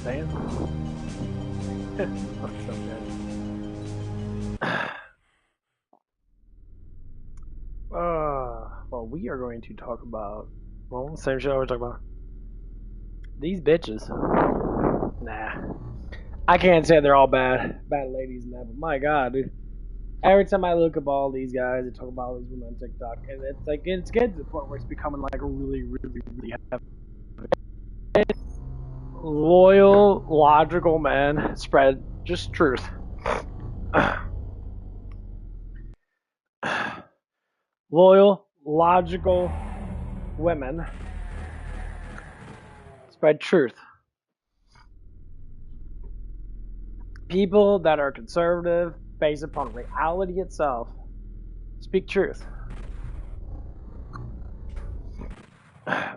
saying? Fuck so good. Well, we are going to talk about, well, same shit I always talk about. These bitches. Nah. I can't say they're all bad ladies and that, but my god, dude. Every time I look up all these guys and talk about all these women on TikTok, and it's like, it's getting to the point where it's becoming like a really, really, really heavy. Loyal, logical men spread just truth. Loyal, logical women spread truth. People that are conservative, based upon reality itself, speak truth.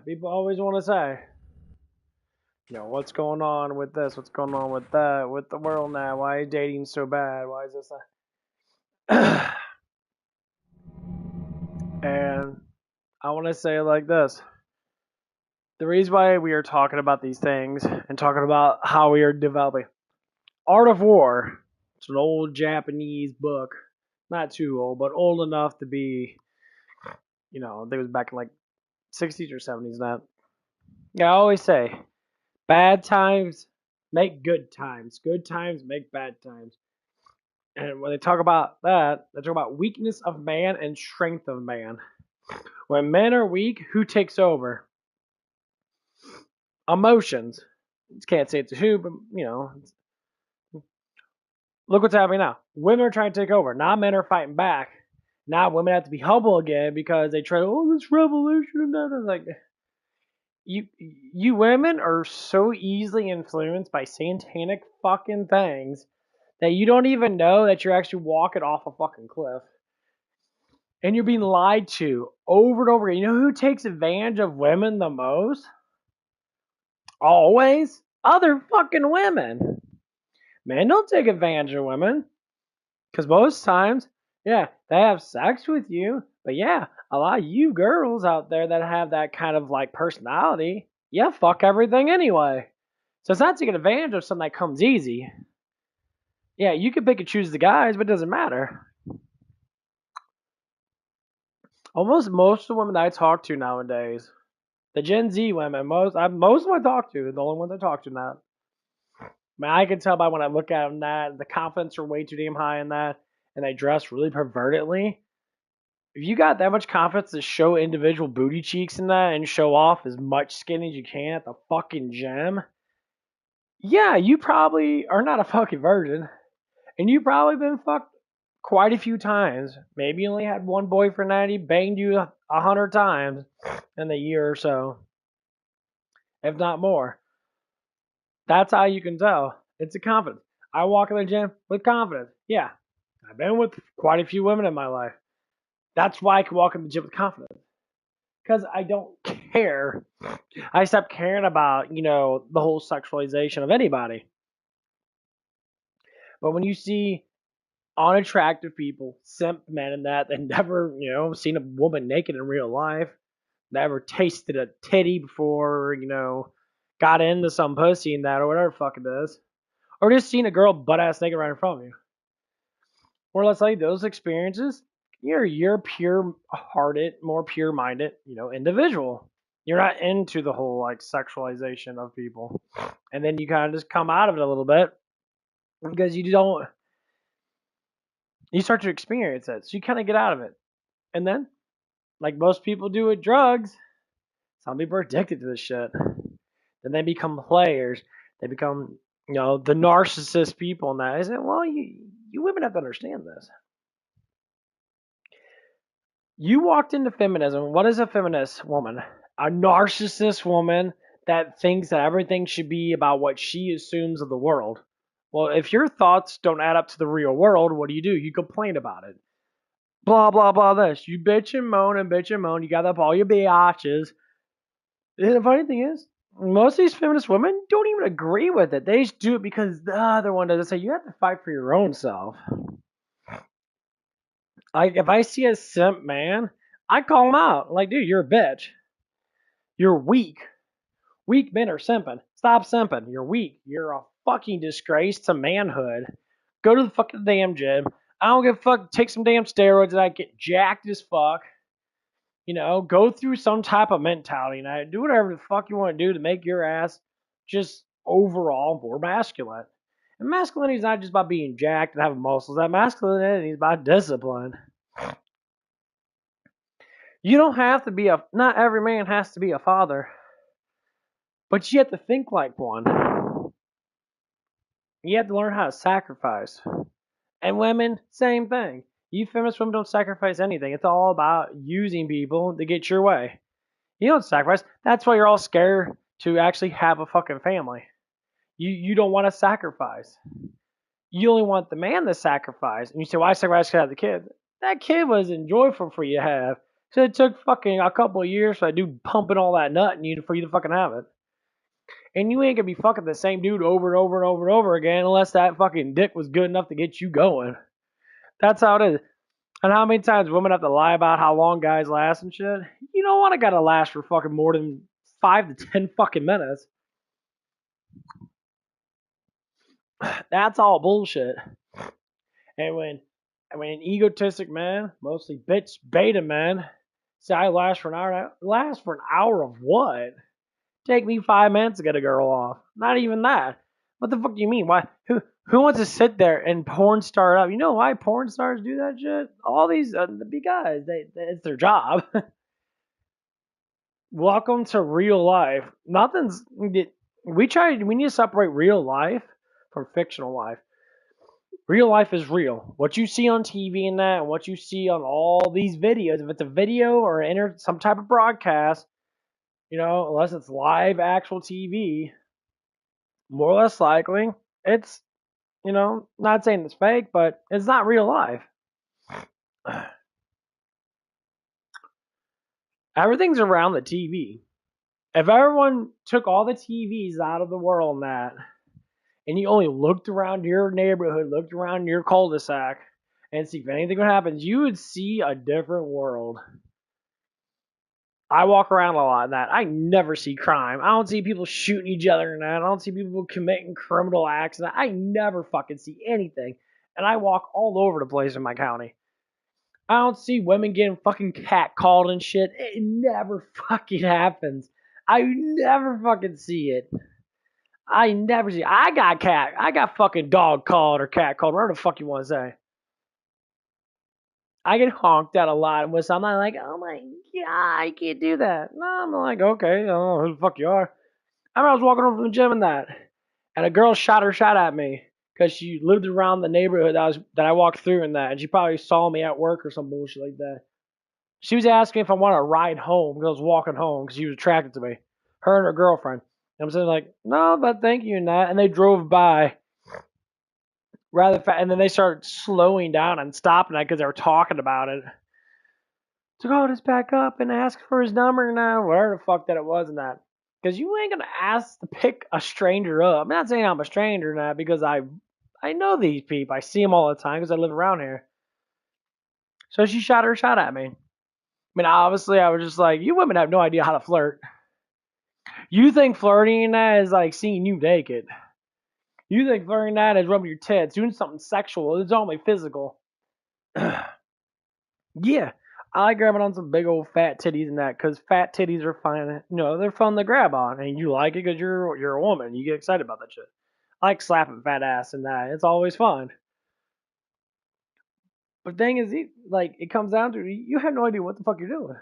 People always want to say, you know, what's going on with this? What's going on with that? With the world now? Why is dating so bad? Why is this? And I want to say it like this. The reason why we are talking about these things and talking about how we are developing Art of War. It's an old Japanese book. Not too old, but old enough to be, you know, I think it was back in like 60s or 70s. That. Yeah, I always say, bad times make good times. Good times make bad times. And when they talk about that, they talk about weakness of man and strength of man. When men are weak, who takes over? Emotions. Can't say it's who, but, you know, look what's happening now. Women are trying to take over. Now men are fighting back. Now women have to be humble again because they try, oh, this revolution and that. It's like, you women are so easily influenced by satanic fucking things that you don't even know that you're actually walking off a fucking cliff. And you're being lied to over and over again. You know who takes advantage of women the most? Always? Other fucking women. Men don't take advantage of women. Because most times, yeah, they have sex with you. But yeah, a lot of you girls out there that have that kind of like personality, yeah, fuck everything anyway. So it's not taking advantage of something that comes easy. Yeah, you can pick and choose the guys, but it doesn't matter. Almost most of the women that I talk to nowadays, the Gen Z women, most of them I talk to, the only ones I talk to now. I mean, I can tell by when I look at them that the confidence are way too damn high in that, and they dress really pervertedly. If you got that much confidence to show individual booty cheeks in that and show off as much skin as you can at the fucking gym, yeah, you probably are not a fucking virgin. And you probably been fucked quite a few times. Maybe you only had one boyfriend that he banged you 100 times in the year or so, if not more. That's how you can tell. It's a confidence. I walk in the gym with confidence. Yeah, I've been with quite a few women in my life. That's why I can walk in the gym with confidence. Because I don't care. I stopped caring about, you know, the whole sexualization of anybody. But when you see unattractive people, simp men and that never, you know, seen a woman naked in real life, never tasted a titty before, you know, got into some pussy and that or whatever the fuck it is. Or just seen a girl butt ass naked right in front of you. Or let's say those experiences, you're pure hearted, more pure minded, you know, individual. You're not into the whole like sexualization of people. And then you kind of just come out of it a little bit because you start to experience it. So you kind of get out of it. And then, like most people do with drugs, some people are addicted to this shit. Then they become players. They become, you know, the narcissist people and that. I said, well, you women have to understand this. You walked into feminism. What is a feminist woman? A narcissist woman that thinks that everything should be about what she assumes of the world. Well, if your thoughts don't add up to the real world, what do? You complain about it. Blah, blah, blah, this. You bitch and moan and bitch and moan. You got up all your biatches. And the funny thing is, most of these feminist women don't even agree with it. They just do it because the other one doesn't say you have to fight for your own self. Like, if I see a simp man, I call him out. Like, dude, you're a bitch. You're weak. Weak men are simping. Stop simping. You're weak. You're a fucking disgrace to manhood. Go to the fucking damn gym. I don't give a fuck. Take some damn steroids and I get jacked as fuck. Go through some type of mentality and do whatever the fuck you want to do to make your ass just overall more masculine. And masculinity is not just about being jacked and having muscles. That masculinity is about discipline. You don't have to be not every man has to be a father, but you have to think like one. You have to learn how to sacrifice. And women, same thing. You feminist women don't sacrifice anything. It's all about using people to get your way. You don't sacrifice. That's why you're all scared to actually have a fucking family. You don't want to sacrifice. You only want the man to sacrifice. And you say, why sacrifice to have the kid? That kid was enjoyable for you to have. So it took fucking a couple of years for that dude pumping all that nut in you for you to fucking have it. And you ain't gonna be fucking the same dude over and over and over and over again unless that fucking dick was good enough to get you going. That's how it is. And how many times women have to lie about how long guys last and shit? You don't want a guy to last for fucking more than 5 to 10 fucking minutes. That's all bullshit. And when an egotistic man, mostly bitch beta men, say I last for an hour, I last for an hour of what? Take me 5 minutes to get a girl off. Not even that. What the fuck do you mean? Why? Who wants to sit there and porn star up? You know why porn stars do that shit? All these the big guys, it's their job. Welcome to real life. We need to separate real life from fictional life. Real life is real. What you see on TV and that, and what you see on all these videos, if it's a video or some type of broadcast, unless it's live actual TV, more or less likely, it's, not saying it's fake, but it's not real life. Everything's around the TV. If everyone took all the TVs out of the world and you only looked around your neighborhood, looked around your cul-de-sac, and see if anything would happen, you would see a different world. I walk around a lot in that. I never see crime. I don't see people shooting each other in that. I don't see people committing criminal acts. I never fucking see anything. And I walk all over the place in my county. I don't see women getting fucking catcalled and shit. It never fucking happens. I never fucking see it. I never see it. I got fucking dog called or cat called, whatever the fuck you want to say. I get honked at a lot with something. I'm like, oh my god, I can't do that. No, I'm like, okay, I don't know who the fuck you are. I was walking over from the gym and a girl shot her shot at me because she lived around the neighborhood that I walked through and that, and she probably saw me at work or some bullshit like that. She was asking if I wanted to ride home because I was walking home because she was attracted to me. Her and her girlfriend. And I'm saying like, no, but thank you and that. And they drove by rather fast, and then they started slowing down and stopping that because they were talking about it. So go just back up and ask for his number now, whatever the fuck that it was and that. Because you ain't gonna ask to pick a stranger up. I'm not saying I'm a stranger now because I know these people. I see them all the time because I live around here. So she shot her shot at me. I mean, obviously, I was just like, you women have no idea how to flirt. You think flirting that is like seeing you naked. You think flirting that is rubbing your tits, doing something sexual. It's only physical. Yeah, I like grabbing on some big old fat titties and that because fat titties are fun. They're fun to grab on, and you like it because you're a woman. You get excited about that shit. I like slapping fat ass and that. It's always fun. But the thing is, it comes down to you have no idea what the fuck you're doing.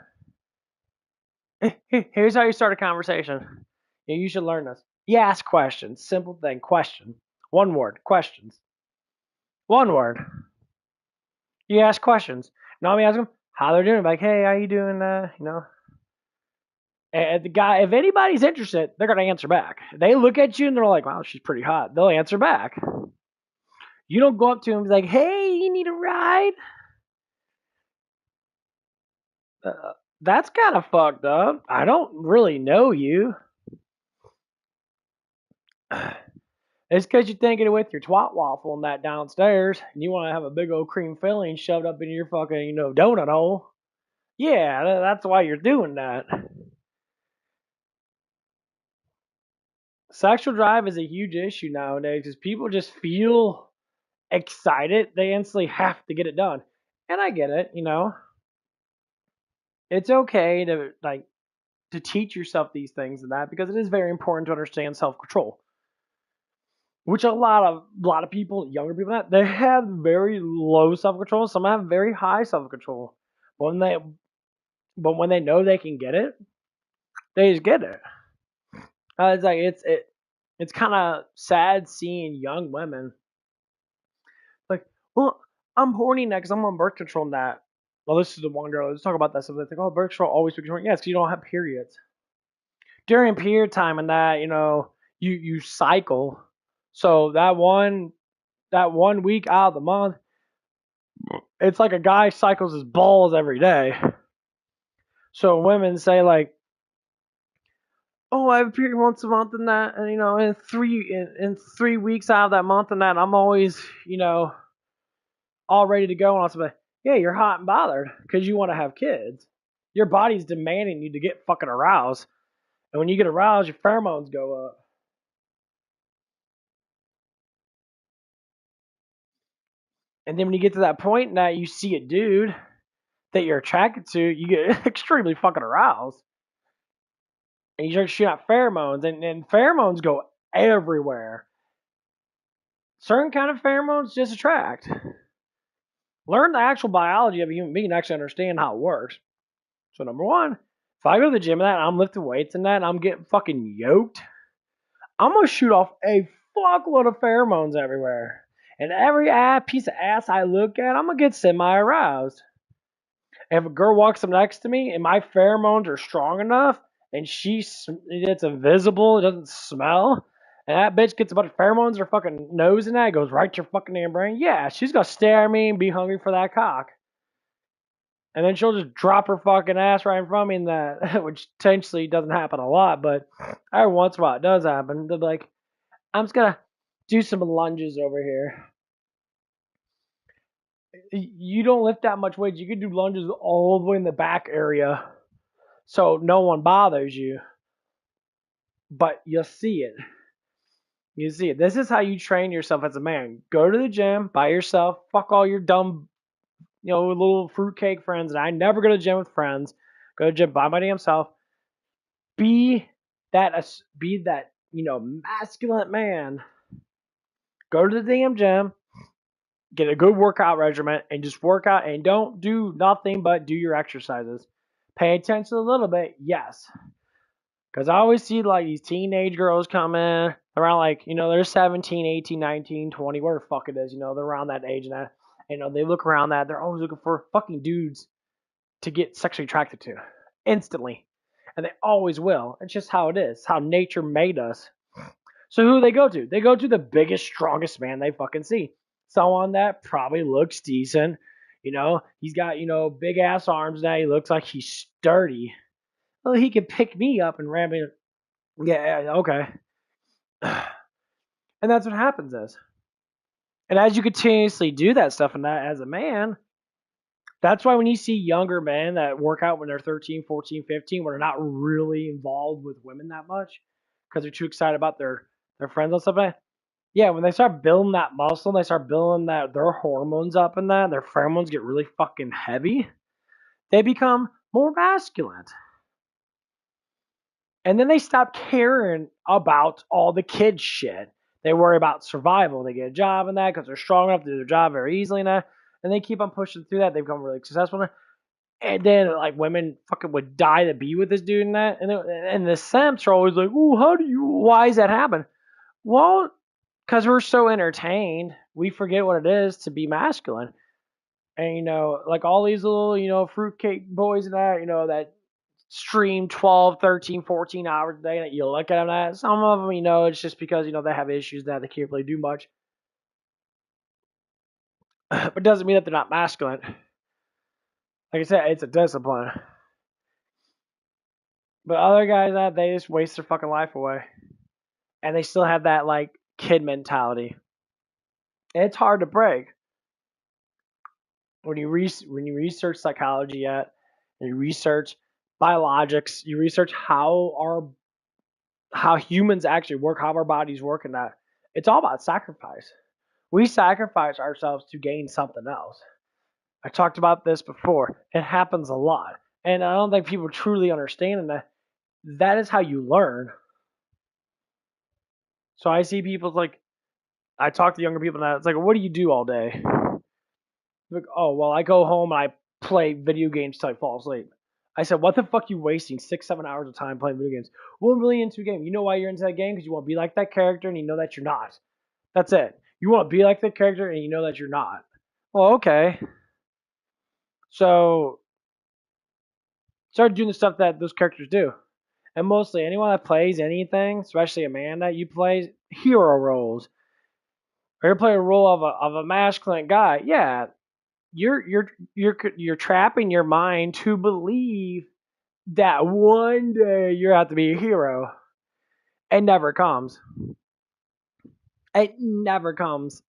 Here's how you start a conversation. You should learn this. You ask questions. Simple thing. Question. One word. Questions. One word. You ask questions. Now me ask them how they're doing. Like, hey, how you doing? And the guy, if anybody's interested, they're gonna answer back. They look at you and they're like, wow, she's pretty hot. They'll answer back. You don't go up to them and be like, hey, you need a ride? That's kind of fucked up. I don't really know you. It's because you're thinking it with your twat waffle and that downstairs, and you want to have a big old cream filling shoved up in your fucking, donut hole. Yeah, that's why you're doing that. Sexual drive is a huge issue nowadays because people just feel excited. They instantly have to get it done. And I get it, It's okay to to teach yourself these things and that because it is very important to understand self control. Which a lot of people, younger people, they have very low self control. Some have very high self control. When they but when they know they can get it, they just get it. It's like it's kind of sad seeing young women like, well, I'm horny now because I'm on birth control and that. Well, this is the one girl. Let's talk about that. So they think, oh, birth control always becomes horny. Yes, because you don't have periods during period time and that. You cycle. So that one week out of the month, it's like a guy cycles his balls every day. So women say like, oh, I have a period once a month and that, and in 3 weeks out of that month and that, I'm always all ready to go. And I'll say, yeah, you're hot and bothered because you want to have kids. Your body's demanding you to get fucking aroused, and when you get aroused, your pheromones go up. And then when you get to that point that you see a dude that you're attracted to, you get extremely fucking aroused. And you start shooting out pheromones, and pheromones go everywhere. Certain kind of pheromones just attract. Learn the actual biology of a human being and actually understand how it works. So number one, if I go to the gym and that, and I'm lifting weights and that, and I'm getting fucking yoked, I'm gonna shoot off a fuckload of pheromones everywhere. And every piece of ass I look at, I'm gonna get semi-aroused. If a girl walks up next to me and my pheromones are strong enough, and it's invisible, it doesn't smell, and that bitch gets a bunch of pheromones in her fucking nose and that, it goes right to your fucking damn brain. Yeah, she's gonna stare at me and be hungry for that cock. And then she'll just drop her fucking ass right in front of me, and that, which potentially doesn't happen a lot, but every once in a while it does happen. They'll be like, I'm just gonna do some lunges over here. You don't lift that much weight. You can do lunges all the way in the back area, so no one bothers you. But you'll see it. You see it. This is how you train yourself as a man. Go to the gym by yourself. Fuck all your dumb, little fruitcake friends. And I never go to the gym with friends. Go to the gym by my damn self. Be that masculine man. Go to the damn gym. Get a good workout regimen and just work out and don't do nothing but do your exercises. Pay attention a little bit, yes. Because I always see like these teenage girls come in around like, they're 17, 18, 19, 20, whatever the fuck it is, they're around that age and that. They look around that, they're always looking for fucking dudes to get sexually attracted to instantly. And they always will. It's just how it is. It's how nature made us. So who do they go to? They go to the biggest, strongest man they fucking see. Someone that probably looks decent. He's got, big ass arms now. He looks like he's sturdy. Well, he can pick me up and ram me. Yeah, okay. And that's what happens is. And as you continuously do that stuff and that as a man, that's why when you see younger men that work out when they're 13, 14, 15, when they're not really involved with women that much because they're too excited about their friends and stuff like that. Yeah, when they start building that muscle, they start building their hormones up and that, their pheromones get really fucking heavy. They become more masculine. And then they stop caring about all the kid shit. They worry about survival. They get a job and that because they're strong enough to do their job very easily and that. And they keep on pushing through that. They become really successful. And then like women fucking would die to be with this dude and that. And the simps are always like, "Oh, why does that happen?" Well, because we're so entertained, we forget what it is to be masculine. And like all these little, fruitcake boys and that stream 12, 13, 14 hours a day that you look at them at. Some of them, it's just because, they have issues that they can't really do much. But it doesn't mean that they're not masculine. Like I said, it's a discipline. But other guys that they just waste their fucking life away. And they still have that like kid mentality. And it's hard to break. When you research psychology and you research biologics, you research how how humans actually work, how our bodies work, and that it's all about sacrifice. We sacrifice ourselves to gain something else. I talked about this before. It happens a lot. And I don't think people truly understand that that is how you learn. So I see people like, I talk to younger people now. It's like, what do you do all day? Like, oh, well, I go home and I play video games till I fall asleep. I said, what the fuck are you wasting 6, 7 hours of time playing video games? Well, I'm really into a game. You know why you're into that game? Because you want to be like that character and you know that you're not. That's it. You want to be like the character and you know that you're not. Well, okay. So start doing the stuff that those characters do. And mostly anyone that plays anything, especially a man that you play, hero roles. Or you play a role of a masculine guy, yeah, you're trapping your mind to believe that one day you're have to be a hero. It never comes. It never comes.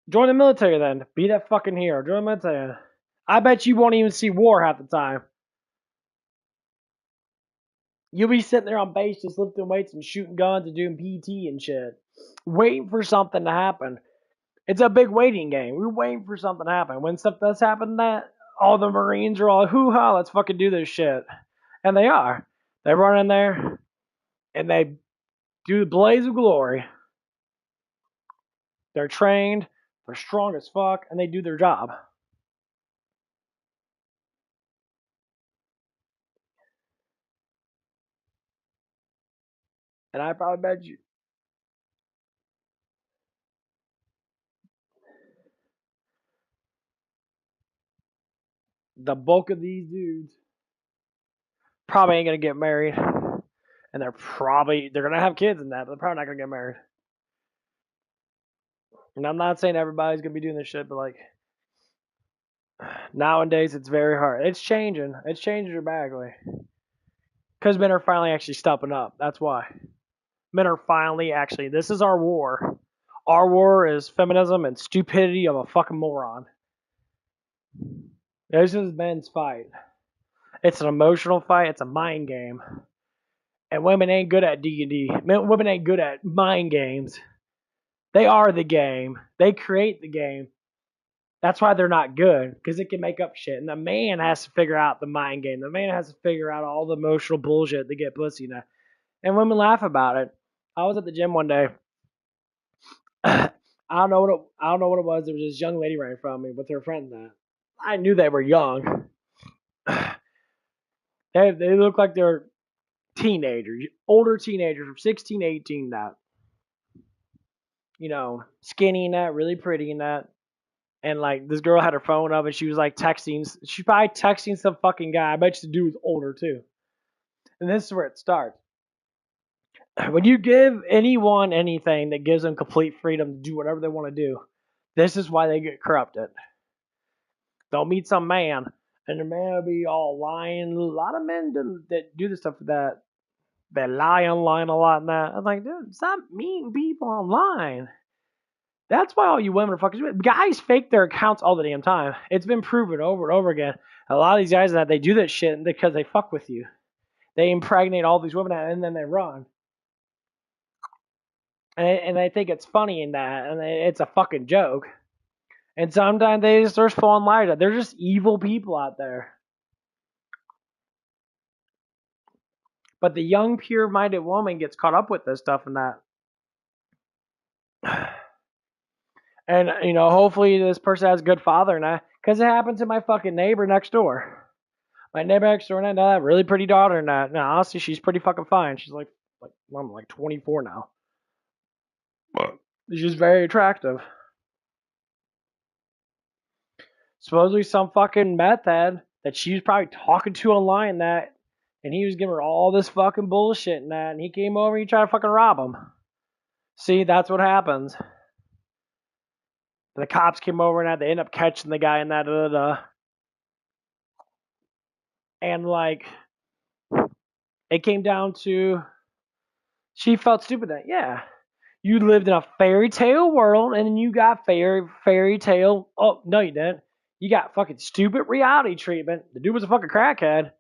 Join the military then. Be that fucking hero. Join the military. I bet you won't even see war half the time. You'll be sitting there on base just lifting weights and shooting guns and doing PT and shit. Waiting for something to happen. It's a big waiting game. We're waiting for something to happen. When stuff does happen, that all the Marines are all hoo-ha, let's fucking do this shit. And they are. They run in there and they do the blaze of glory. They're trained, they're strong as fuck, and they do their job. And I probably bet you the bulk of these dudes probably ain't gonna get married. And they're gonna have kids and that, but they're probably not gonna get married. And I'm not saying everybody's gonna be doing this shit, but like nowadays it's very hard. It's changing. It's changing dramatically. Because men are finally actually stepping up. That's why. Men are finally actually, this is our war. Our war is feminism and stupidity of a fucking moron. This is men's fight. It's an emotional fight. It's a mind game. And women ain't good at D&D. Women ain't good at mind games. They are the game. They create the game. That's why they're not good, because it can make up shit. And the man has to figure out the mind game. The man has to figure out all the emotional bullshit to get pussy now. And women laugh about it. I was at the gym one day. I don't know what it was. There was this young lady right in front of me with her friend. That I knew they were young. They look like they're teenagers, older teenagers from 16, 18. That skinny and that, really pretty and that. And like this girl had her phone up and she was like texting. She's probably texting some fucking guy. I bet you the dude was older too. And this is where it starts. When you give anyone anything that gives them complete freedom to do whatever they want to do, this is why they get corrupted. They'll meet some man, and the man will be all lying. A lot of men that do this stuff that lie online a lot and that. I'm like, dude, stop meeting people online. That's why all you women are fucking. Guys fake their accounts all the damn time. It's been proven over and over again. A lot of these guys that they do that shit because they fuck with you. They impregnate all these women and then they run. And they think it's funny in that, and it's a fucking joke. And sometimes they just are falling liars. They're just evil people out there. But the young, pure-minded woman gets caught up with this stuff and that. And, hopefully this person has a good father now. Because it happened to my fucking neighbor next door. My neighbor next door and I have a really pretty daughter and that. Now, honestly, she's pretty fucking fine. She's I'm like 24 now. But she's very attractive. Supposedly some fucking meth head that she was probably talking to online that, and he was giving her all this fucking bullshit and that, and he came over and he tried to fucking rob him. See, that's what happens. The cops came over and that, they end up catching the guy and that, and like, it came down to, she felt stupid that, yeah, you lived in a fairy tale world and then you got fairy tale, oh, no you didn't. You got fucking stupid reality treatment. The dude was a fucking crackhead.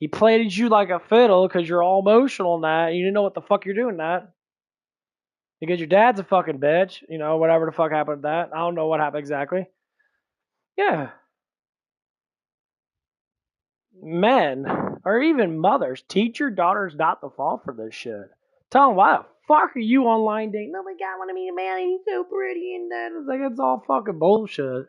He played at you like a fiddle because you're all emotional in that. And you didn't know what the fuck you're doing that. Because your dad's a fucking bitch. You know, whatever the fuck happened to that. I don't know what happened exactly. Yeah. Men, or even mothers, teach your daughters not to fall for this shit. Tell them, why the fuck are you online dating? Oh my god, I want to meet a man. He's so pretty and that. It's like, it's all fucking bullshit.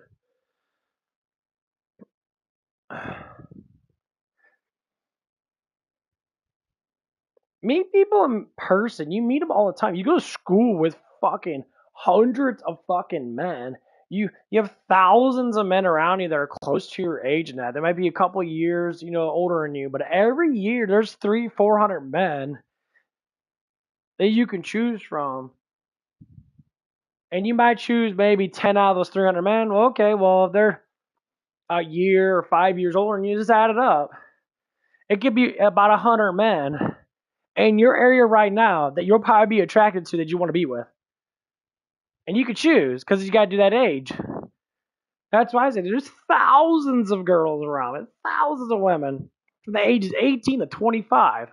Meet people in person. You meet them all the time. You go to school with fucking hundreds of fucking men. You have thousands of men around you that are close to your age and that. There might be a couple years, older than you, but every year there's 300-400 men that you can choose from. And you might choose maybe 10 out of those 300 men. Well, okay, well, if they're a year or 5 years older and you just add it up, it could be about 100 men in your area right now that you'll probably be attracted to that you want to be with. And you could choose because you got to do that age. That's why I said there's thousands of girls around it, thousands of women from the ages 18 to 25.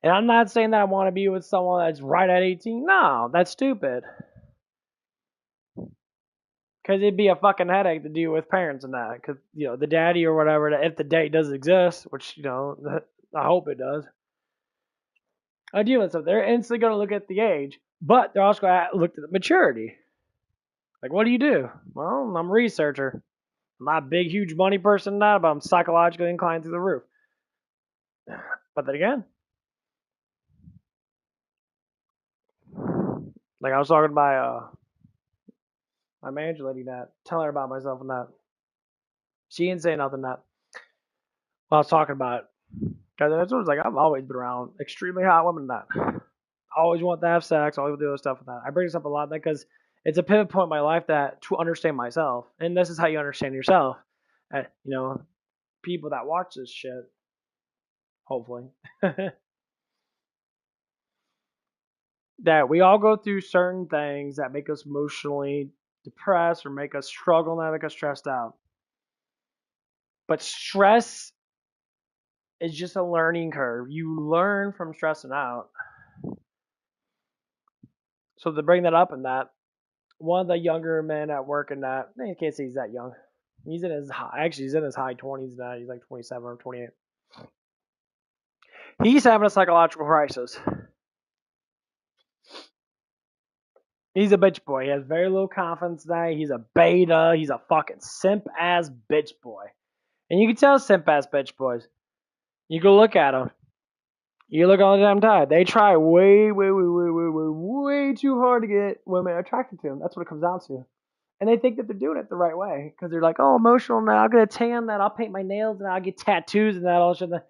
And I'm not saying that I want to be with someone that's right at 18. No, that's stupid. Because it'd be a fucking headache to deal with parents and that. Because, the daddy or whatever, if the date does exist, which, I hope it does. I deal with stuff. They're instantly going to look at the age, but they're also going to look at the maturity. Like, what do you do? Well, I'm a researcher. I'm not a big, huge money person now, but I'm psychologically inclined through the roof. But then again, like I was talking to my manager lady that, telling her about myself and that. She didn't say nothing that. Well, I was talking about it. Because it was like, I've always been around extremely hot women that. I always want to have sex, always do stuff with that. I bring this up a lot because it's a pivot point in my life that to understand myself. And this is how you understand yourself. People that watch this shit, hopefully, that we all go through certain things that make us emotionally depressed or make us struggle and make us stressed out. But stress is just a learning curve. You learn from stressing out. So to bring that up and that, one of the younger men at work in that, I can't say he's that young. He's in his high 20s now. He's like 27 or 28. He's having a psychological crisis. He's a bitch boy. He has very little confidence now. He's a beta. He's a fucking simp ass bitch boy. And you can tell simp ass bitch boys. You go look at them. You look all the damn time. They try way, way, way, way, way, way, way too hard to get women attracted to them. That's what it comes down to. And they think that they're doing it the right way. Because they're like, oh, emotional now. I'll get a tan that. I'll paint my nails and I'll get tattoos and that. All shit. And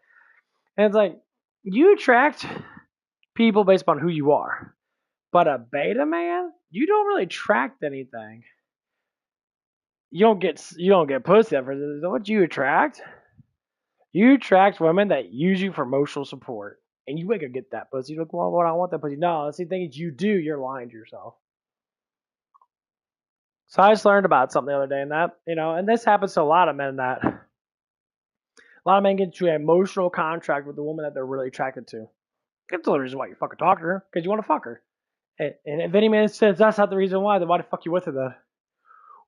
it's like, you attract people based upon who you are. But a beta man, you don't really attract anything. You don't get pussy for this. What you attract? You attract women that use you for emotional support. And you ain't gonna get that pussy. You're like, well, what I want that pussy. No, that's the thing is you do, you're lying to yourself. So I just learned about something the other day and that, and this happens to a lot of men that a lot of men get into an emotional contract with the woman that they're really attracted to. That's the only reason why you fucking talk to her, because you want to fuck her. And if any man says that's not the reason why, then why the fuck you with her then?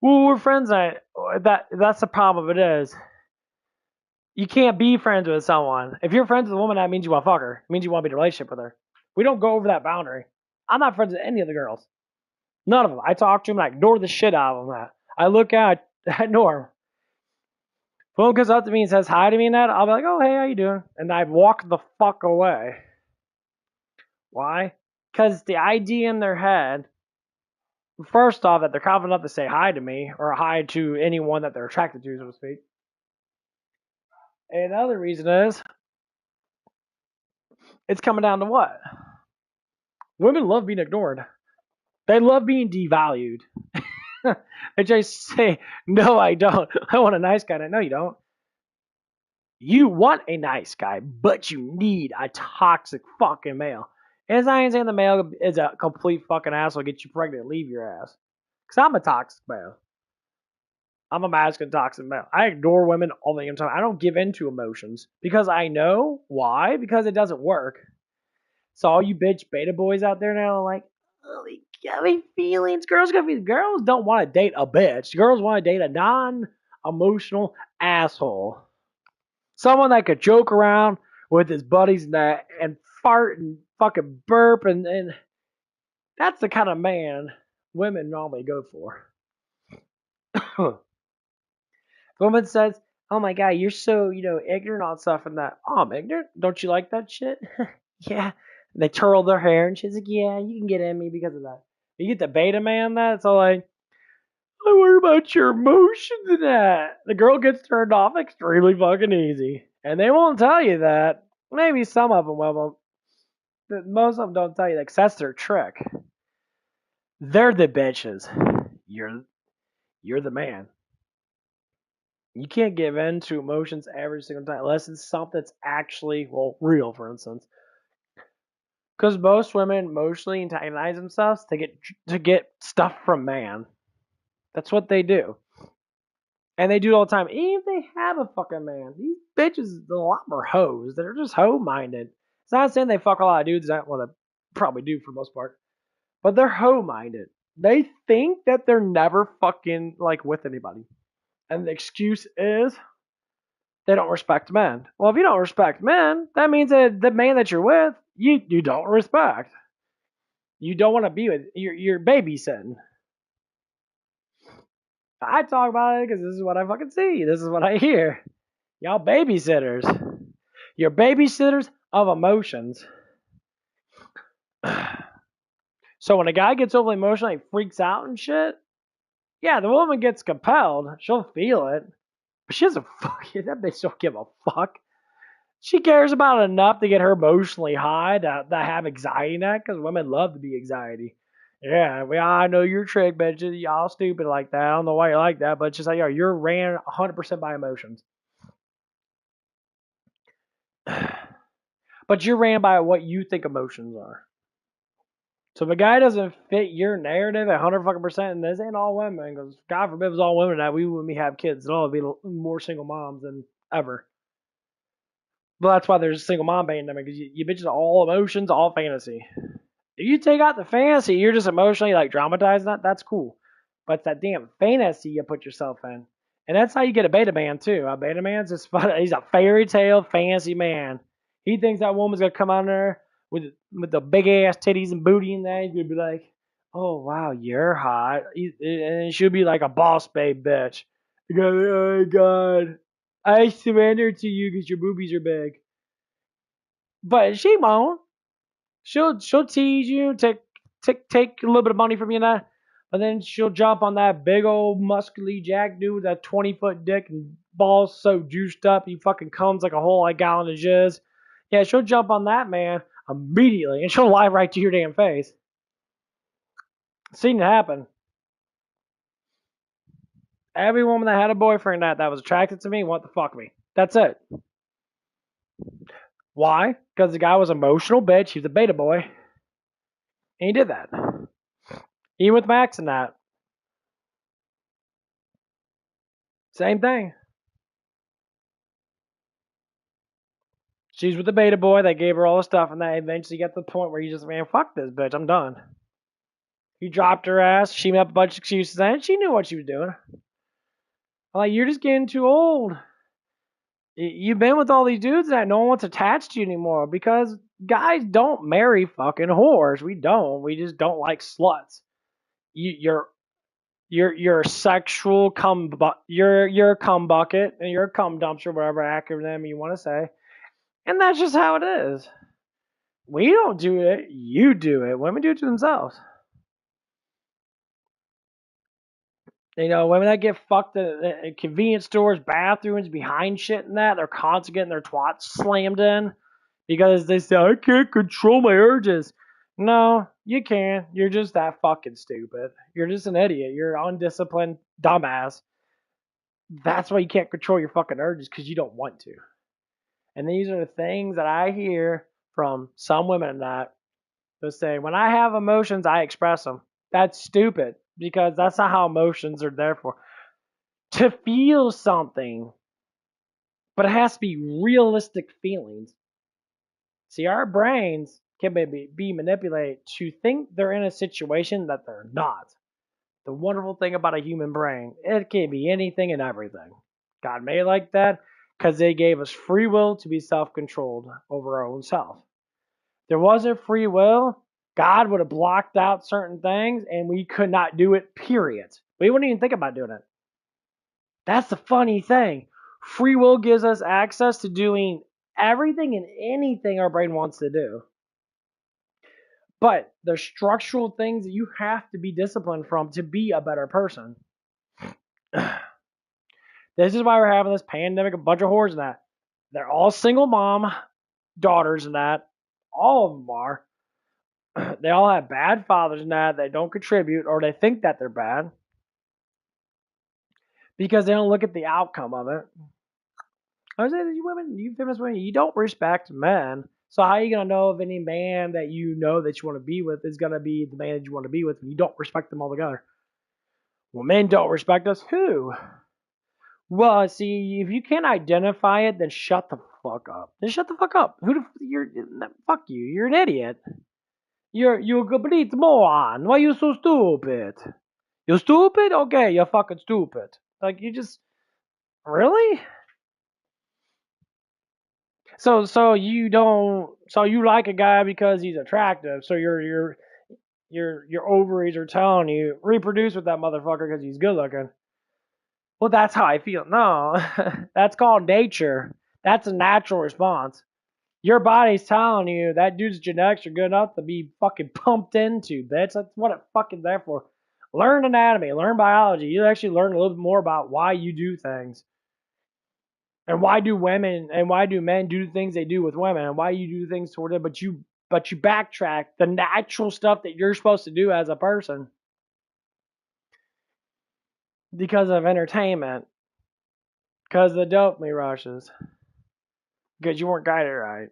Well, we're friends. That's the problem of it is, you can't be friends with someone. If you're friends with a woman, that means you want to fuck her. It means you want to be in a relationship with her. We don't go over that boundary. I'm not friends with any of the girls. None of them. I talk to them and I ignore the shit out of them. I look at, I ignore them. If one comes up to me and says hi to me and that, I'll be like, oh, hey, how you doing? And I walk the fuck away. Why? Because the idea in their head, first off, that they're confident enough to say hi to me or hi to anyone that they're attracted to, so to speak. And another reason is, it's coming down to what? Women love being ignored. They love being devalued. They just say, no, I don't. I want a nice guy. No, you don't. You want a nice guy, but you need a toxic fucking male. And I ain't saying the male is a complete fucking asshole, get you pregnant and leave your ass. Because I'm a toxic male. I'm a masculine toxic male. I ignore women all the time. I don't give in to emotions because I know why. Because it doesn't work. So all you bitch beta boys out there now are like, oh, they got me feelings. Girls don't want to date a bitch. Girls want to date a non-emotional asshole. Someone that could joke around with his buddies and fart and fucking burp and that's the kind of man women normally go for. Woman says, "Oh my god, you're so ignorant on stuff and that." Oh, I'm ignorant. Don't you like that shit? Yeah. They twirl their hair and she's like, "Yeah, you can get at me because of that." You get the beta man that it's all like, "I worry about your emotions and that." The girl gets turned off extremely fucking easy, and they won't tell you that. Maybe some of them will, but most of them don't tell you that 'cause that's their trick. They're the bitches. You're the man. You can't give in to emotions every single time unless it's something that's actually, well, real, for instance. Because most women emotionally antagonize themselves to get stuff from man. That's what they do. And they do it all the time. Even if they have a fucking man. These bitches are a lot more hoes. They're just hoe minded. It's not saying they fuck a lot of dudes. That's what they probably do for the most part. But they're hoe minded. They think that they're never fucking like with anybody. And the excuse is they don't respect men. Well, if you don't respect men, that means that the man that you're with, you don't respect. You don't want to be with. You're babysitting. I talk about it because this is what I fucking see. This is what I hear. Y'all babysitters. You're babysitters of emotions. So when a guy gets overly emotional, he freaks out and shit. Yeah, the woman gets compelled. She'll feel it. But she doesn't fuck it. That bitch don't give a fuck. She cares about it enough to get her emotionally high to have anxiety in that because women love to be anxiety. Yeah, I know you're trick, bitches. Y'all stupid like that. I don't know why you're like that, but it's just like, you're ran 100% by emotions. But you're ran by what you think emotions are. So if a guy doesn't fit your narrative 100%, and this ain't all women, because God forbid it was all women that we wouldn't have kids. It'll all be more single moms than ever. But that's why there's a single mom pandemic, because you bitches are all emotions, all fantasy. If you take out the fantasy, you're just emotionally like dramatizing that. That's cool. But it's that damn fantasy you put yourself in. And that's how you get a beta man, too. A beta man's just fun. He's a fairy tale fantasy man. He thinks that woman's going to come on there with the big ass titties and booty and that. He's going to be like, oh, wow, you're hot. And she'll be like a boss babe bitch. Oh, God. I surrender to you because your boobies are big. But she won't. She'll tease you, take a little bit of money from you, and that, but then she'll jump on that big old muscly jack dude with that 20-foot dick and balls so juiced up he fucking comes like a whole gallon of jizz. Yeah, she'll jump on that man immediately, and she'll lie right to your damn face. Seen it happen. Every woman that had a boyfriend that was attracted to me wanted to fuck me. That's it. Why? Because the guy was an emotional bitch. He was a beta boy. And he did that. Even with Max and that. Same thing. She's with the beta boy that gave her all the stuff, and that eventually got to the point where you just, man, fuck this bitch, I'm done. He dropped her ass, she made up a bunch of excuses, and she knew what she was doing. I'm like, you're just getting too old. You've been with all these dudes that no one wants attached to you anymore because guys don't marry fucking whores. We don't. We just don't like sluts. You're a sexual you're a cum bucket and you're a cum dumpster, whatever acronym you want to say, and that's just how it is. We don't do it. You do it. Women do it to themselves. Women that get fucked at convenience stores, bathrooms, behind shit and that, they're constantly getting their twats slammed in because they say, I can't control my urges. No, you can. You're just that fucking stupid. You're just an idiot. You're an undisciplined dumbass. That's why you can't control your fucking urges because you don't want to. And these are the things that I hear from some women that they say, when I have emotions, I express them. That's stupid because that's not how emotions are there for. to feel something, but it has to be realistic feelings. See, our brains can be manipulated to think they're in a situation that they're not. The wonderful thing about a human brain, it can be anything and everything. God made it like that because they gave us free will to be self-controlled over our own self. If there wasn't free will, God would have blocked out certain things and we could not do it, period. We wouldn't even think about doing it. That's the funny thing. Free will gives us access to doing everything and anything our brain wants to do. But there's structural things that you have to be disciplined from to be a better person. This is why we're having this pandemic, a bunch of whores and that. They're all single mom daughters and that. All of them are. They all have bad fathers and that. They don't contribute or they think that they're bad because they don't look at the outcome of it. I was saying, you women, you feminist women, you don't respect men. So how are you gonna know if any man that you know that you want to be with is gonna be the man that you want to be with when you don't respect them altogether? Well, men don't respect us. Who? Well, see, if you can't identify it, then shut the fuck up. Then shut the fuck up. You're fuck you. You're an idiot. You're a complete moron. Why are you so stupid? You stupid? Okay, you're fucking stupid. Like you just really? So you like a guy because he's attractive. So your ovaries are telling you reproduce with that motherfucker because he's good looking. Well, that's how I feel. No, that's called nature. That's a natural response. Your body's telling you that dude's genetics are good enough to be fucking pumped into, bitch. That's what it's fucking there for. Learn anatomy, learn biology. You actually learn a little bit more about why you do things. And why do men do things they do with women, and why you do things toward them, but you backtrack the natural stuff that you're supposed to do as a person because of entertainment, because of the dopamine rushes, because you weren't guided right.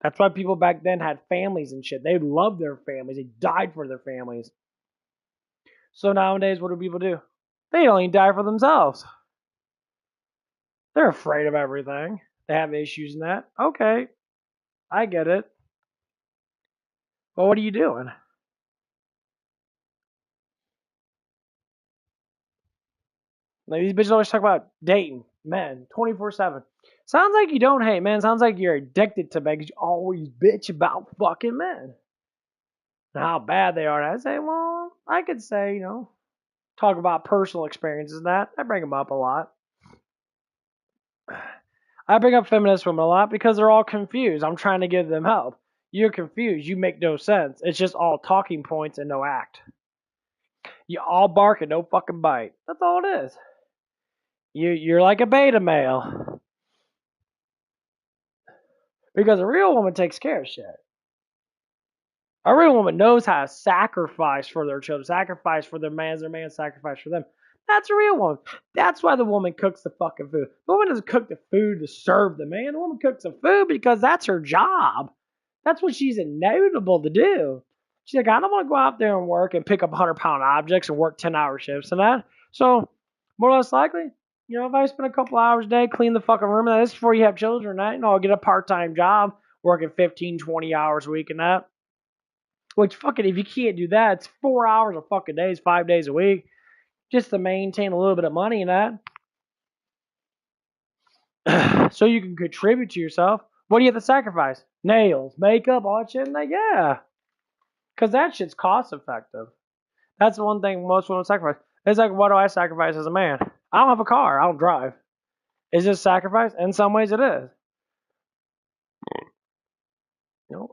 That's why people back then had families and shit. They loved their families. They died for their families. So nowadays, what do people do? They only die for themselves. They're afraid of everything. They have issues in that. Okay, I get it. But what are you doing? Like these bitches always talk about dating men 24/7. Sounds like you don't hate men. Sounds like you're addicted to men because you always bitch about fucking men and how bad they are. And I say, well, I could say, talk about personal experiences and that. I bring them up a lot. I bring up feminist women a lot because they're all confused. I'm trying to give them help. You're confused. You make no sense. It's just all talking points and no act. You all bark and no fucking bite. That's all it is. You're like a beta male. Because a real woman takes care of shit. A real woman knows how to sacrifice for their children, sacrifice for their man sacrifice for them. That's a real woman. That's why the woman cooks the fucking food. The woman doesn't cook the food to serve the man. The woman cooks the food because that's her job. That's what she's enabled to do. She's like, I don't want to go out there and work and pick up 100-pound objects and work 10-hour shifts and that. So, more or less likely, if I spend a couple hours a day, clean the fucking room, and that's before you have children, right? I'll get a part-time job, working 15, 20 hours a week and that. Which, fucking, if you can't do that, it's 4 hours a fucking days, 5 days a week, just to maintain a little bit of money in that. So you can contribute to yourself. What do you have to sacrifice? Nails, makeup, all that shit? And like, yeah. Because that shit's cost effective. That's the one thing most women sacrifice. It's like, what do I sacrifice as a man? I don't have a car. I don't drive. Is this sacrifice? In some ways, it is.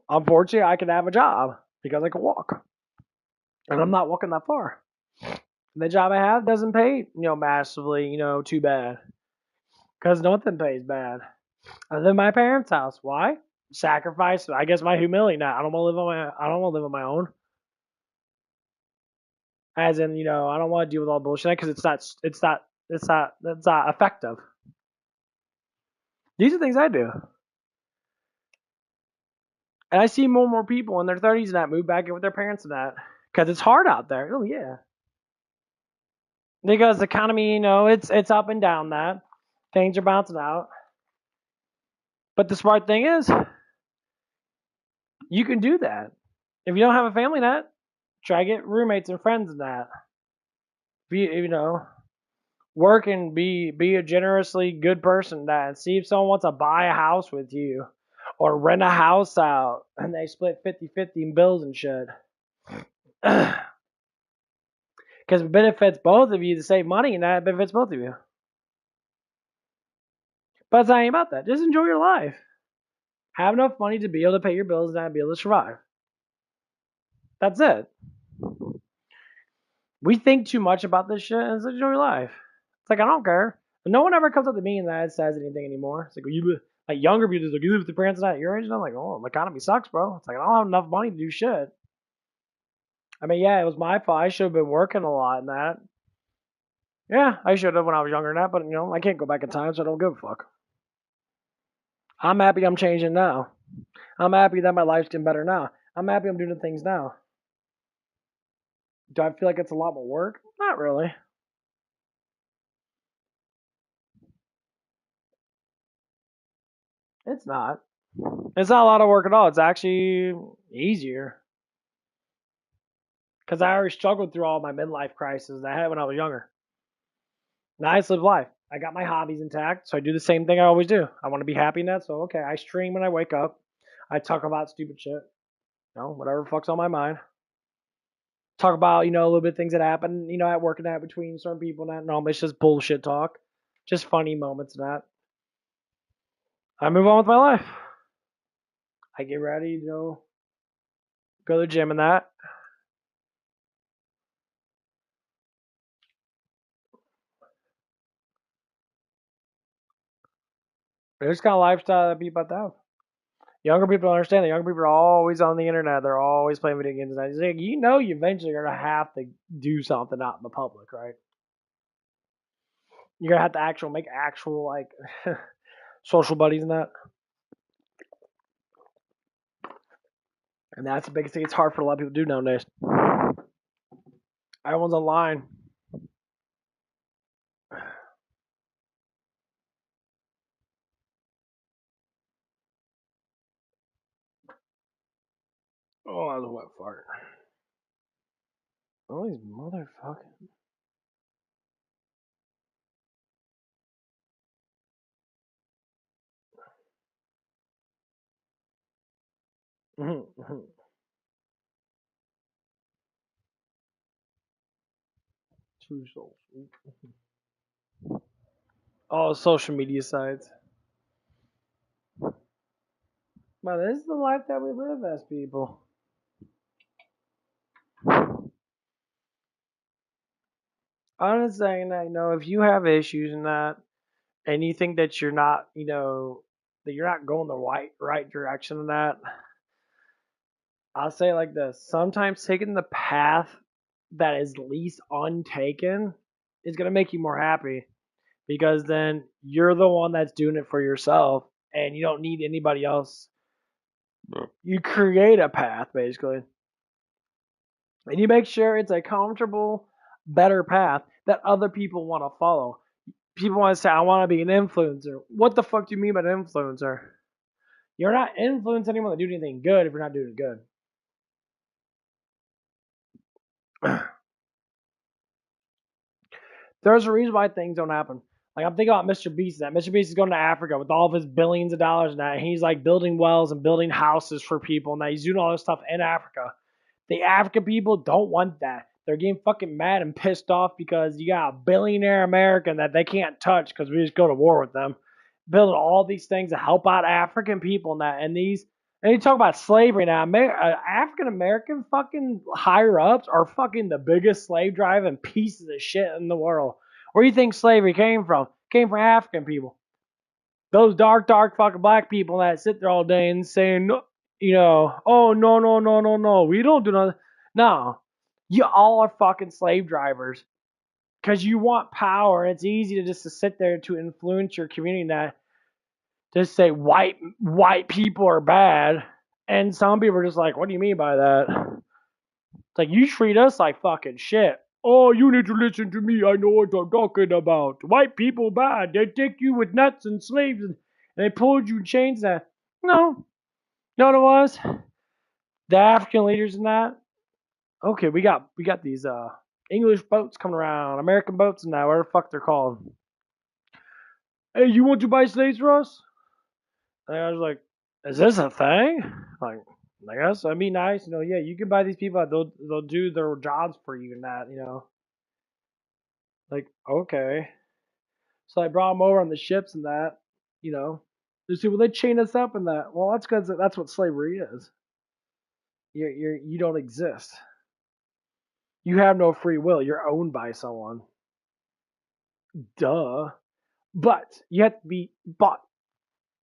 Unfortunately, I can have a job because I can walk. And I'm not walking that far. The job I have doesn't pay, massively, too bad. Because nothing pays bad. I live in my parents' house. Why? Sacrifice, I guess, my humility now. I don't want to live on my own. As in, I don't want to deal with all bullshit because it's not effective. These are things I do. And I see more and more people in their 30s and that move back in with their parents and that. Because it's hard out there. Oh, yeah. Because the economy, it's up and down. That things are bouncing out. But the smart thing is, you can do that. If you don't have a family net, try to get roommates and friends in that. Be work and be a generously good person in that, and see if someone wants to buy a house with you or rent a house out and they split 50-50 in bills and shit. Because it benefits both of you to save money, and that benefits both of you. But it's not even about that. Just enjoy your life. Have enough money to be able to pay your bills and be able to survive. That's it. We think too much about this shit, and it's enjoy your life. It's like, I don't care. But no one ever comes up to me and that says anything anymore. It's like, like younger people, like, you live with your parents at your age, and I'm like, oh, the economy sucks, bro. It's like, I don't have enough money to do shit. I mean, yeah, it was my fault. I should have been working a lot in that. Yeah, I should have when I was younger than that, but I can't go back in time, so I don't give a fuck. I'm happy I'm changing now. I'm happy that my life's getting better now. I'm happy I'm doing things now. Do I feel like it's a lot more work? Not really. It's not. It's not a lot of work at all. It's actually easier. Because I already struggled through all my midlife crises that I had when I was younger. Now I just live life. I got my hobbies intact, so I do the same thing I always do. I want to be happy in that, so okay, I stream when I wake up. I talk about stupid shit. Whatever fucks on my mind. Talk about, a little bit of things that happen, at work and that between certain people and that. Normally it's just bullshit talk. Just funny moments and that. I move on with my life. I get ready, go to the gym and that. It's kind of lifestyle that people have to have. Younger people don't understand that. Younger people are always on the internet. They're always playing video games. And it's like, you eventually are going to have to do something out in the public, right? You're going to have to make actual, like, social buddies and that. And that's the biggest thing. It's hard for a lot of people to do nowadays. Everyone's online. Oh, that was a wet fart. Oh, these motherfucking. Two souls. All social media sites. But this is the life that we live as people. I'm just saying that, if you have issues in that, and you think that you're not, that you're not going the right direction in that, I'll say it like this. Sometimes taking the path that is least untaken is going to make you more happy, because then you're the one that's doing it for yourself and you don't need anybody else. You create a path, basically, and you make sure it's a comfortable, better path that other people want to follow. People want to say, I want to be an influencer. What the fuck do you mean by an influencer? You're not influencing anyone to do anything good if you're not doing it good. There's a reason why things don't happen. Like, I'm thinking about Mr. Beast. That Mr. Beast is going to Africa with all of his billions of dollars and that. And he's like building wells and building houses for people, and that he's doing all this stuff in Africa. The African people don't want that. They're getting fucking mad and pissed off because you got a billionaire American that they can't touch because we just go to war with them. Building all these things to help out African people and that. And you talk about slavery now. African American fucking higher ups are fucking the biggest slave driving pieces of shit in the world. Where do you think slavery came from? Came from African people. Those dark fucking black people that sit there all day and saying, oh, no, no, no, no, no, we don't do nothing. No, you all are fucking slave drivers because you want power. And it's easy to just to sit there to influence your community that just say white people are bad. And some people are just like, what do you mean by that? It's like, you treat us like fucking shit. Oh, you need to listen to me. I know what I'm talking about. White people bad. They take you with nuts and slaves and they pulled you in chains. That no, no, it was the African leaders in that. Okay, we got these English boats coming around, American boats and that. Where the fuck they're called? Hey, you want to buy slaves for us? And I was like, is this a thing? Like, I guess that'd be nice. Yeah, you can buy these people. They'll do their jobs for you and that. Like, okay. So I brought them over on the ships and that. You know, they say, well, they chain us up and that. Well, that's because that's what slavery is. You don't exist. You have no free will. You're owned by someone. Duh. But you have to be bought.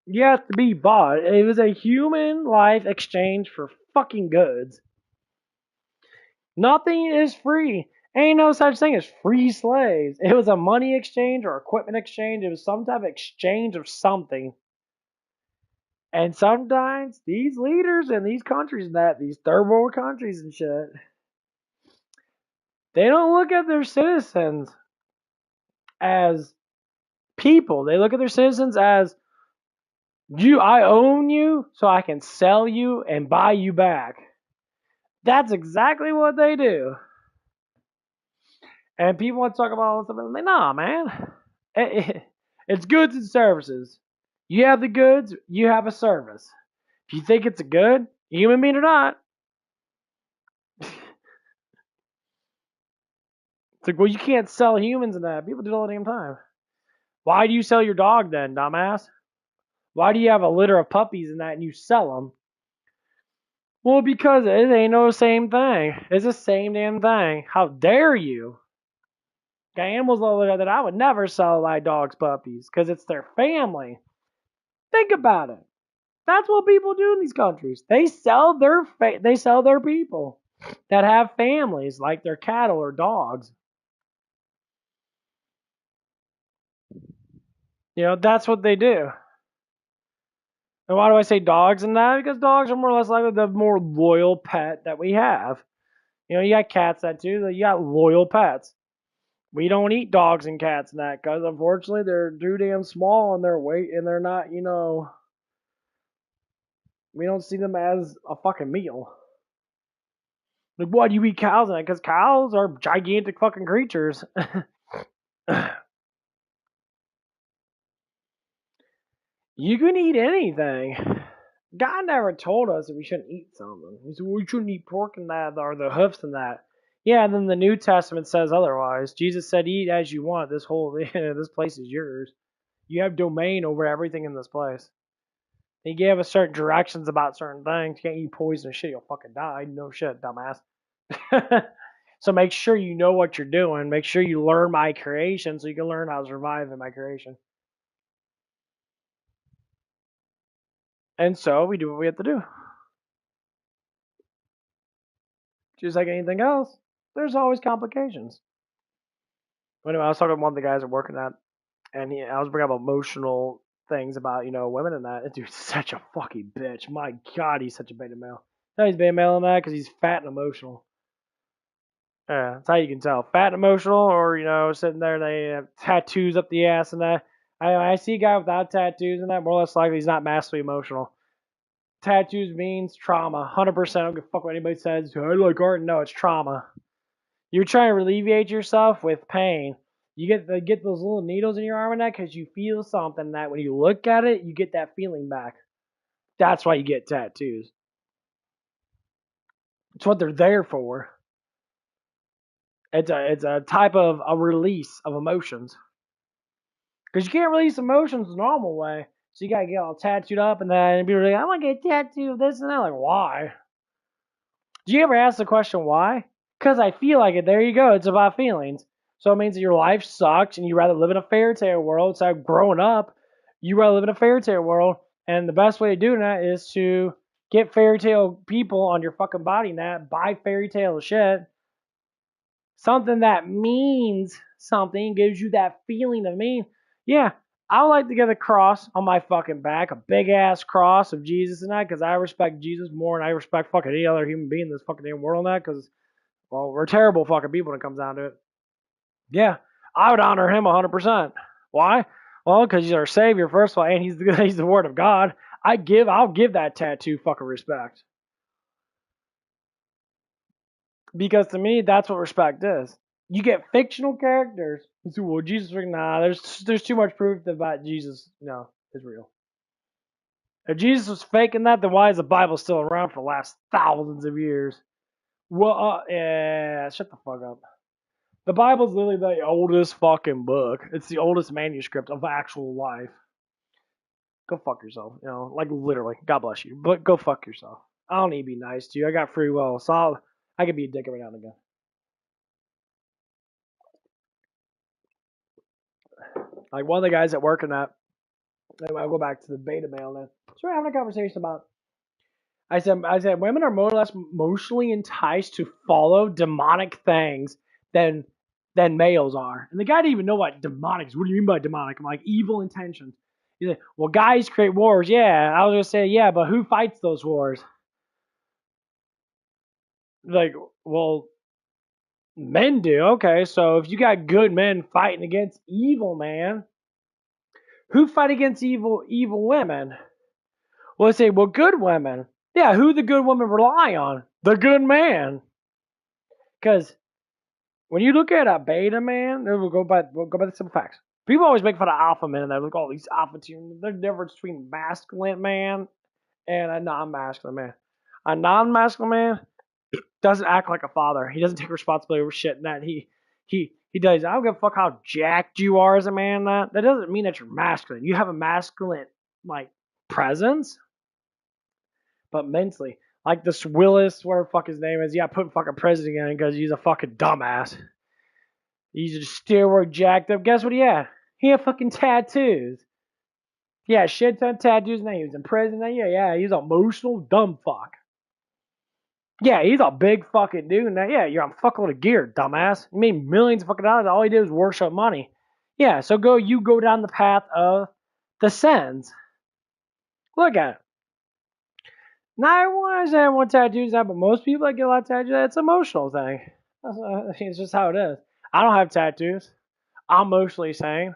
You have to be bought. It was a human life exchange for fucking goods. Nothing is free. Ain't no such thing as free slaves. It was a money exchange or equipment exchange. It was some type of exchange of something. And sometimes these leaders in these countries these third world countries and shit, they don't look at their citizens as people. They look at their citizens as I own you so I can sell you and buy you back. That's exactly what they do. And people want to talk about all this stuff. I'm like, nah, man. It's goods and services. You have the goods, you have a service. If you think it's a good, human being or not, it's like, well, you can't sell humans in that. People do it all the damn time. Why do you sell your dog then, dumbass? Why do you have a litter of puppies in that and you sell them? Well, because it ain't no same thing. It's the same damn thing. How dare you? Got animals over there that I would never sell my dog's puppies because it's their family. Think about it. That's what people do in these countries. They sell their people that have families like their cattle or dogs. That's what they do. And why do I say dogs and that? Because dogs are more or less like the more loyal pet that we have. You got cats that too. You got loyal pets. We don't eat dogs and cats and that because unfortunately they're too damn small and their weight and they're not. We don't see them as a fucking meal. Like, why do you eat cows? Because cows are gigantic fucking creatures. You can eat anything. God never told us that we shouldn't eat something. He said, well, we shouldn't eat pork and that, or the hoofs and that. Yeah, and then the New Testament says otherwise. Jesus said, eat as you want. This this place is yours. You have domain over everything in this place. He gave us certain directions about certain things. You can't eat poison and shit, you'll fucking die. No shit, dumbass. So make sure you know what you're doing. Make sure you learn my creation so you can learn how to survive in my creation. And so we do what we have to do. Just like anything else, there's always complications. Anyway, I was talking to one of the guys I'm working at, and I was bringing up emotional things about women and that. And dude's such a fucking bitch. My God, he's such a beta male. No, he's beta male in that because he's fat and emotional. Yeah, that's how you can tell. Fat and emotional, or sitting there they have tattoos up the ass and that. I see a guy without tattoos and that. More or less likely he's not massively emotional. Tattoos means trauma. 100%. I don't give a fuck what anybody says. I like art. No, it's trauma. You're trying to alleviate yourself with pain. You get those little needles in your arm and that because you feel something that when you look at it, you get that feeling back. That's why you get tattoos. It's what they're there for. It's a type of a release of emotions. Because you can't release emotions the normal way. So you gotta get all tattooed up and then people are like, I want to get tattooed of this and that. Like, why? Do you ever ask the question why? Because I feel like it. There you go. It's about feelings. So it means that your life sucks and you rather live in a fairy tale world. So growing up, you rather live in a fairy tale world. And the best way of doing that is to get fairy tale people on your fucking body net, buy fairy tale shit. Something that means something, gives you that feeling of mean. Yeah, I would like to get a cross on my fucking back, a big ass cross of Jesus and that, because I respect Jesus more than I respect fucking any other human being in this fucking damn world now, because Well, we're terrible fucking people when it comes down to it. Yeah, I would honor him 100%. Why? Well, because he's our savior, first of all, and he's the word of God. I'll give that tattoo fucking respect. Because to me, that's what respect is. You get fictional characters. Well, Jesus, nah, there's too much proof that Jesus, no, is real. If Jesus was faking that, then why is the Bible still around for the last thousands of years? Well, yeah, shut the fuck up. The Bible's literally the oldest fucking book. It's the oldest manuscript of actual life. Go fuck yourself. You know, like literally. God bless you. But go fuck yourself. I don't need to be nice to you. I got free will. So I can be a dick every now and again. Like one of the guys at work in that, I'll go back to the beta male now. So we're having a conversation about I said women are more or less emotionally enticed to follow demonic things than males are. And the guy didn't even know what demonic is. What do you mean by demonic? I'm like, evil intentions. He's like, well, guys create wars. Yeah. I was gonna say, yeah, but who fights those wars? Like, well, men do. Okay, so if you got good men fighting against evil man, who fight against evil women? Well, they say, well, good women. Yeah, who the good women rely on? The good man. Because when you look at a beta man, we'll go by the simple facts. People always make fun of alpha men, and they look at all these alpha teams. There's a difference between masculine man and a non-masculine man. A non-masculine man doesn't act like a father. He doesn't take responsibility for shit. And that he does. I don't give a fuck how jacked you are as a man. That doesn't mean that you're masculine. You have a masculine like presence, but mentally, like this Willis, whatever the fuck his name is, yeah, put fucking president in because he's a fucking dumbass. He's just steroid jacked up. Guess what he had? He had fucking tattoos. Yeah, shit ton of tattoos, and he was in prison. Yeah, he's an emotional dumb fuck. Yeah, he's a big fucking dude. Now, yeah, you're on a fuckload of gear, dumbass. You made millions of fucking dollars. All he did was worship money. Yeah, so you go down the path of the sins. Look at it. Not everyone has one tattoos now, but most people that get a lot of tattoos, it's an emotional thing. It's just how it is. I don't have tattoos. I'm emotionally sane.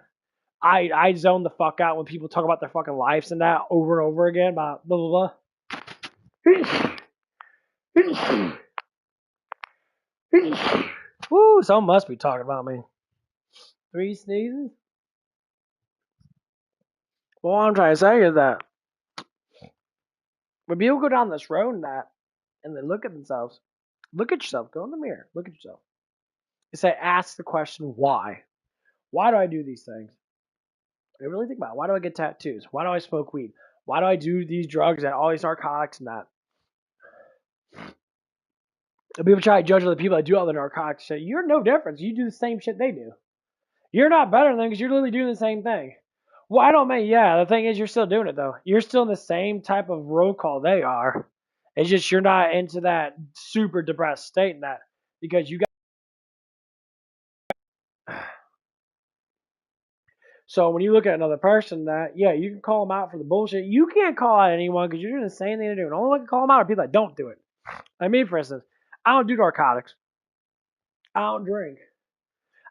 I zone the fuck out when people talk about their fucking lives and that over and over again about blah blah blah. Woo, someone must be talking about me. 3 sneezes? Well, what I'm trying to say is that when people go down this road and they look at themselves, look at yourself, go in the mirror, look at yourself. You say, ask the question, why? Why do I do these things? I really think about it. Why do I get tattoos? Why do I smoke weed? Why do I do these drugs and all these narcotics and that? And people try to judge other people that do all the narcotics shit. You're no different. You do the same shit they do. You're not better than them because you're literally doing the same thing. Well, I don't mean, yeah, the thing is you're still doing it though. You're still in the same type of roll call they are. It's just you're not into that super depressed state in that because you got. So when you look at another person, that yeah, you can call them out for the bullshit. You can't call out anyone because you're doing the same thing they're doing. The only one can call them out are people that don't do it. Like me, for instance, I don't do narcotics. I don't drink.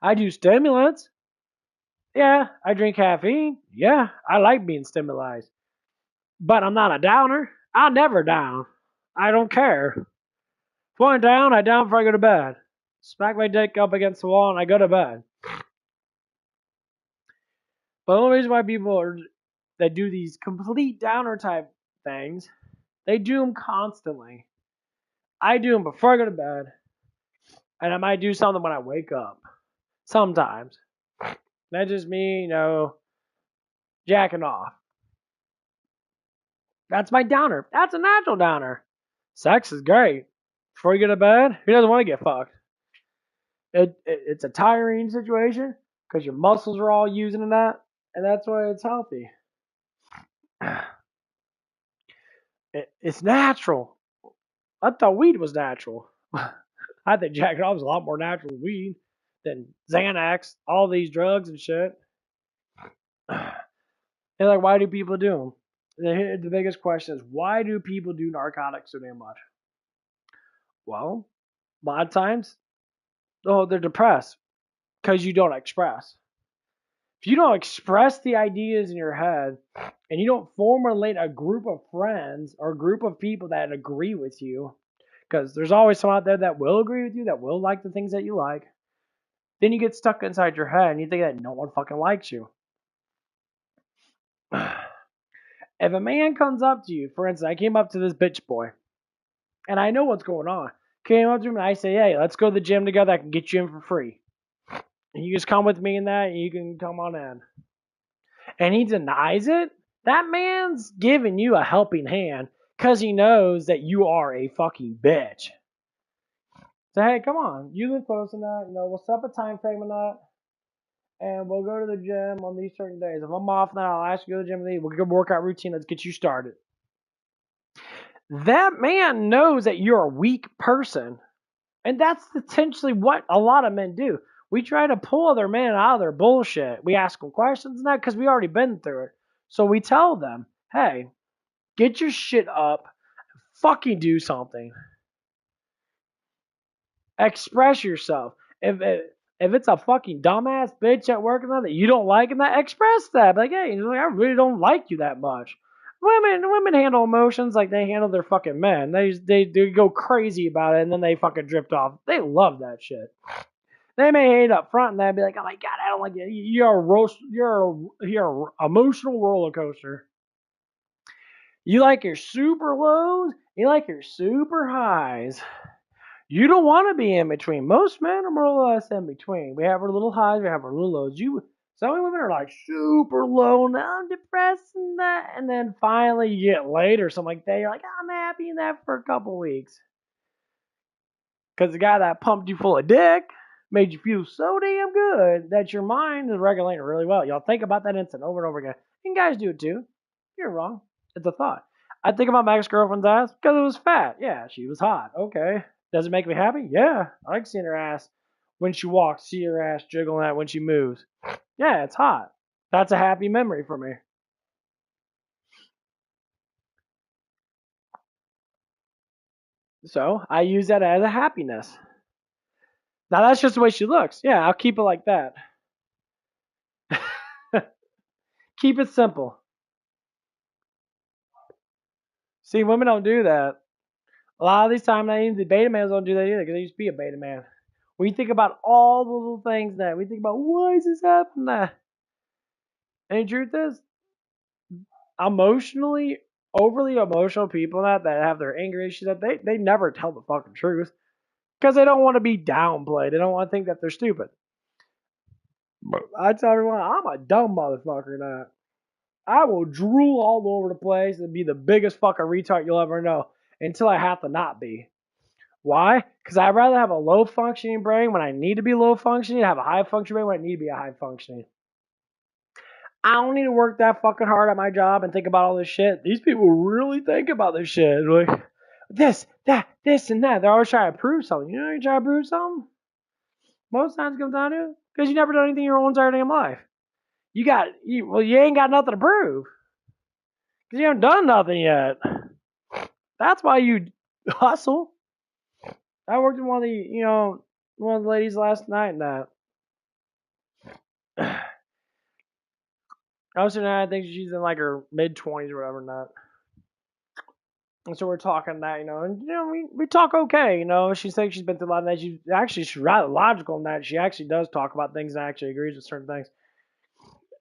I do stimulants. Yeah, I drink caffeine. Yeah, I like being stimulated. But I'm not a downer. I'll never down. I don't care. If I'm down, I down before I go to bed. Smack my dick up against the wall and I go to bed. But the only reason why people that do these complete downer type things, they do them constantly. I do them before I go to bed, and I might do something when I wake up. Sometimes. That's just me, jacking off. That's my downer. That's a natural downer. Sex is great. Before you go to bed, who doesn't want to get fucked? It's a tiring situation because your muscles are all using that, and that's why it's healthy. It's natural. I thought weed was natural. I think jacking off is a lot more natural than weed, than Xanax, all these drugs and shit. And like, why do people do them? The biggest question is, why do people do narcotics so damn much? Well, A lot of times, oh, they're depressed because you don't express. If you don't express the ideas in your head and you don't formulate a group of friends or a group of people that agree with you, because there's always someone out there that will agree with you, that will like the things that you like, then you get stuck inside your head and you think that no one fucking likes you. If a man comes up to you, for instance, I came up to this bitch boy and I know what's going on. Came up to him and I say, hey, let's go to the gym together. I can get you in for free. And you just come with me in that and you can come on in. And he denies it. That man's giving you a helping hand because he knows that you are a fucking bitch. So, hey, come on. You live close enough. We'll set up a time frame on that. And we'll go to the gym on these certain days. If I'm off now, I'll ask you to go to the gym with me. We'll get a workout routine. Let's get you started. That man knows that you're a weak person. And that's essentially what a lot of men do. We try to pull other men out of their bullshit. We ask them questions and that because we already been through it. So we tell them, hey, get your shit up. Fucking do something. Express yourself. If it's a fucking dumbass bitch at work and that you don't like and that, express that. Like, hey, I really don't like you that much. Women handle emotions like they handle their fucking men. They go crazy about it and then they fucking drift off. They love that shit. They may hate up front and they'd be like, oh my god, I don't like you. You're a emotional roller coaster. You like your super lows, you like your super highs. You don't want to be in between. Most men are more or less in between. We have our little highs, we have our little lows. Some women are like super low, now I'm depressed and that, and then finally you get laid or something like that. You're like, I'm happy in that for a couple weeks. Because the guy that pumped you full of dick made you feel so damn good that your mind is regulating really well. Y'all think about that incident over and over again. And guys do it too. You're wrong. It's a thought. I think about my ex-girlfriend's ass because it was fat. Yeah, she was hot. Okay. Does it make me happy? Yeah. I like seeing her ass when she walks, see her ass jiggling out when she moves. Yeah, it's hot. That's a happy memory for me. So I use that as a happiness. Now that's just the way she looks. Yeah, I'll keep it like that. Keep it simple. See, women don't do that. A lot of these times, the beta males don't do that either because they used to be a beta man. We think about all the little things that we think about. Why is this happening? And the truth is, emotionally, overly emotional people that have their anger issues, that they never tell the fucking truth because they don't want to be downplayed. They don't want to think that they're stupid. But I tell everyone, I'm a dumb motherfucker. Now I will drool all over the place and be the biggest fucking retard you'll ever know until I have to not be. Why? Because I'd rather have a low functioning brain when I need to be low functioning, have a high functioning brain when I need to be a high functioning. I don't need to work that fucking hard at my job and think about all this shit. These people really think about this shit. Like, this, and that. They're always trying to prove something. You know, you're trying to prove something? Most times it comes down to it because you never done anything in your whole entire damn life. You ain't got nothing to prove because you haven't done nothing yet. That's why you hustle. I worked with one of the ladies last night and that. I think she's in like her mid 20s or whatever and that. And so we're talking that, and we talk okay, She thinks she's been through a lot of that. She's rather logical in that. She actually does talk about things and actually agrees with certain things.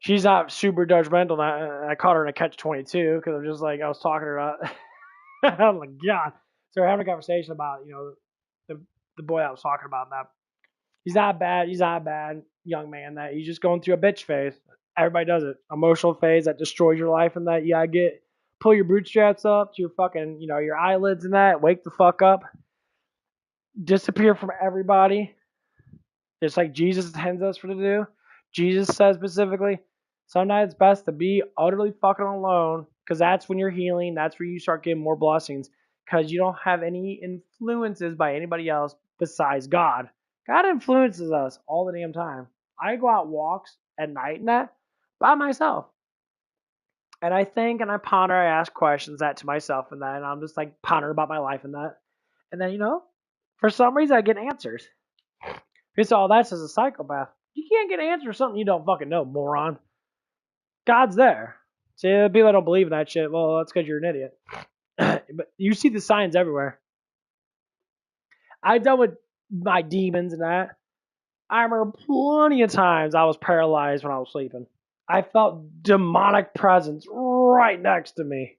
She's not super judgmental. And I caught her in a catch-22 because I'm just like, I was talking to her about, oh my God. So we're having a conversation about, the boy I was talking about. And that he's not bad. He's not a bad young man. That he's just going through a bitch phase. Everybody does it. Emotional phase that destroys your life and that you gotta pull your bootstraps up to your fucking, your eyelids and that. Wake the fuck up. Disappear from everybody. Just like Jesus intends us for to do. Jesus says specifically, sometimes it's best to be utterly fucking alone because that's when you're healing. That's where you start getting more blessings because you don't have any influences by anybody else besides God. God influences us all the damn time. I go out walks at night and that by myself. And I think and I ponder, I ask questions that to myself and that, and I'm just like pondering about my life and that. And then, For some reason, I get answers. It's all that's as a psychopath. You can't get answers for something you don't fucking know, moron. God's there. See, people that don't believe in that shit, well, that's because you're an idiot. But you see the signs everywhere. I dealt with my demons and that. I remember plenty of times I was paralyzed when I was sleeping. I felt demonic presence right next to me.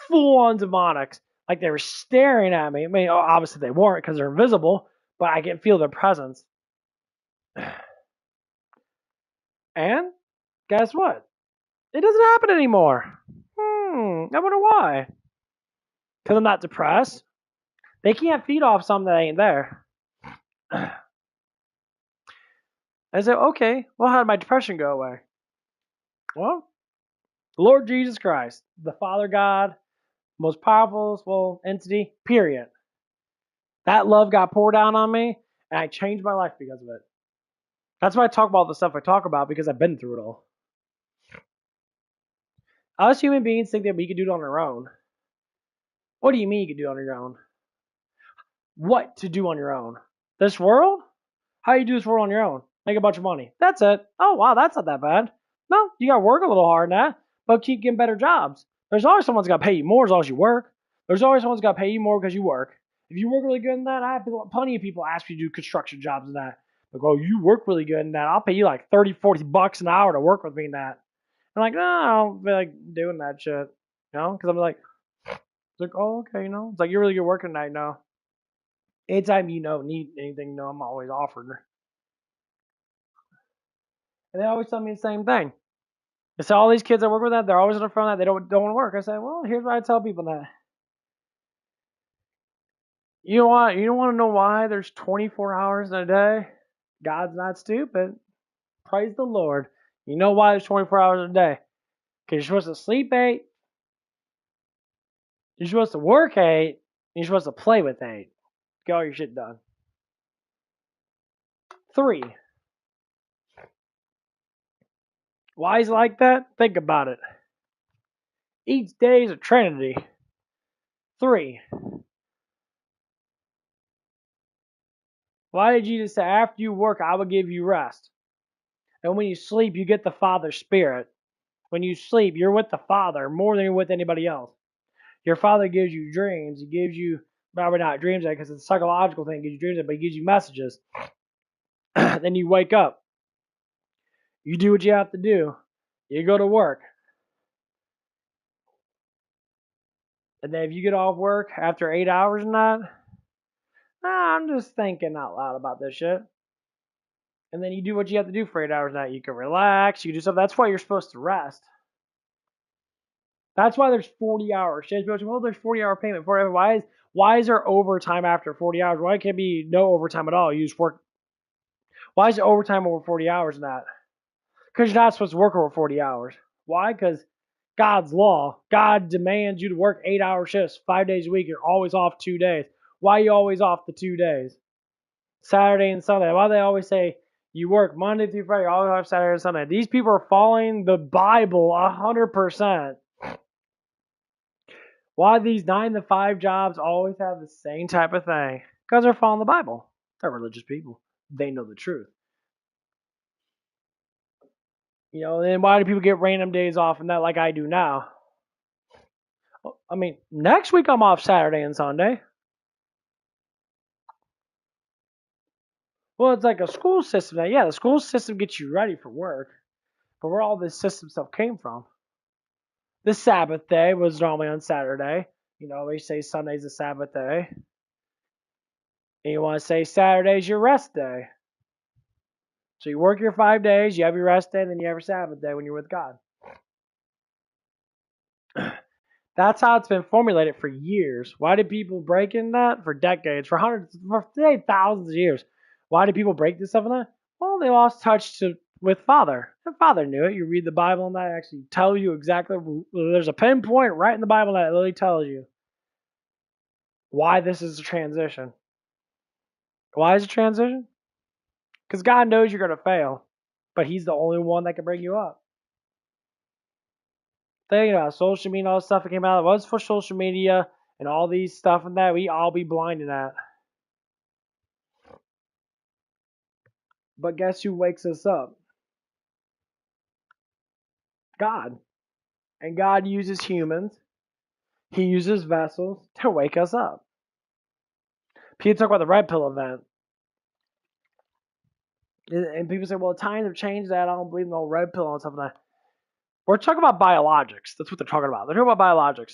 Full on demonics. Like they were staring at me. I mean, obviously they weren't because they're invisible, but I can feel their presence. And guess what? It doesn't happen anymore. I wonder why. Because I'm not depressed. They can't feed off something that ain't there. I said, okay, well, how did my depression go away? Well, the Lord Jesus Christ, the Father God, most powerful entity, period. That love got poured down on me, and I changed my life because of it. That's why I talk about the stuff I talk about, because I've been through it all. Us human beings think that we can do it on our own. What do you mean you can do it on your own? What to do on your own? This world? How you do this world on your own? Make a bunch of money. That's it. Oh, wow, that's not that bad. No, you got to work a little hard now, but keep getting better jobs. There's always someone's got to pay you more as long as you work. There's always someone's got to pay you more because you work. If you work really good in that, I have plenty of people ask me to do construction jobs in that. Like, oh, you work really good in that. I'll pay you like 30, 40 bucks an hour to work with me in that. I'm like, no, I don't feel like doing that shit. You know, because I'm like, it's like, oh, okay, you know. It's like, you're really good working tonight, no. Anytime you know need anything, no, I'm always offering. And they always tell me the same thing. They say all these kids I work with that they're always in the front of that they don't want to work. I say, well, here's what I tell people that. You know what? You don't want to know why there's 24 hours in a day? God's not stupid. Praise the Lord. You know why there's 24 hours in a day? Because you're supposed to sleep 8, you're supposed to work 8, and you're supposed to play with 8. Get all your shit done. 3. Why is it like that? Think about it. Each day is a trinity. 3. Why did Jesus say, after you work, I will give you rest? And when you sleep, you get the Father's Spirit. When you sleep, you're with the Father more than you're with anybody else. Your Father gives you dreams. He gives you, probably not dreams, because it's a psychological thing. He gives you dreams, but he gives you messages. Then you wake up. You do what you have to do. You go to work. And then if you get off work after 8 hours and that, I'm just thinking out loud about this shit. And then you do what you have to do for 8 hours a night. You can relax. You can do stuff. That's why you're supposed to rest. That's why there's 40 hours. Well, there's 40-hour payment for it. Why is there overtime after 40 hours? Why can't be no overtime at all? You just work. Why is it overtime over 40 hours in that? Because you're not supposed to work over 40 hours. Why? Because God's law. God demands you to work 8-hour shifts 5 days a week. You're always off 2 days. Why are you always off the 2 days? Saturday and Sunday. Why do they always say you work Monday through Friday, you always have Saturday and Sunday? These people are following the Bible 100%. Why these 9 to 5 jobs always have the same type of thing? Because they're following the Bible. They're religious people. They know the truth. You know, then why do people get random days off and that like I do now? I mean, next week I'm off Saturday and Sunday. Well, it's like a school system. Now, yeah, the school system gets you ready for work. But where all this system stuff came from? The Sabbath day was normally on Saturday. You know, they say Sunday's the Sabbath day. And you want to say Saturday's your rest day. So you work your 5 days, you have your rest day, and then you have your Sabbath day when you're with God. That's how it's been formulated for years. Why did people break in that? For decades, for hundreds, for thousands of years. Why did people break this stuff in that? Well, they lost touch with Father. And Father knew it. You read the Bible and that actually tells you exactly. There's a pinpoint right in the Bible that literally tells you why this is a transition. Why is it a transition? Because God knows you're going to fail, but He's the only one that can bring you up. Thinking about social media and all the stuff that came out, it was for social media and all these stuff and that, we all be blind in that. But guess who wakes us up? God. And God uses humans. He uses vessels to wake us up. People talk about the red pill event. And people say, well, times have changed that. I don't believe in no red pill and stuff like that. We're talking about biologics. That's what they're talking about. They're talking about biologics.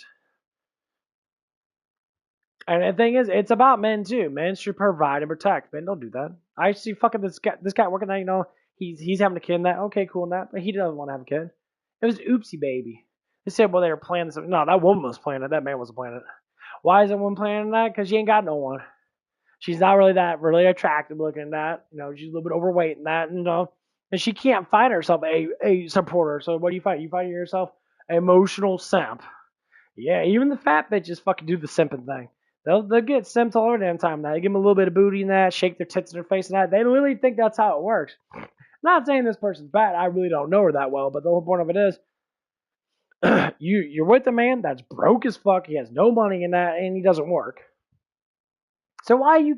And the thing is, it's about men too. Men should provide and protect. Men don't do that. I see fucking this guy working there, he's having a kid and that. Okay, cool and that. But he doesn't want to have a kid. It was oopsie baby. They said, well, they were planning something. No, that woman was planning it. That man wasn't planning it. Why is that woman planning that? Because she ain't got no one. She's not really attractive looking at that. She's a little bit overweight and that, and she can't find herself a supporter. So what do you find? You find yourself an emotional simp. Yeah, even the fat bitches fucking do the simping thing. They'll get simped all the damn time. Now, they give them a little bit of booty and that, shake their tits in their face and that. They really think that's how it works. Not saying this person's bad. I really don't know her that well, but the whole point of it is, you're with a man that's broke as fuck. He has no money in that, and he doesn't work. So why do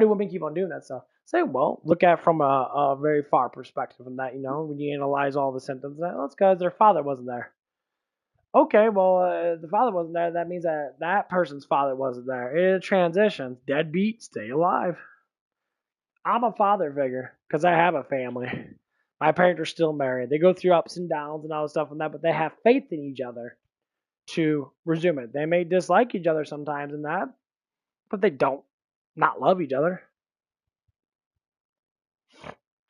women keep on doing that stuff? Say, well, look at it from a very far perspective in that, when you analyze all the symptoms, that's because their father wasn't there. Okay, well, the father wasn't there. That means that person's father wasn't there. It transitions. Deadbeat, stay alive. I'm a father figure because I have a family. My parents are still married. They go through ups and downs and all this stuff and that, but they have faith in each other to resume it. They may dislike each other sometimes in that, but they don't not love each other.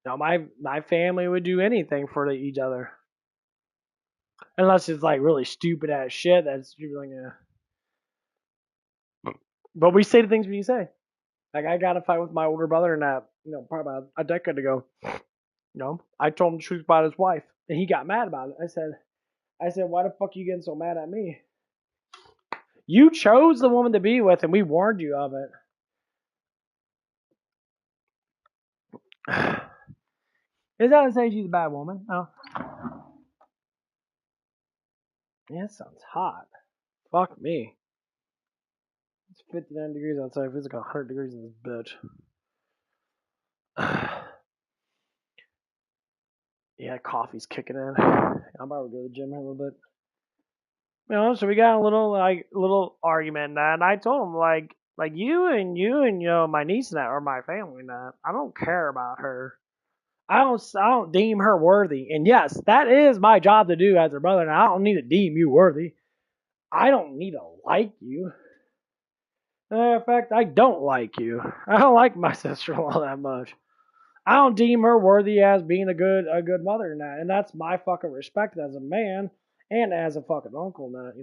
My family would do anything for each other. Unless it's like really stupid ass shit that's like, But we say the things we say. Like I got a fight with my older brother and that, probably about a decade ago. I told him the truth about his wife, and he got mad about it. I said, why the fuck are you getting so mad at me? You chose the woman to be with, and we warned you of it. Is that to say she's a bad woman? No. Yeah, that sounds hot. Fuck me. It's 59 degrees outside. It feels like 100 degrees in this bitch. Yeah, coffee's kicking in. I'm about to go to the gym in a little bit. So we got a little argument, and I told him like you and my niece and that are my family and that. I don't care about her. I don't deem her worthy. And yes, that is my job to do as her brother, and I don't need to deem you worthy. I don't need to like you. In fact, I don't like you. I don't like my sister-in-law that much. I don't deem her worthy as being a good mother in that, and that's my fucking respect as a man and as a fucking uncle in that.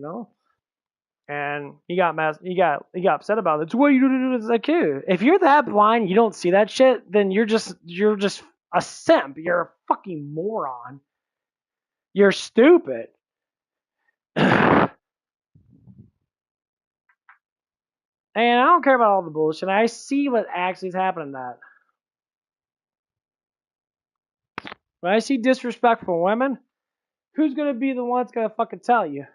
And he got upset about it. It's what you do as a kid. If you're that blind, you don't see that shit, then you're just a simp. You're a fucking moron. You're stupid. And I don't care about all the bullshit. I see what actually is happening that. When I see disrespectful women, who's gonna be the one that's gonna fucking tell you?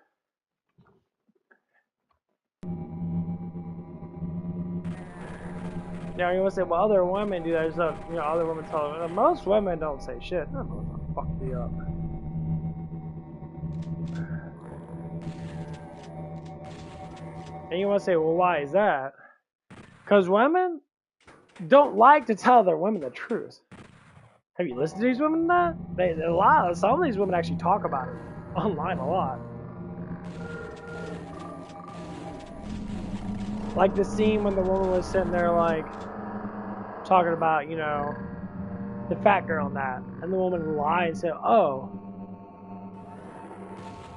You want to say, well, other women do that stuff. Other women tell them. Most women don't say shit. That motherfucker fucked me up. And you want to say, well, why is that? Because women don't like to tell their women the truth. Have you listened to these women? Some of these women actually talk about it online a lot. Like the scene when the woman was sitting there like talking about, the fat girl and that, and the woman lied and said, "Oh."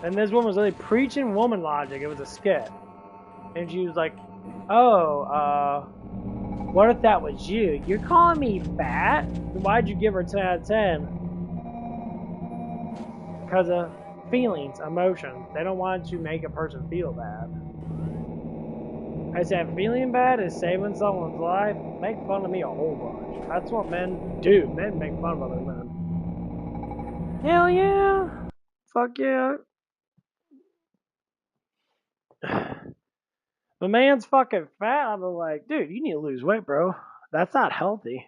And this woman was really preaching woman logic. It was a skit, and she was like, "Oh, what if that was you? You're calling me fat? Why'd you give her 10 out of 10? Because of feelings, emotions. They don't want to make a person feel bad." I said, feeling bad is saving someone's life. Make fun of me a whole bunch. That's what men do. Men make fun of other men. Hell yeah. Fuck yeah. The man's fucking fat. I'm like, dude, you need to lose weight, bro. That's not healthy.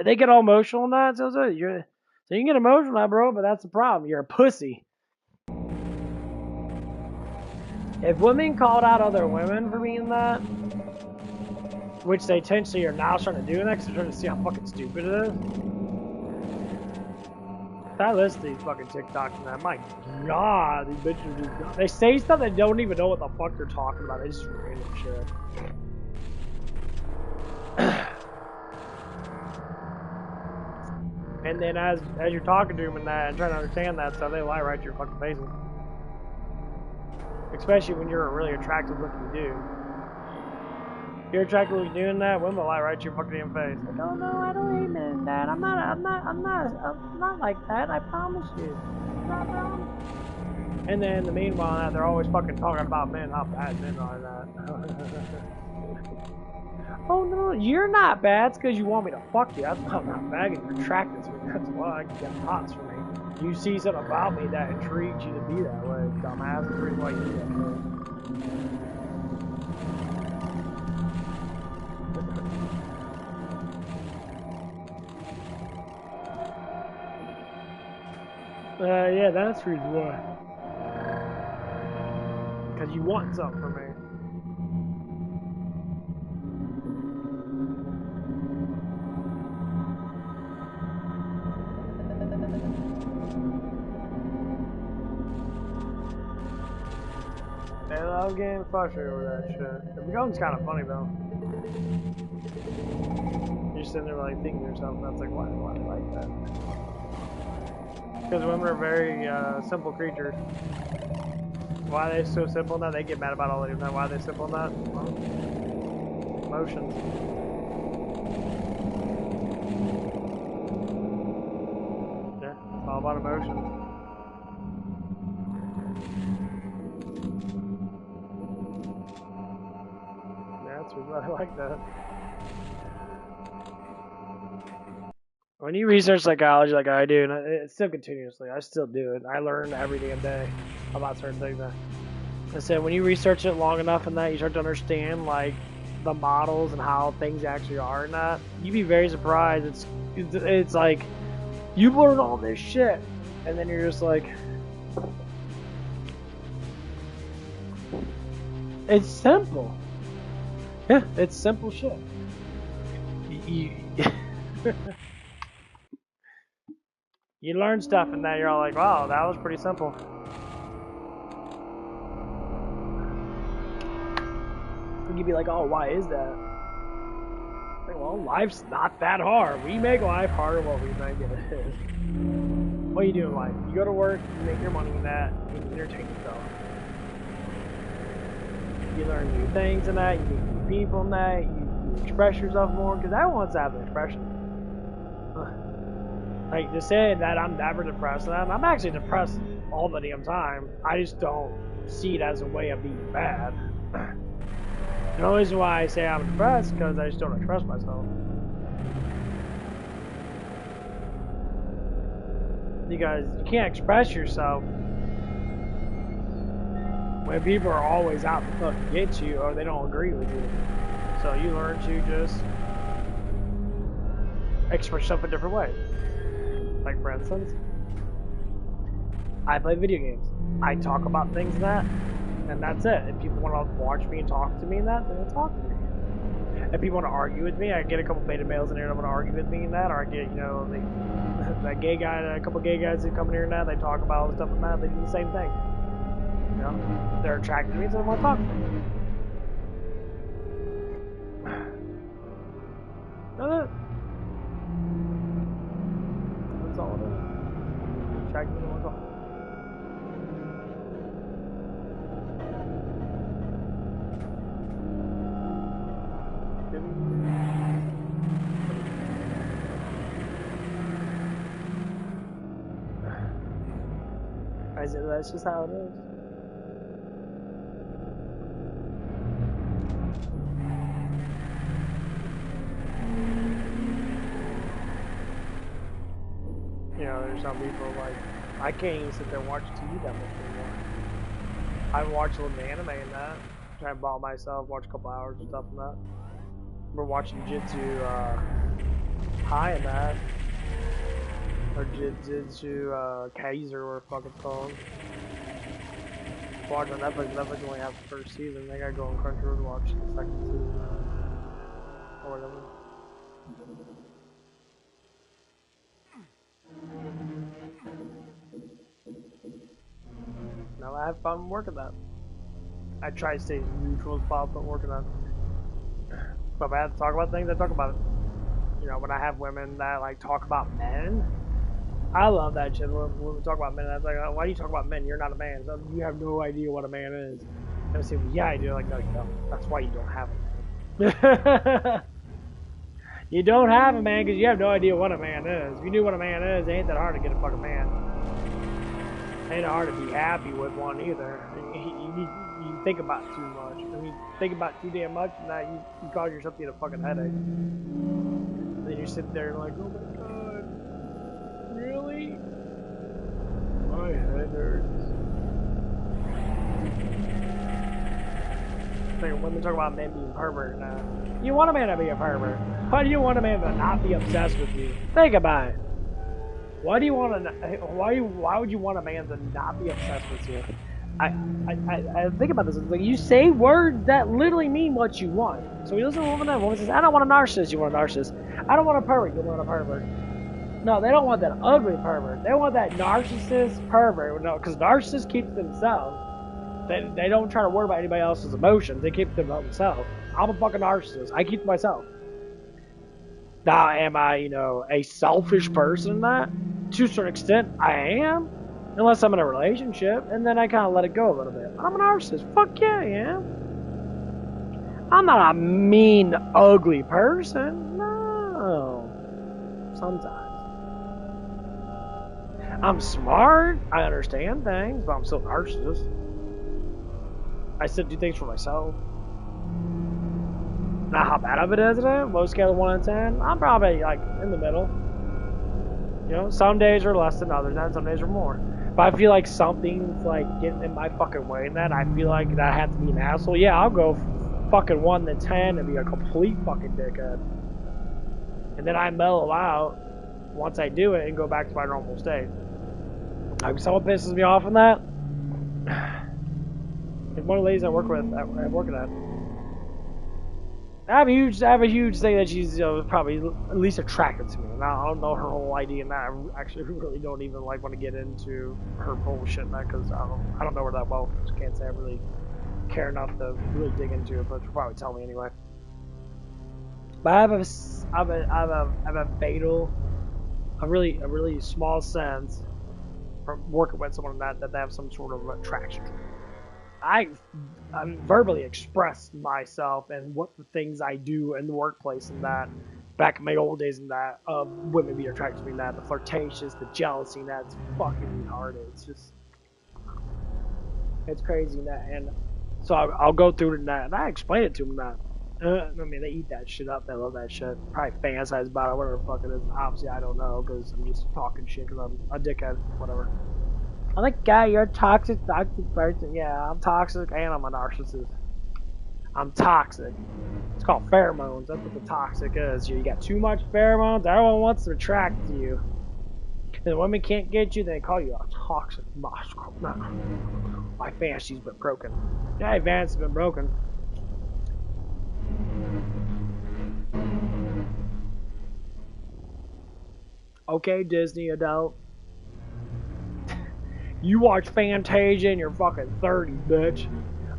They get all emotional in that. So you can get emotional now, bro, but that's the problem. You're a pussy. If women called out other women for being that, which they intentionally are now starting to do next, they're trying to see how fucking stupid it is. I listen to these fucking TikToks and that. My God, these bitches just, they say stuff they don't even know what the fuck they're talking about. They just random shit. And then as you're talking to them and that and trying to understand that stuff, they lie right to your fucking faces. Especially when you're a really attractive looking dude. If you're attractive looking doing that, women will lie right to your fucking damn face. Like, oh no, I don't hate men and that. I'm not like that. I promise you. I promise. And then in the meanwhile, they're always fucking talking about men, how bad men are and that. Oh no, you're not bad. It's because you want me to fuck you. That's not bad. You're attracted to me. That's why I can get hots for me. You see something about me that intrigues you to be that way, dumbass. That's the reason why you do that. Yeah, that's the reason why. Because you want something from me. I'm getting frustrated over that shit. It becomes kind of funny though. You're sitting there like thinking to yourself, that's like, why do they like that? Because women are very simple creatures. Why are they so simple now? They get mad about all the time. Why are they simple now? Well, emotions. Yeah, it's all about emotions. I like that. When you research psychology like I do, and it's still continuously, I still do it. I learn every damn day about certain things. I said when you research it long enough and that you start to understand like the models and how things actually are and that, you'd be very surprised. It's like you learn all this shit, and then you're just like, it's simple. Yeah, it's simple shit. You learn stuff and that you're all like, wow, that was pretty simple. You'd be like, oh, why is that? Like, well, life's not that hard. We make life harder than what we think it is. What do you do in life? You go to work, you make your money in that, you entertain yourself. You learn new things in that, you meet new people in that, you express yourself more, because I want to have an expression. Like, to say that I'm never depressed, and I'm actually depressed all the damn time. I just don't see it as a way of being bad. The only reason why I say I'm depressed is because I just don't express myself. Because you can't express yourself when people are always out to fucking get you or they don't agree with you. So you learn to just express yourself a different way. Like, for instance, I play video games. I talk about things and that, and that's it. If people want to watch me and talk to me and that, then they'll talk to me. If people want to argue with me, I get a couple beta males in here that want to argue with me and that, or I get, you know, that gay guy, a couple gay guys who come in here and that, they talk about all the stuff and that, they do the same thing. You know, they're attracted to me, so they want to talk to me. That's all it is. Attracted to me, they want to talk to me. I said, that's just how it is. You know, there's some people like, I can't even sit there and watch TV that much anymore. I watch a little anime and that. Try and ball myself, watch a couple hours and stuff and that. We're watching Jitsu High in that. Or Jitsu Kaiser or fucking called. Watch on Netflix. Netflix only have the first season. They gotta go on Crunchyroll to watch the second season. Or whatever. No, I have fun working that. I try to stay as neutral as possible working on it. But if I have to talk about things, I talk about it. You know, when I have women that like talk about men, I love that shit. When we talk about men, I was like, oh, why do you talk about men? You're not a man. So you have no idea what a man is. And I say, well, yeah, I do. Like, no, you don't. That's why you don't have a man. You don't have a man because you have no idea what a man is. If you knew what a man is, it ain't that hard to get a fucking man. It ain't hard to be happy with one either. You think about it too much. When you think about it too damn much, now you cause yourself to get a fucking headache. And then you sit there and like, oh my god, really? My head hurts. Like women talk about men being pervert now. You want a man to be a pervert. Why do you want a man to not be obsessed with you? Think about it. Why do you want to? Why would you want a man to not be obsessed with you? I think about this. It's like you say words that literally mean what you want. So you listen to a woman, and a woman says, "I don't want a narcissist." You want a narcissist. I don't want a pervert. You want a pervert. No, they don't want that ugly pervert. They want that narcissist pervert. No, because narcissists keep themselves. They don't try to worry about anybody else's emotions. They keep them themselves. I'm a fucking narcissist. I keep to myself. Now, am I, you know, a selfish person in that? To a certain extent, I am. Unless I'm in a relationship, and then I kind of let it go a little bit. I'm a narcissist. Fuck yeah, I am. I'm not a mean, ugly person. No. Sometimes. I'm smart. I understand things, but I'm still a narcissist. I still do things for myself. Now, how bad of it is today? Low scale of 1 to 10. I'm probably like in the middle. You know, some days are less than others, and some days are more. But I feel like something's like getting in my fucking way, and then I feel like that I have to be an asshole. Yeah, I'll go fucking 1 to 10 and be a complete fucking dickhead. And then I mellow out once I do it and go back to my normal state. Like, someone pisses me off on that. It's one of the ladies I work with, I'm working at. I have a huge thing that she's, you know, probably at least attracted to me. Now, I don't know her whole idea in that. I actually really don't even like want to get into her bullshit in that because I don't know her that well. I can't say I really care enough to really dig into it, but she'll probably tell me anyway. But I have a fatal, a really small sense from working with someone that they have some sort of attraction to. I verbally express myself and what the things I do in the workplace and that back in my old days and that women be attracted to me and that the flirtatious, the jealousy and that's fucking retarded. It's just it's crazy and that and so I'll go through it and that and I explain it to them that I mean they eat that shit up, they love that shit, probably fantasize about it, whatever the fuck it is. Obviously I don't know because I'm just talking shit because I'm a dickhead, whatever. I'm like, guy, you're a toxic person. Yeah, I'm toxic and I'm a narcissist. I'm toxic. It's called pheromones. That's what the toxic is. You got too much pheromones. Everyone wants to attract to you. And women can't get you, they call you a toxic monster. No. My fantasy's been broken. Yeah, Van's been broken. Okay, Disney adult. You watch Fantasia and you're fucking 30, bitch.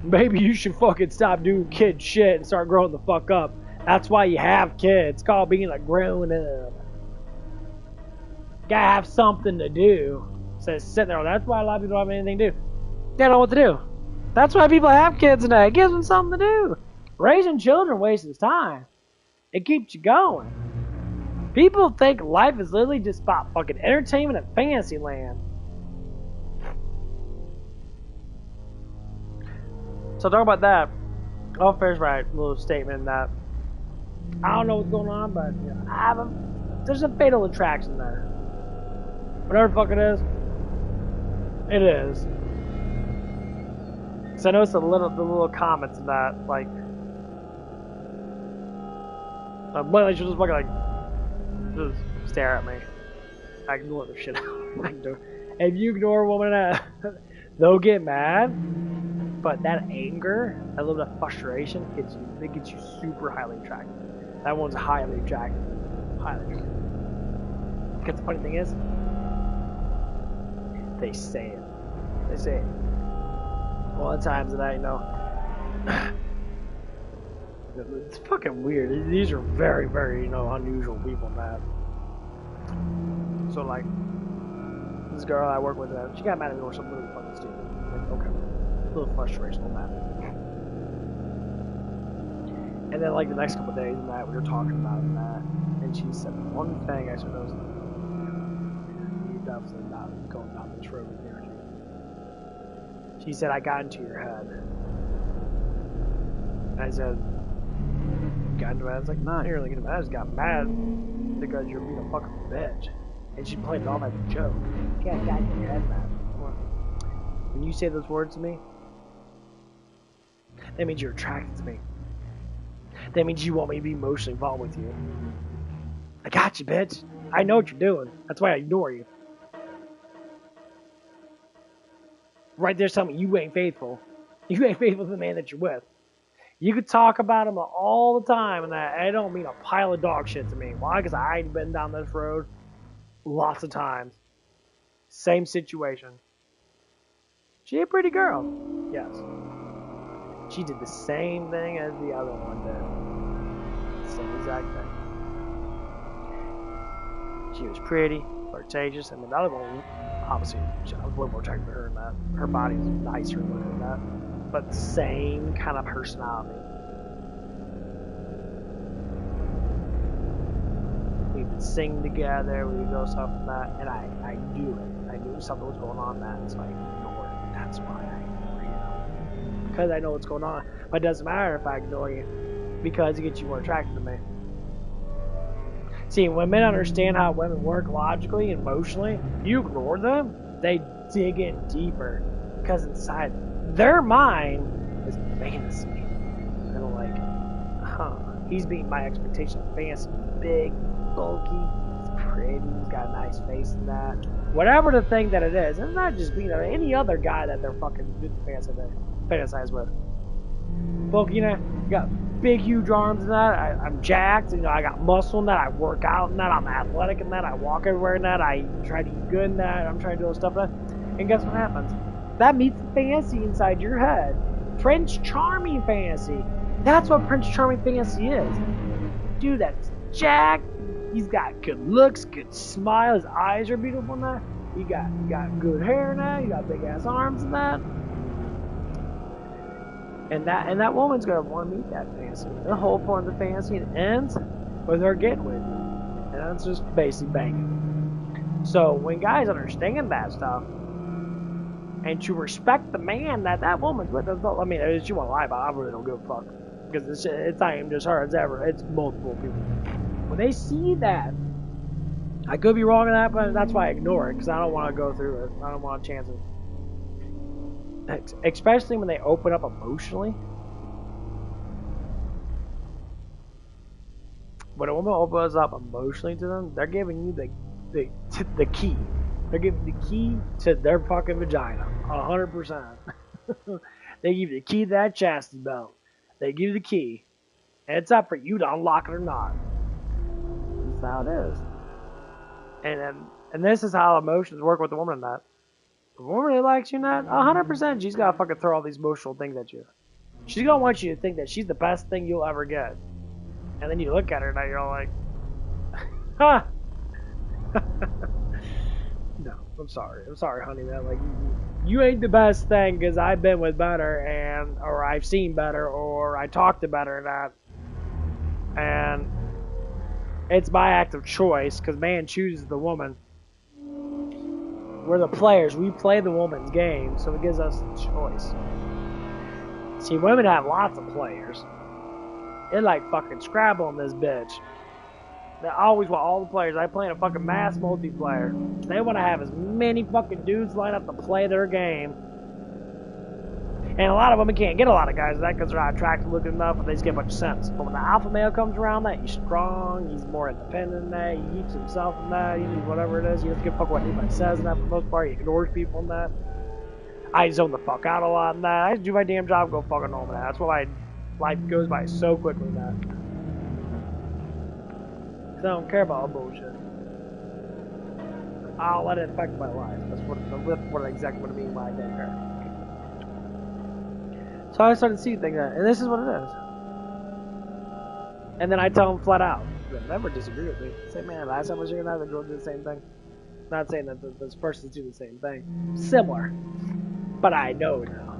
Maybe you should fucking stop doing kid shit and start growing the fuck up. That's why you have kids. It's called being a grown up. Gotta have something to do. So sitting there. That's why a lot of people don't have anything to do. They don't know what to do. That's why people have kids today. It gives them something to do. Raising children wastes time. It keeps you going. People think life is literally just about fucking entertainment and fantasy land. So talk about that. Oh, Fair's right. Little statement that I don't know what's going on, but you know, there's a fatal attraction there. Whatever the fuck it is, it is. So I noticed the little comments in that, like But like, she'll just fucking like, just stare at me. I ignore the shit out of her. If you ignore a woman, they'll get mad. But that anger, that little bit of frustration, it gets you super highly attracted. That one's highly attractive. Highly attractive. Because the funny thing is, they say it. They say it. All the times that I know. It's fucking weird. These are very, very, unusual people, man. So, like, this girl I work with, she got mad at me or something really fucking stupid. Like, okay. A little frustrational, man. And then, like, the next couple of days and that, we were talking about it and that, and she said one thing I said, you're definitely not going down this road with energy. She said, I got into your head. And I said, got into it. I was like, nah, you're really getting mad. I just got mad because you're being a fucking bitch. And she played it off as a joke. Yeah, I got into your head, man. When you say those words to me, that means you're attracted to me. That means you want me to be emotionally involved with you. I got you, bitch. I know what you're doing. That's why I ignore you. Right there's telling me you ain't faithful. You ain't faithful to the man that you're with. You could talk about him all the time, and that I don't mean a pile of dog shit to me. Why? Because I've been down this road lots of times. Same situation. She a pretty girl. Yes. She did the same thing as the other one did. Same exact thing. She was pretty, flirtatious, and the other one, obviously, I was a little more attracted to her than that. Her body's nicer looking than that. But the same kind of personality. We would sing together, we would go stuff and that, and I knew it. I knew something was going on that, so I ignored it. That's why I ignore you. Because I know what's going on. But it doesn't matter if I ignore you, because it gets you more attracted to me. See, when men understand how women work logically and emotionally, you ignore them, they dig in deeper. Because inside their mind is fantasy. And they're like, he's beating my expectation of fantasy. Big, bulky, he's pretty, he's got a nice face and that. Whatever the thing that it is, it's not just being any other guy that they're fucking fantasize with. Bulky, you got big, huge arms and that. I'm jacked, I got muscle in that. I work out in that. I'm athletic in that. I walk everywhere in that. I try to eat good in that. I'm trying to do all stuff in that. And guess what happens? That meets the fantasy inside your head. Prince Charming fantasy. That's what Prince Charming fantasy is. Dude, that's jacked. He's got good looks, good smile. His eyes are beautiful now. You got good hair now. You got big ass arms and that. And that woman's gonna want to meet that fantasy. The whole point of the fantasy ends with her getting with you. And that's just basically banging. So when guys understand that stuff, and to respect the man that woman's with, I mean, if you want to lie about it, I really don't give a fuck. Because it's not even just her, it's multiple people. When they see that, I could be wrong in that, but that's why I ignore it, because I don't want to go through it. I don't want to chance it. Especially when they open up emotionally. When a woman opens up emotionally to them, they're giving you the key. They're giving the key to their fucking vagina. 100%. They give you the key to that chastity belt. They give you the key. And it's up for you to unlock it or not. That's how it is. And this is how emotions work with the woman in that. The woman really likes you in that, 100%, she's got to fucking throw all these emotional things at you. She's going to want you to think that she's the best thing you'll ever get. And then you look at her and you're all like, ha! No, I'm sorry, honey, man. Like, you ain't the best thing because I've been with better, or I've seen better, or I talked to better than that. And it's my act of choice because man chooses the woman. We're the players. We play the woman's game, so it gives us the choice. See, women have lots of players. They're like fucking Scrabble in this bitch. They always want all the players. I play in a fucking mass multiplayer. They want to have as many fucking dudes line up to play their game. And a lot of women can't get a lot of guys that because they're not attractive looking enough, and they just get a bunch of sense. But when the alpha male comes around, that he's strong, he's more independent than that, he keeps himself in that, he does whatever it is, he doesn't give a fuck what anybody says in that for the most part, he ignores people in that. I zone the fuck out a lot in that. I just do my damn job, go fucking home in that. That's why my life goes by so quickly in that. Because I don't care about all bullshit. I'll let it affect my life. That's exactly what I mean by I don't care. So I started to see things like that, and this is what it is. And then I tell them flat out. They'll never disagree with me. Say, man, last time I was here, the girl did the same thing. Not saying that this person's doing the same thing. Similar. But I know now.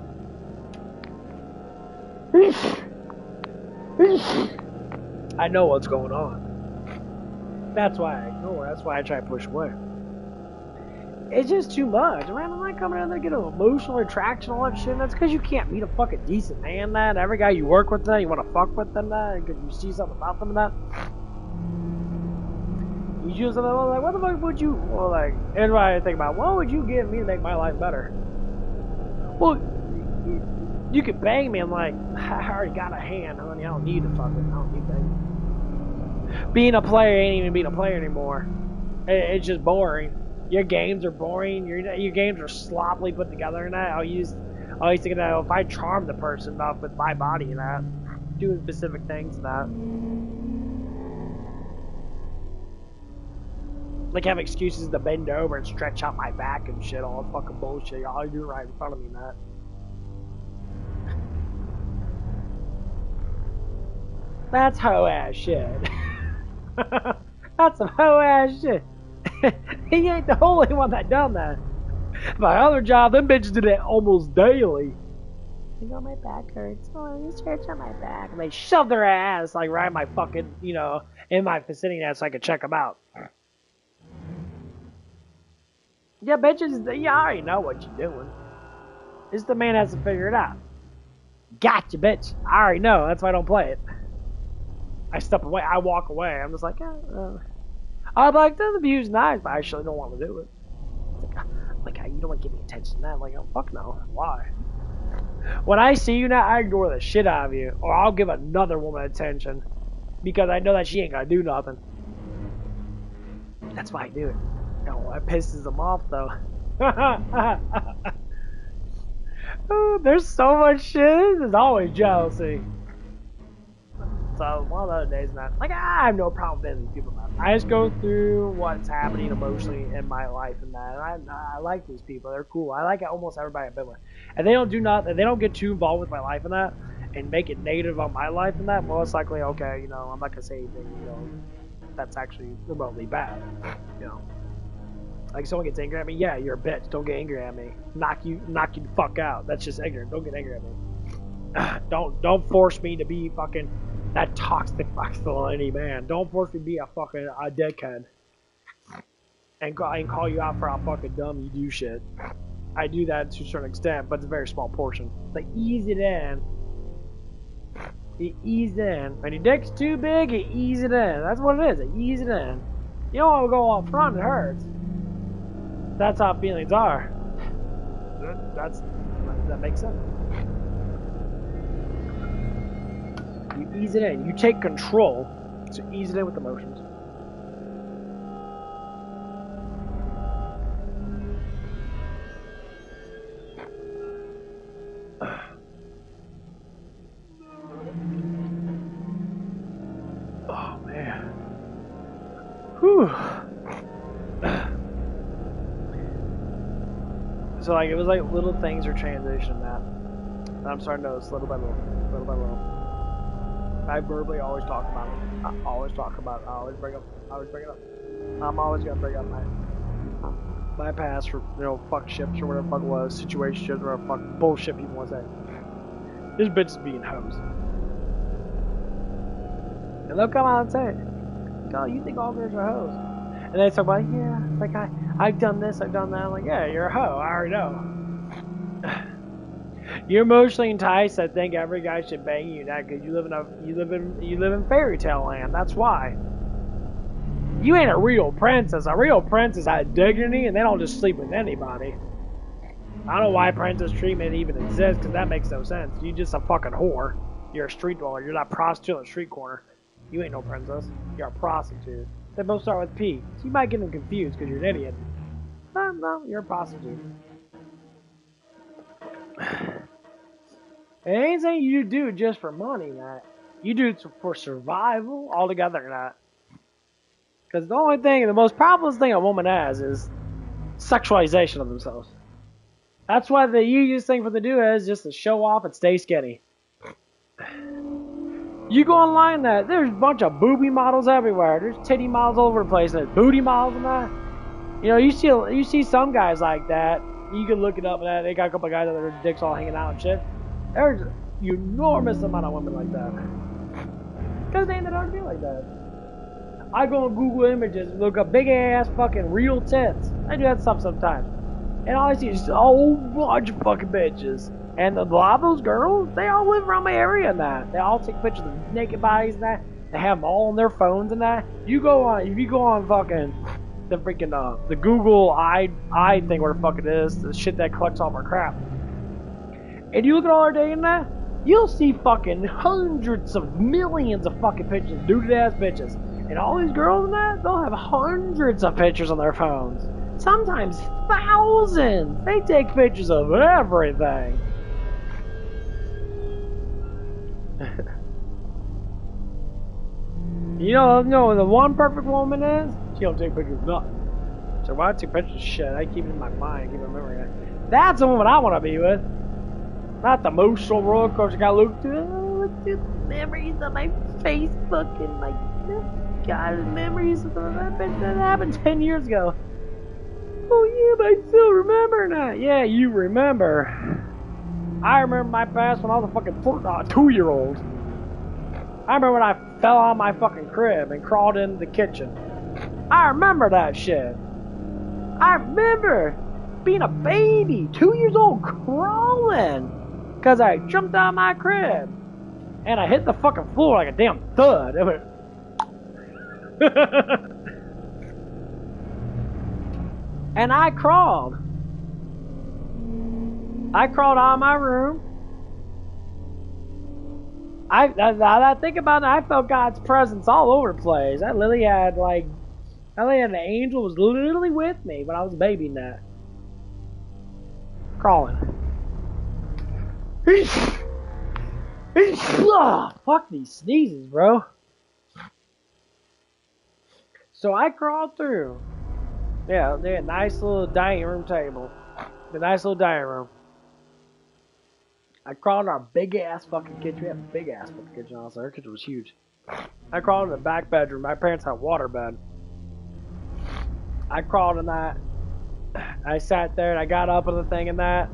I know what's going on. That's why I ignore. That's why I try to push away. It's just too much. Man, I'm not coming in there to get an emotional attraction and all that shit. That's because you can't meet a fucking decent man, that. Every guy you work with, that, you want to fuck with them, that, because you see something about them, that. You choose something like, what the fuck would you, well, like, here's what I think about. What would you give me to make my life better? Well, you could bang me. I'm like, I already got a hand, honey. I don't need to fucking, I don't need banging. Being a player ain't even being a player anymore. It's just boring. Your games are boring. Your games are sloppily put together and that. I used to think that if I charm the person enough with my body and that, doing specific things and that. Like have excuses to bend over and stretch out my back and shit, all fucking bullshit. All you do right in front of me and that. That's hoe ass shit. That's some hoe ass shit. He ain't the only one that done that. My other job, them bitches do that almost daily. You know, my back hurts. Oh, you stretch on my back. And they shove their ass like right in my fucking, in my vicinity so I could check them out. Yeah, bitches, you already know what you're doing. It's the man has to figure it out. Gotcha, bitch. I already know. That's why I don't play it. I step away. I walk away. I'm just like, I'd like the view's nice, but I actually don't want to do it. Like, you don't want to give me attention to that. I'm like, oh, fuck no. Why? When I see you now, I ignore the shit out of you. Or I'll give another woman attention. Because I know that she ain't gonna do nothing. That's why I do it. That pisses them off, though. There's so much shit. There's always jealousy. So one of the other days, man, like I have no problem with these people, man. I just go through what's happening emotionally in my life and that. And I like these people; they're cool. I like almost everybody I've been with, and they don't do nothing. They don't get too involved with my life and that, and make it negative on my life and that. Most likely, okay, I'm not gonna say anything, that's actually remotely bad, Like someone gets angry at me, yeah, you're a bitch. Don't get angry at me. Knock you the fuck out. That's just ignorant. Don't get angry at me. Don't force me to be fucking that toxic masculinity, man. Don't force me to be a dickhead. And call you out for how fucking dumb you do shit. I do that to a certain extent, but it's a very small portion. Like, ease it in. You ease it in. When your dick's too big, you ease it in. That's what it is. You ease it in. You don't want to go up front, it hurts. That's how feelings are. That makes sense. You ease it in. You take control. So ease it in with emotions. Oh man. Whew. So like it was like little things are transitioning that. And I'm starting to notice little by little. I verbally always talk about it. I always talk about it. I always bring it up. I'm always gonna bring up my past for fuck ships or whatever the fuck it was, situationships or whatever fuck bullshit people want to say. This bitch is being hoes. And they'll come out and say it. Oh, you think all girls are hoes? And they talk about, yeah, like I've done this, I've done that. I'm like, yeah, you're a hoe. I already know. You're emotionally enticed. I think every guy should bang you now because you live in fairy tale land. That's why. You ain't a real princess. A real princess has dignity, and they don't just sleep with anybody. I don't know why princess treatment even exists, because that makes no sense. You just a fucking whore. You're a street dweller. You're not a prostitute on the street corner. You ain't no princess. You're a prostitute. They both start with P, so you might get them confused because you're an idiot. No, you're a prostitute. It ain't saying you do it just for money, Matt. You do it for survival altogether, Matt. Because the only thing, the most powerful thing a woman has is sexualization of themselves. That's why the easiest thing for them to do is just to show off and stay skinny. You go online, that there's a bunch of booby models everywhere. There's titty models all over the place. There's booty models and that. You know, you see some guys like that. You can look it up and that. They got a couple of guys that their dicks all hanging out and shit. There's an enormous amount of women like that. Because they ain't that hard to be like that. I go on Google Images and look up big ass fucking real tits. I do that stuff sometimes. And all I see is a whole bunch of fucking bitches. And a lot of those girls, they all live around my area and that. They all take pictures of naked bodies and that. They have them all on their phones and that. If you go on fucking the freaking the Google eye thing, where the fuck it is, the shit that collects all our crap. And you look at all our data and that, you'll see fucking hundreds of millions of fucking pictures of nuded ass bitches. And all these girls and that, they'll have hundreds of pictures on their phones. Sometimes thousands. They take pictures of everything. You know the one perfect woman is? She don't take pictures of nothing. So why take pictures of shit? I keep it in my mind, keep it in memory. That's the woman I want to be with. Not the emotional roller coaster I look to. Oh, look at the memories on my Facebook and my God, memories of that bitch that happened 10 years ago. Oh yeah, but I still remember that. Yeah, you remember. I remember my past when I was a fucking 2-year-old. I remember when I fell out of my fucking crib and crawled into the kitchen. I remember that shit. I remember being a baby, 2 years old, crawling. Because I jumped out of my crib. And I hit the fucking floor like a damn thud. It went... And I crawled. I crawled out of my room. I think about it, I felt God's presence all over the place. I literally had an angel was literally with me when I was a baby in that. Crawling. Fuck these sneezes, bro. So I crawled through. Yeah, they had a nice little dining room table. A nice little dining room. I crawled in our big ass fucking kitchen. We have a big ass fucking kitchen also. Our kitchen was huge. I crawled in the back bedroom. My parents had a water bed. I crawled in that. I sat there and I got up on the thing and that.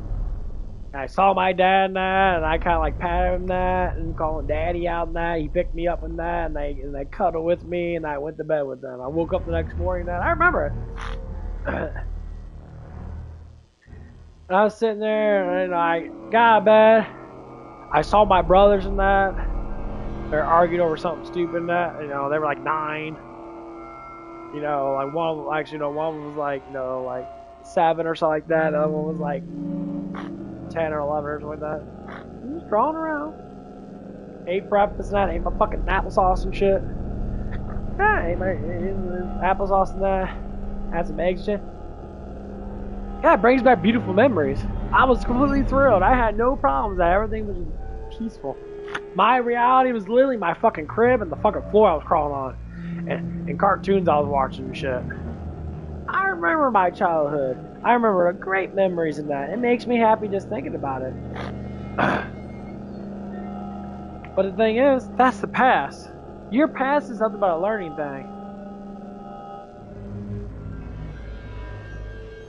And I saw my dad in that, and I kind of like patted him in that and called him daddy out in that. He picked me up in that, and they cuddled with me, and I went to bed with them. I woke up the next morning and that. I remember it. And I was sitting there, and I got out of bed. I saw my brothers in that. They're arguing over something stupid in that. You know, they were like 9. You know, like one was like, 7 or something like that. The other one was like 10 or 11 or something like that. I'm just crawling around. Ate breakfast and that. Ate my fucking applesauce and shit. Yeah, ate my applesauce and that. Had some eggs and shit. Yeah, it brings back beautiful memories. I was completely thrilled. I had no problems. Everything was just peaceful. My reality was literally my fucking crib and the fucking floor I was crawling on. And cartoons I was watching and shit. I remember my childhood. I remember great memories in that. It makes me happy just thinking about it. But the thing is, that's the past. Your past is nothing but a learning thing.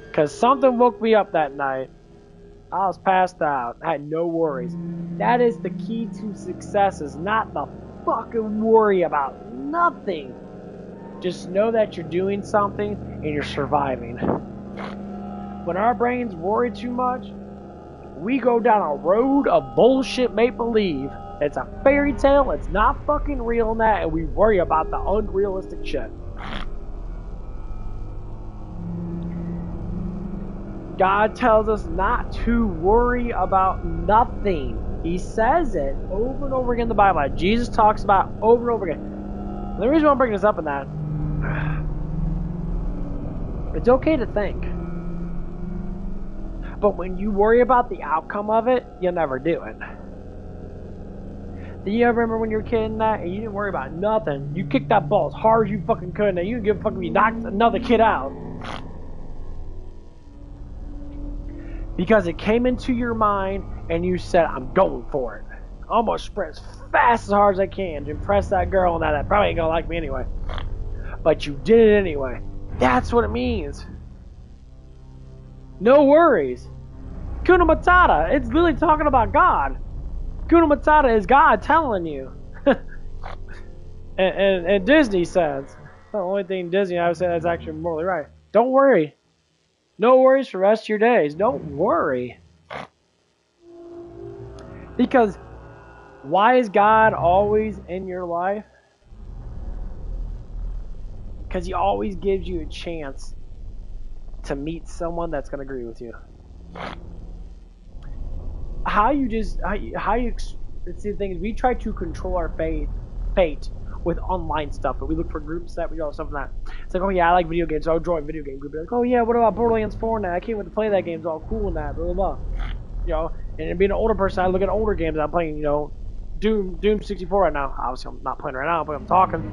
Because something woke me up that night. I was passed out. I had no worries. That is the key to success, is not the fucking worry about nothing. Just know that you're doing something and you're surviving. When our brains worry too much, we go down a road of bullshit make-believe. It's a fairy tale, it's not fucking real in that, and we worry about the unrealistic shit. God tells us not to worry about nothing. He says it over and over again in the Bible. Jesus talks about it over and over again. The reason I'm bringing this up in that, it's okay to think. But when you worry about the outcome of it, you'll never do it. Do you ever remember when you were a kid and that, and you didn't worry about nothing? You kicked that ball as hard as you fucking could, and you didn't give a fuck if you knocked another kid out. Because it came into your mind, and you said, I'm going for it. I'm going to sprint as fast as hard as I can to impress that girl and that probably ain't going to like me anyway. But you did it anyway. That's what it means. No worries. Kuna Matata. It's literally talking about God. Kuna Matata is God telling you. and Disney says, the only thing Disney I would say that's actually morally right. Don't worry. No worries for the rest of your days. Don't worry. Because why is God always in your life? Because He always gives you a chance to meet someone that's going to agree with you. It's the thing is, we try to control our fate with online stuff, but we look for groups that we do all stuff like that. It's like, oh yeah, I like video games, so I'll join a video game group. Like, oh yeah, what about Borderlands 4 now? I can't wait to play that game. It's all cool and that, blah blah blah. You know, and being an older person, I look at older games. I'm playing, you know, Doom 64 right now. Obviously, I'm not playing right now, but I'm talking.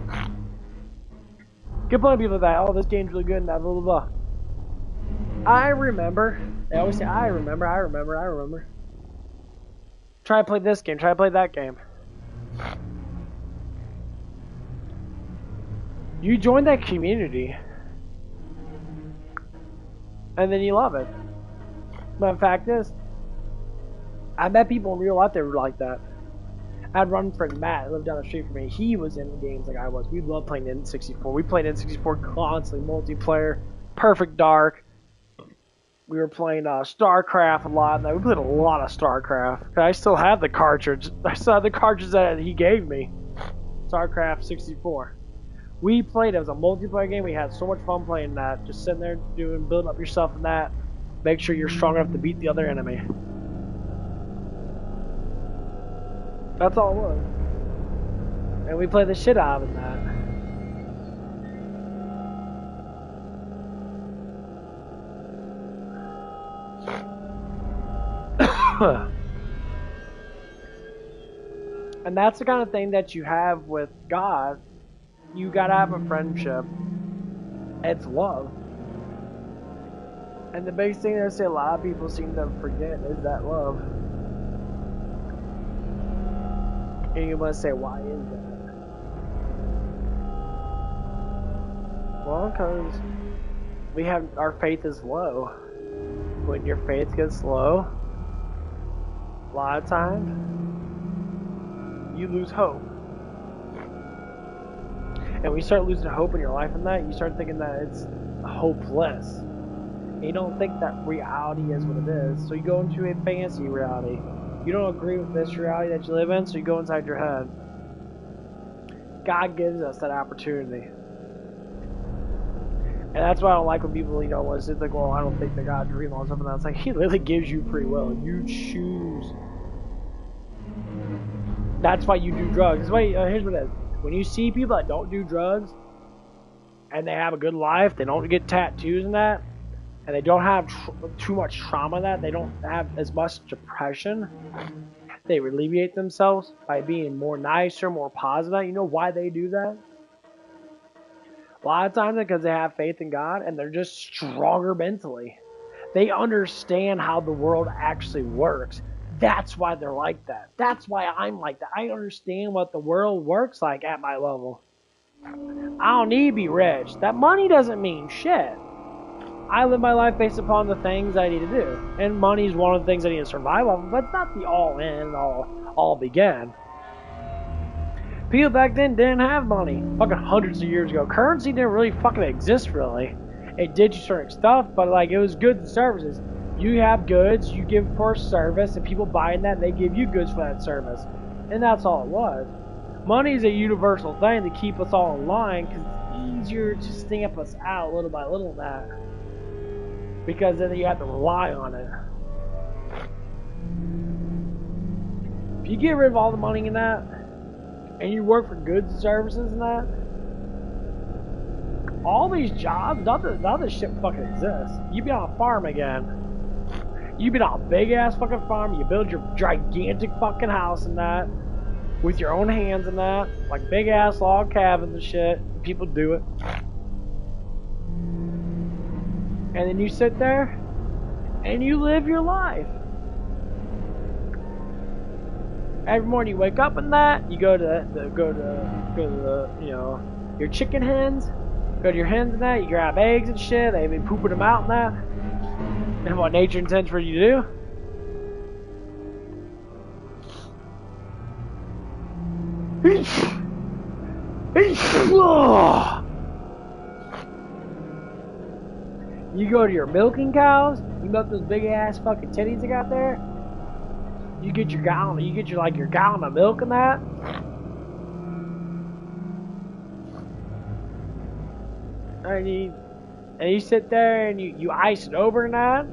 Get plenty of people like that. Oh, this game's really good and that, blah blah blah. I remember. They always say, I remember. Try to play this game. Try to play that game. You join that community, and then you love it. But the fact is, I met people in real life that were like that. I had one friend, Matt, who lived down the street from me. He was in games like I was. We loved playing N64. We played N64 constantly, multiplayer, Perfect Dark. We were playing StarCraft a lot. We played a lot of StarCraft. I still have the cartridge. I still have the cartridge that he gave me. StarCraft 64. We played. It was a multiplayer game. We had so much fun playing that. Just sitting there building up yourself in that. Make sure you're strong enough to beat the other enemy. That's all it was. And we played the shit out of it in that. And that's the kind of thing that you have with God. You gotta have a friendship. It's love. And the biggest thing that I say a lot of people seem to forget is that love. And you must say, why is that? Well, because our faith is low. When your faith gets low, a lot of times, you lose hope. And when you start losing hope in your life in that, you start thinking that it's hopeless. And you don't think that reality is what it is. So you go into a fantasy reality. You don't agree with this reality that you live in, so you go inside your head. God gives us that opportunity. And that's why I don't like when people, you know, when it's like, well, I don't think that God's real or something else. Like, He literally gives you free will. You choose. That's why you do drugs. Here's what it is. When you see people that don't do drugs, and they have a good life, they don't get tattoos and that, and they don't have too much trauma in that, they don't have as much depression, they alleviate themselves by being more nicer, more positive. You know why they do that? A lot of times because they have faith in God, and they're just stronger mentally. They understand how the world actually works. That's why they're like that. That's why I'm like that. I understand what the world works like at my level. I don't need to be rich. That money doesn't mean shit. I live my life based upon the things I need to do. And money is one of the things I need to survive off, but it's not the all-in, all begin. People back then didn't have money. Fucking hundreds of years ago. Currency didn't really fucking exist, really. It did certain stuff, but like it was goods and services. You have goods, you give for a service, and people buying that, and they give you goods for that service. And that's all it was. Money is a universal thing to keep us all in line, because it's easier to stamp us out little by little than that. because then you have to rely on it. If you get rid of all the money in that, and you work for goods and services and that, all these jobs, none of this shit fucking exists. You be on a farm again. You be on a big ass fucking farm. You build your gigantic fucking house and that with your own hands and that, like big ass log cabins and shit. People do it. And then you sit there and you live your life. Every morning you wake up and that, you go to the you know, your chicken hens, go to your hens and that, you grab eggs and shit, they be pooping them out and that. And what nature intends for you to do. You go to your milking cows, you milk those big ass fucking titties they got there. You get your gallon of milk and that. And you sit there and you ice it over and that.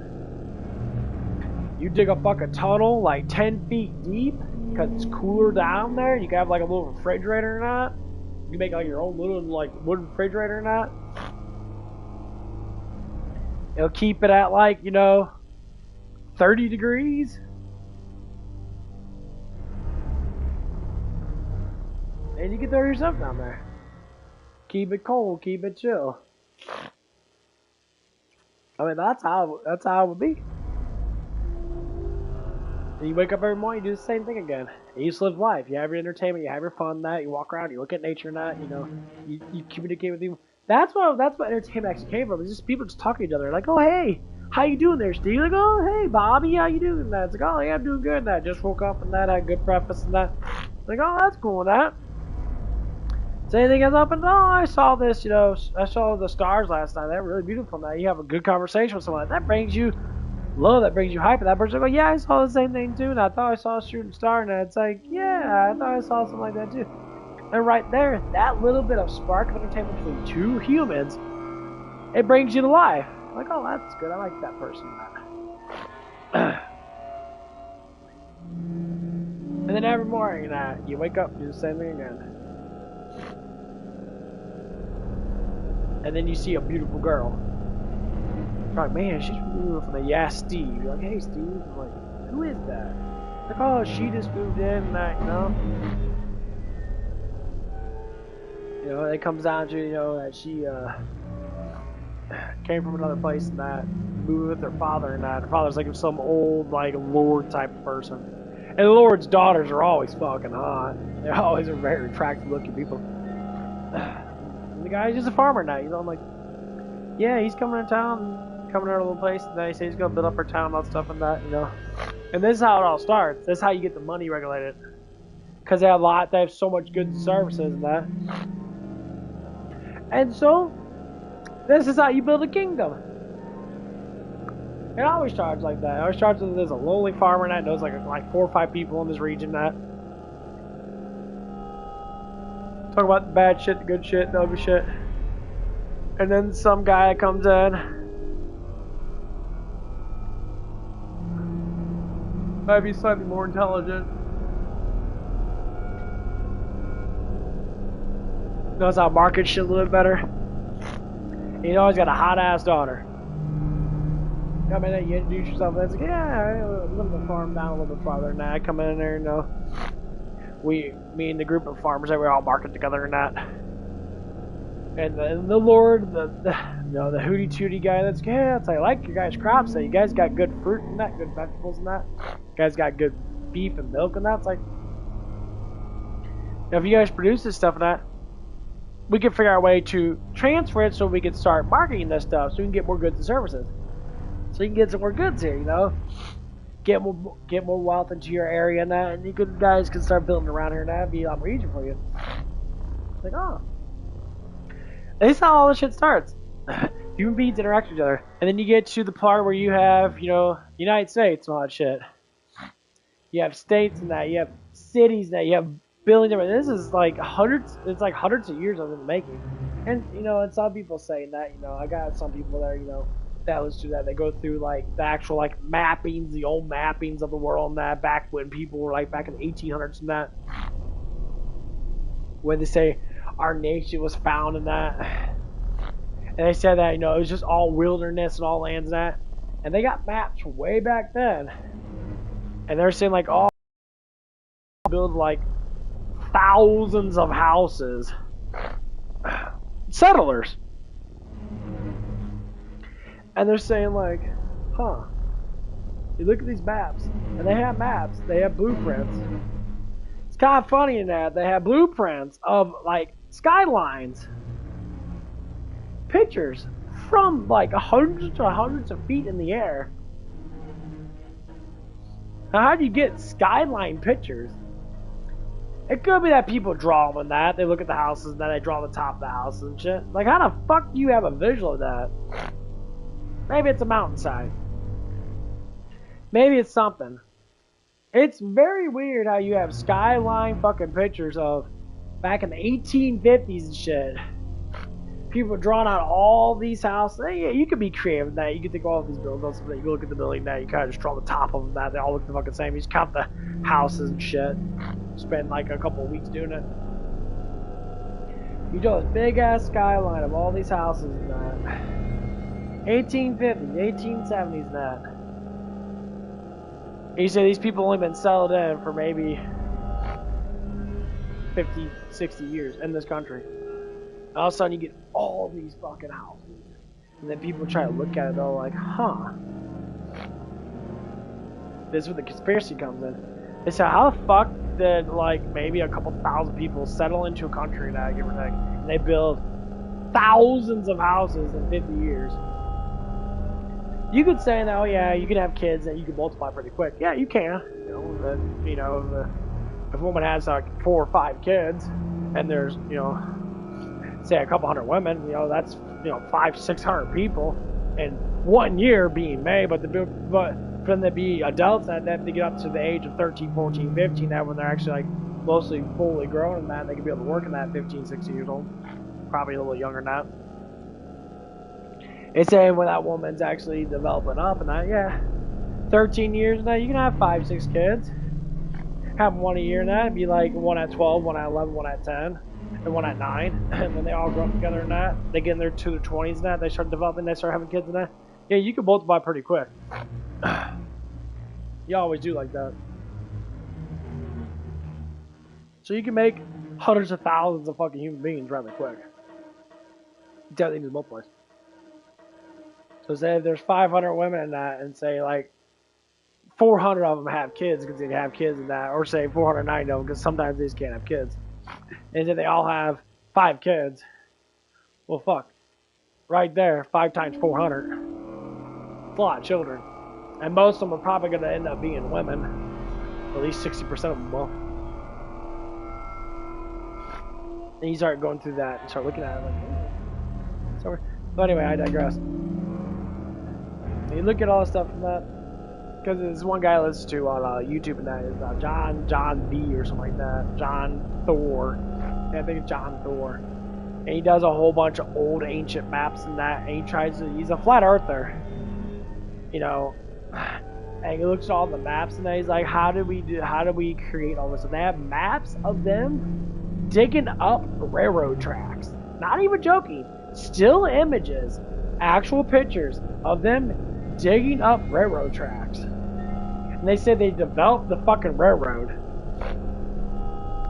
You dig a fucking tunnel like 10 feet deep because it's cooler down there. You can have like a little refrigerator and that. You make like your own little like wooden refrigerator and that. It'll keep it at like, you know, 30 degrees. And you can throw yourself down there. Keep it cold, keep it chill. I mean, that's how it would be. And you wake up every morning, you do the same thing again. And you just live life. You have your entertainment, you have your fun, that you walk around, you look at nature, and that, you know, you communicate with people. That's what entertainment actually came from. It's just people just talking to each other, like, oh hey, how you doing there, Steve? Like, oh hey, Bobby, how you doing? And that. It's like, oh yeah, I'm doing good. And that just woke up and that, had a good breakfast and that. It's like, oh, that's cool and that. So anything else up? And oh, I saw this, you know, I saw the stars last night. They're really beautiful. Now you have a good conversation with someone that brings you love, that brings you hype. And that person will go, yeah, I saw the same thing too. And I thought I saw a shooting star. And it's like, yeah, I thought I saw something like that too. And right there, that little bit of spark of entertainment between two humans, it brings you to life. Like, oh, that's good. I like that person. And then every morning, you wake up and do the same thing again. And then you see a beautiful girl. You're like, man, she's beautiful. And yeah, Steve. You're like, hey, Steve. I'm like, who is that? Like, oh, she just moved in and that, you know. You know, it comes down to, you know, that she came from another place and that, moved with her father and that. Her father's like some old, like, lord type of person. And the lord's daughters are always fucking hot. They always are very attractive looking people. And the guy's just a farmer now, you know. I'm like, yeah, he's coming to town, coming out of a little place, and then he says he's gonna build up our town and all stuff and that, you know. And this is how it all starts. This is how you get the money regulated. Because they have so much goods and services and that. And so, this is how you build a kingdom. It always starts like that. It always starts with there's a lonely farmer that knows like 4 or 5 people in this region that talk about the bad shit, the good shit, the ugly shit. And then some guy comes in, might be slightly more intelligent, knows how to market shit a little bit better. You know, he's got a hot ass daughter. Come in there, you introduce yourself, and it's like, yeah, I live in the farm down a little bit farther than that. I come in there, you know. Me and the group of farmers, we all market together and that. And the Lord, the hooty tooty guy, that's, yeah, I like your guys' crops. So you guys got good fruit and that, good vegetables and that. You guys got good beef and milk and that. It's like, if you guys produce this stuff and that, we can figure out a way to transfer it so we can start marketing this stuff so we can get more goods and services. So you can get some more goods here, you know. Get more wealth into your area and that, and you guys can start building around here and that, be a lot more easier for you. It's like, oh. This is how all this shit starts. Human beings interact with each other. And then you get to the part where you have, you know, United States and all that shit. You have states and that, you have cities and that, you have billions of, this is like hundreds of years of the making. And, you know, and some people saying that, you know, I got some people there, you know, that was through that. They go through like the actual like mappings, the old mappings of the world and that back when people were like back in the 1800s and that, where they say our nation was found in that, and they said that it was just all wilderness and all lands and that, and they got maps from way back then, and they're saying like all build like thousands of houses, settlers, and they're saying like, huh. You look at these maps, and they have maps, they have blueprints. It's kind of funny in that they have blueprints of like skylines, pictures from like hundreds of feet in the air. Now, how do you get skyline pictures? It could be that people draw them and that. They look at the houses and then they draw the top of the houses and shit. Like, how the fuck do you have a visual of that? Maybe it's a mountainside. Maybe it's something. It's very weird how you have skyline fucking pictures of back in the 1850s and shit. People drawing out all these houses. Yeah, you could be creative in that. You could think of all these buildings. You look at the building now, you kind of just draw the top of them. That they all look the fucking same. You just count the houses and shit. Spend like a couple of weeks doing it. You draw this big ass skyline of all these houses and that. 1850s, 1870s and that. And you say these people only been settled in for maybe 50, 60 years in this country. And all of a sudden you get all these fucking houses. And then people try to look at it, they're like, huh. This is where the conspiracy comes in. They say, how the fuck did like maybe a couple thousand people settle into a country now, give or take, and they build thousands of houses in 50 years? You could say that, oh yeah, you can have kids and you can multiply pretty quick. Yeah, you can. If a woman has like 4 or 5 kids, and there's say a couple hundred women, that's 500-600 people in 1 year being made. But for them to be adults, and then to get up to the age of 13, 14, 15, that when they're actually like mostly fully grown in that, they can be able to work in that 15, 16 years old, probably a little younger than that. It's saying when that woman's actually developing up and that, yeah, 13 years now, you can have 5, 6 kids. Have one a year and that, it'd be like one at 12, one at 11, one at 10, and one at 9. And when they all grow up together and that, they get in their 20s and that, they start developing, they start having kids and that. Yeah, you can multiply pretty quick. You always do like that. So you can make hundreds of thousands of fucking human beings rather quick. Everything just multiplies. So say if there's 500 women in that, and say like 400 of them have kids because they have kids in that, or say 490 of them because sometimes they just can't have kids, and then they all have 5 kids. Well, fuck, right there, 5 times 400. It's a lot of children, and most of them are probably going to end up being women. At least 60% of them will. And you start going through that and start looking at it like, oh. So, but anyway, I digress. You look at all the stuff from that, because there's one guy I listen to on YouTube, and that is John B or something like that. John Thor. Yeah, I think it's John Thor. And he does a whole bunch of old ancient maps and that, and he's a flat earther. And he looks at all the maps and that, he's like, how did we create all this? And they have maps of them digging up railroad tracks. Not even joking. Still images, actual pictures of them digging up railroad tracks. And they said they developed the fucking railroad.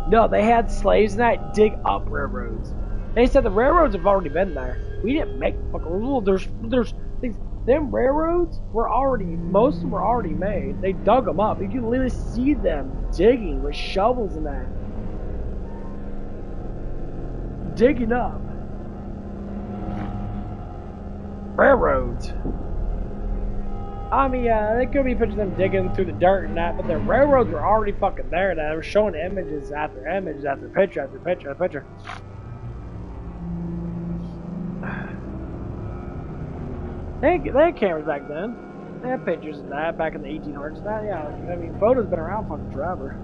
No, they had slaves and that dig up railroads. They said the railroads have already been there. We didn't make the fucking rules. There's things. Them railroads most of them were already made. They dug them up. You can literally see them digging with shovels and that. Digging up railroads. I mean, yeah, they could be pictures of them digging through the dirt and that, but the railroads were already fucking there. That they were showing images after image after picture after picture after picture. They had cameras back then. They had pictures of that back in the 1800s. That, yeah, I mean, photos been around fucking forever.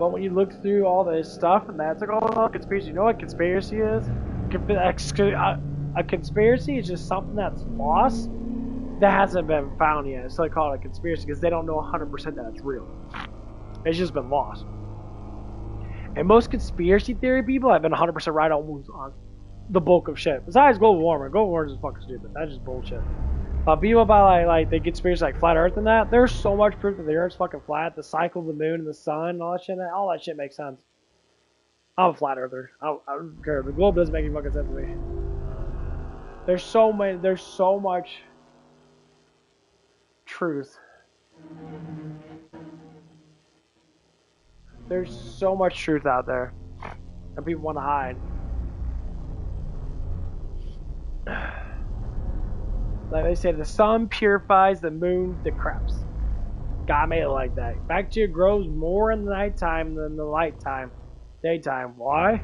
But when you look through all this stuff and that's like all conspiracy, you know what conspiracy is? A conspiracy is just something that's lost that hasn't been found yet. So they call it a conspiracy because they don't know 100% that it's real. It's just been lost. And most conspiracy theory people have been 100% right on the bulk of shit. Besides global warming. Global warming is fucking stupid. That's just bullshit. But people about like the conspiracy like flat Earth and that, there's so much proof that the Earth's fucking flat, the cycle of the moon and the sun and all that shit makes sense. I'm a flat earther. I don't care. The globe doesn't make any fucking sense to me. There's so much truth. There's so much truth out there that people want to hide. Like they say, the sun purifies, the moon decreps. God made it like that. Bacteria grows more in the nighttime than the daytime. Why?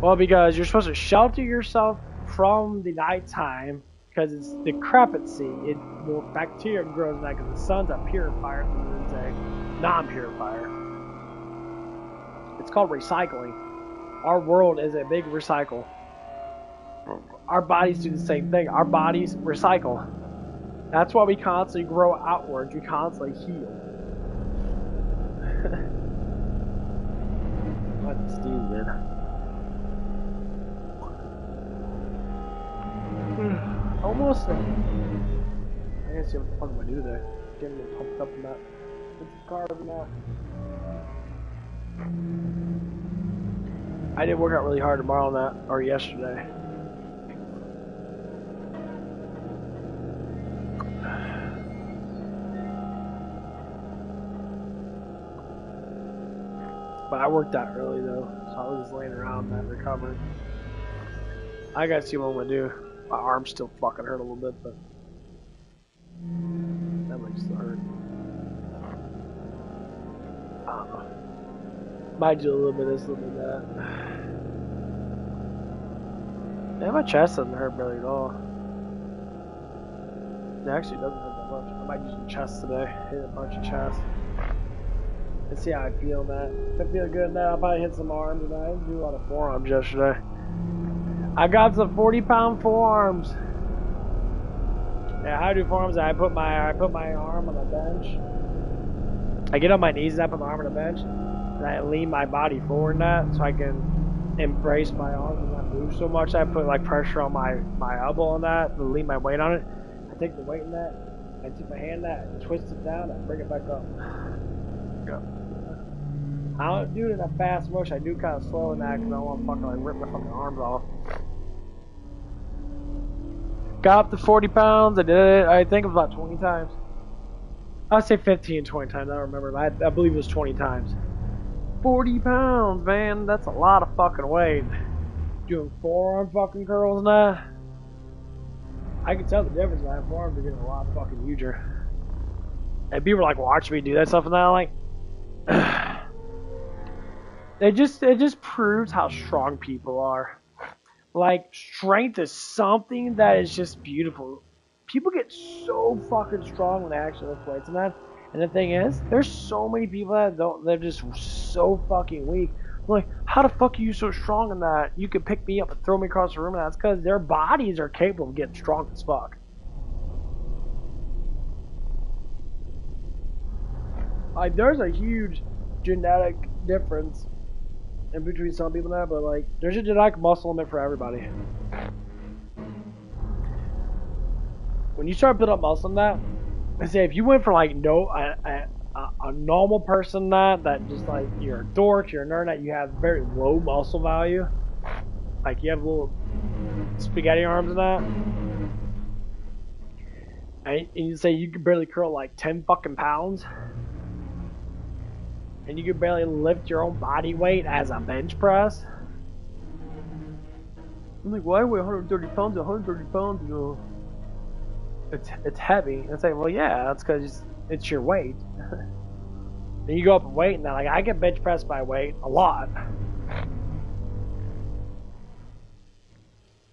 Well, because you're supposed to shelter yourself from the nighttime because it's decrepancy. More bacteria grows in that because the sun's a purifier, the moon's a non-purifier. It's called recycling. Our world is a big recycle. Our bodies do the same thing. Our bodies recycle. That's why we constantly grow outwards. We constantly heal. What stupid. Almost. I gotta see what the fuck am I do there. Getting me pumped up in that. It's a carb now. I did work out really hard tomorrow on that, or yesterday. But I worked out early though, so I was just laying around and recovering. I gotta see what I'm gonna do. My arm's still fucking hurt a little bit, but that might still hurt. I don't know. Might do a little bit of this, a little bit of that. Yeah, my chest doesn't hurt barely at all. It actually doesn't hurt that much. I might do some chest today. Hit a bunch of chest. And see how I feel in that. If I feel good in that, I'll probably hit some arms tonight. I didn't do a lot of forearms yesterday. I got some 40-pound forearms. Yeah, how I do forearms? I put my arm on the bench. I get on my knees and I put my arm on the bench, and I lean my body forward in that so I can embrace my arms and not move so much. I put like pressure on my elbow on that and lean my weight on it. I take the weight in that. I take my hand in that and twist it down and bring it back up. Go. I don't do it in a fast motion. I do kind of slow in that because I don't want to fucking like rip my fucking arms off. Got up to 40 pounds. I did it, I think it was about 20 times. I'd say 15, 20 times. I don't remember. But I believe it was 20 times. 40 pounds, man. That's a lot of fucking weight. Doing forearm fucking curls and that. I can tell the difference. My forearms are getting a lot fucking huger. And people are like watching me do that stuff and that. I'm like, it just proves how strong people are. Like, strength is something that is just beautiful. People get so fucking strong when they actually lift weights and that. And the thing is, there's so many people that they're just so fucking weak. I'm like, how the fuck are you so strong in that? You could pick me up and throw me across the room, and that's because their bodies are capable of getting strong as fuck. Like, there's a huge genetic difference in between some people and that, but like, there's a genetic muscle limit for everybody. When you start building up muscle in that, I say if you went from like a normal person that just like you're a dork, you're a nerd, that you have very low muscle value, like you have little spaghetti arms and that, and you say you could barely curl like 10 fucking pounds, and you could barely lift your own body weight as a bench press. I'm like, why weigh 130 pounds? 130 pounds, you know, it's heavy. And it's like, well, yeah, that's because it's your weight. And you go up in weight, and then like I get bench pressed by weight a lot.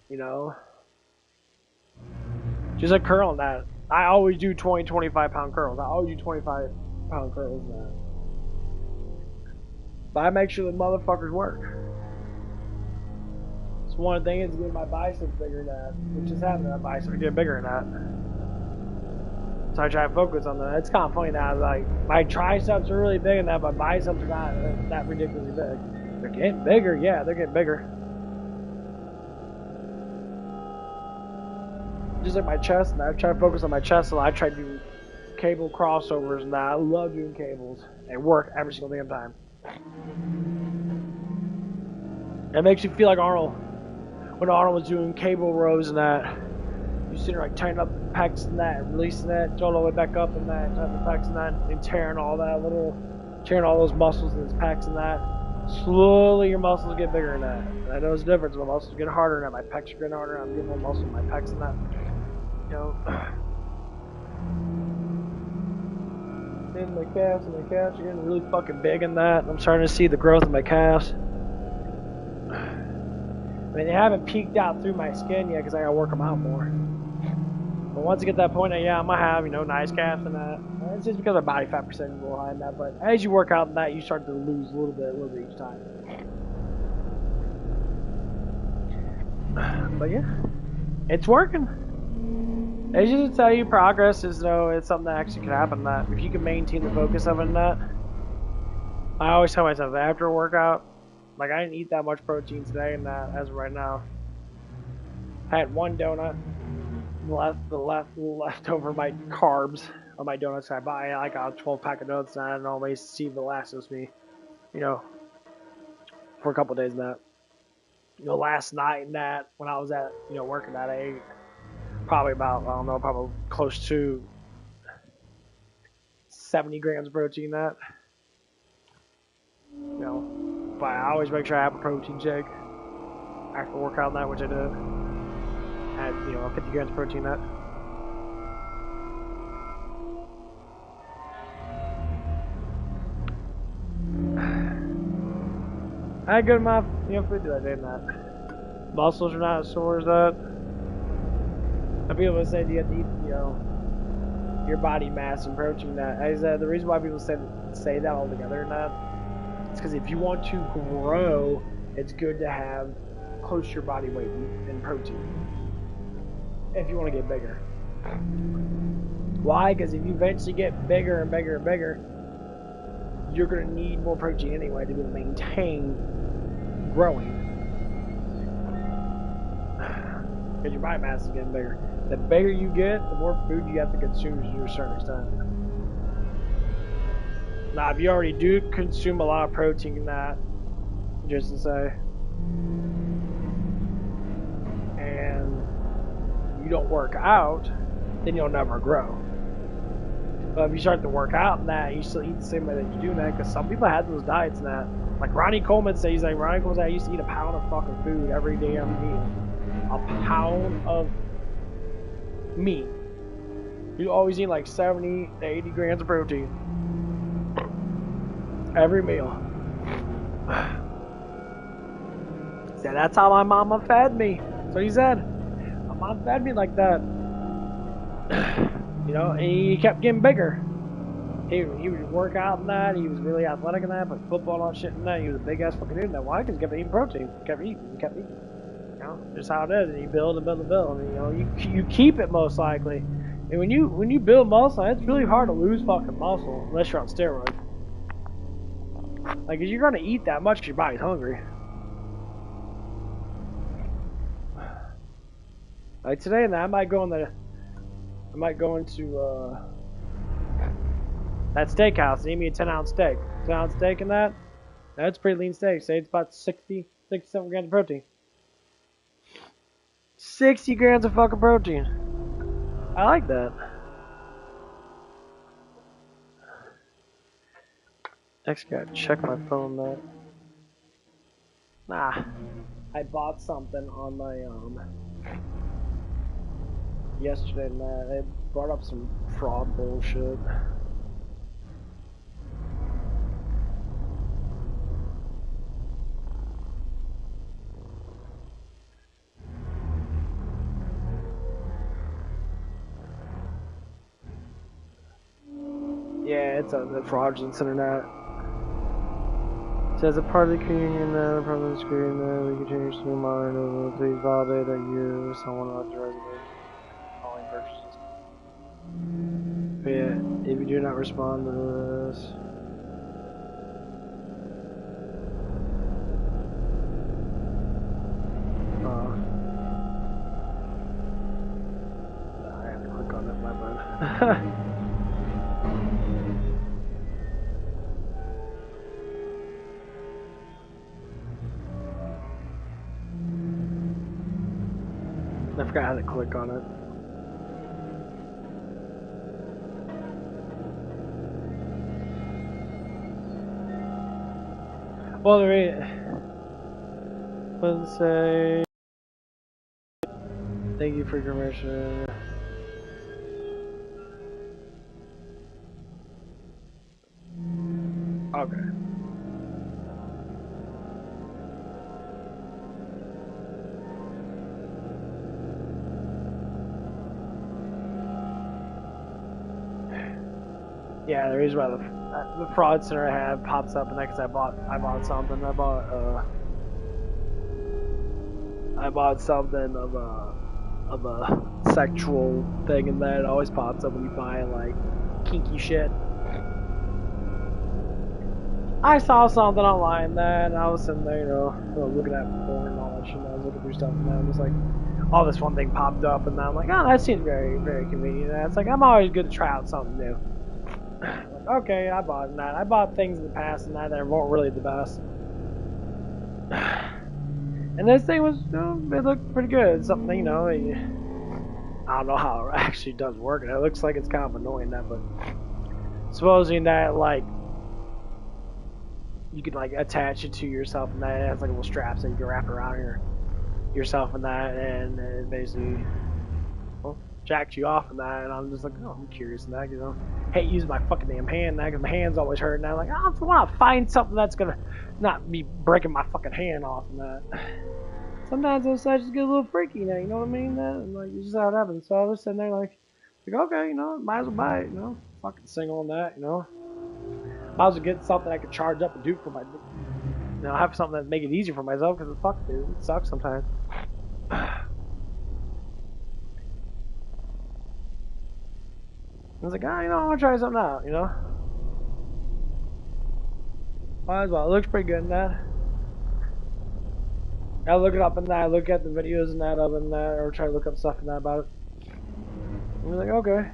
You know, just like curling that. I always do 20, 25 pound curls. I always do 25 pound curls. But I make sure the motherfuckers work. So one thing is getting my biceps bigger than that, which is having that bicep get bigger than that. So I try to focus on that. It's kind of funny now. Like my triceps are really big, and that my biceps are not that ridiculously big. They're getting bigger, yeah, they're getting bigger. Just like my chest, and I try to focus on my chest, so I try to do cable crossovers, and that. I love doing cables. They work every single damn time. It makes you feel like Arnold. When Arnold was doing cable rows and that, you sitting like tightening up the pecs and that, and releasing that, throwing all the way back up and that, tightening the pecs and that, and tearing all those muscles in his pecs and that. Slowly your muscles get bigger in that. And I know it's a difference. My muscles get harder and that. My pecs are getting harder. I'm getting more muscle in my pecs and that. You know. And my calves are getting really fucking big in that. I'm starting to see the growth of my calves. I mean, they haven't peeked out through my skin yet because I gotta work them out more. But once I get that point, yeah, I'm gonna have, nice calves and that. It's just because my body fat percentage is a little high in that. But as you work out in that, you start to lose a little bit each time. But yeah, it's working. They just tell you progress is it's something that actually can happen. That if you can maintain the focus of it in that. I always tell myself after a workout, like I didn't eat that much protein today and that as of right now. I had one donut, the leftover my carbs on my donuts. I buy like a 12-pack of donuts and I don't always see the last of me, for a couple of days in that. Last night and that when I was at working that, I ate probably about probably close to 70 grams of protein that. But I always make sure I have a protein shake after workout and that, which I did. I had 50 grams of protein that. I had a good amount of food that day in that. Muscles are not as sore as that. Some people say you have to eat, your body mass and protein that. I said the reason why people say that all together and that, it's because if you want to grow, it's good to have close to your body weight in protein. If you want to get bigger. Why? Because if you eventually get bigger and bigger and bigger, you're going to need more protein anyway to be able to maintain growing. Because your body mass is getting bigger. The bigger you get, the more food you have to consume to a certain extent. Now, if you already do consume a lot of protein in that, just to say, and you don't work out, then you'll never grow. But if you start to work out in that, you still eat the same way that you do that, because some people have those diets in that. Like Ronnie Coleman says, I used to eat a pound of fucking food every damn meal. A pound of meat. You always eat like 70 to 80 grams of protein. Every meal. Said that's how my mama fed me. That's what he said. My mom fed me like that. And he kept getting bigger. He would work out in that. He was really athletic in that. Played football and all shit in that. He was a big ass fucking dude in that. Why? Because he kept eating protein. He kept eating. Just how it is. And you build and build and build. And, you keep it most likely. And when you build muscle, it's really hard to lose fucking muscle unless you're on steroids. Like, you're gonna eat that much because your body's hungry. Like today, I might go into that steakhouse and eat me a 10-ounce steak. 10-ounce steak in that. That's a pretty lean steak. Say it's about 67 grams of protein. 60 grams of fucking protein. I like that. Next, gotta check my phone though. Nah, I bought something on my yesterday and they brought up some fraud bullshit. Yeah, it's on the fraudulent internet. Says a part of the communion part of the screen we can change to mine. Please validate that you someone on your reservation following purchases. But yeah, if you do not respond to this. I have to click on it, my bad. I forgot how to click on it. Well, let's say thank you for your permission. Okay. Yeah, the reason why the fraud center I have pops up, and that's because I bought something. I bought something of a sexual thing, and that it always pops up when you buy like kinky shit. I saw something online that, and I was sitting there, looking at porn and all that shit. And I was looking through stuff, and I was like, all this one thing popped up, and I'm like, oh, that seems very, very convenient. And it's like, I'm always good to try out something new. Like, okay, I bought that. I bought things in the past and that weren't really the best. And this thing was, it looked pretty good. It's something, I don't know how it actually does work, and it looks like it's kind of annoying that, but supposing that, like, you could, like, attach it to yourself, and that it has, like, little straps that you can wrap around yourself and that, and it basically, jacks you off and that, and I'm just like, I'm curious in that, hate using my fucking damn hand now, because my hand's always hurting, and I'm like, I want to find something that's gonna not be breaking my fucking hand off and that. Sometimes those sites just get a little freaky, you know what I mean? And like, it's just how it happens. So I was sitting there like okay, might as well buy it, fucking single on that, might as well get something I could charge up and do for my, have something that make it easier for myself, because fuck, dude, it sucks sometimes. I was like, I want to try something out, Might as well. It looks pretty good in that. I look it up in that. I look at the videos and that of in that, or try to look up stuff in that about it. And we're like, okay.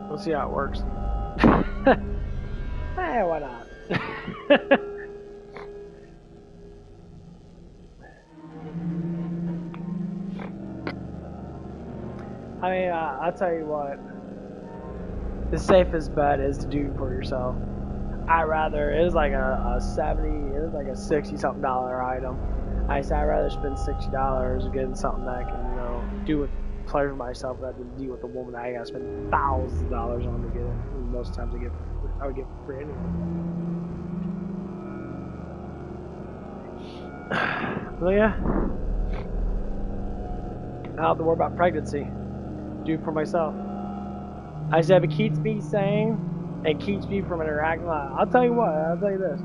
We'll see how it works. Hey, why not? I mean, I'll tell you what. The safest bet is to do for yourself. I'd rather, it was like a 70, it was like a 60 something dollar item. I said I'd rather spend $60 getting something that I can, do with pleasure myself rather than deal with a woman that I gotta spend thousands of dollars on to get it. And most times I would get it for free anyway. Well, yeah. I don't have to worry about pregnancy. Do it for myself. I said if it keeps me sane and keeps me from interacting, I'll tell you what, I'll tell you this.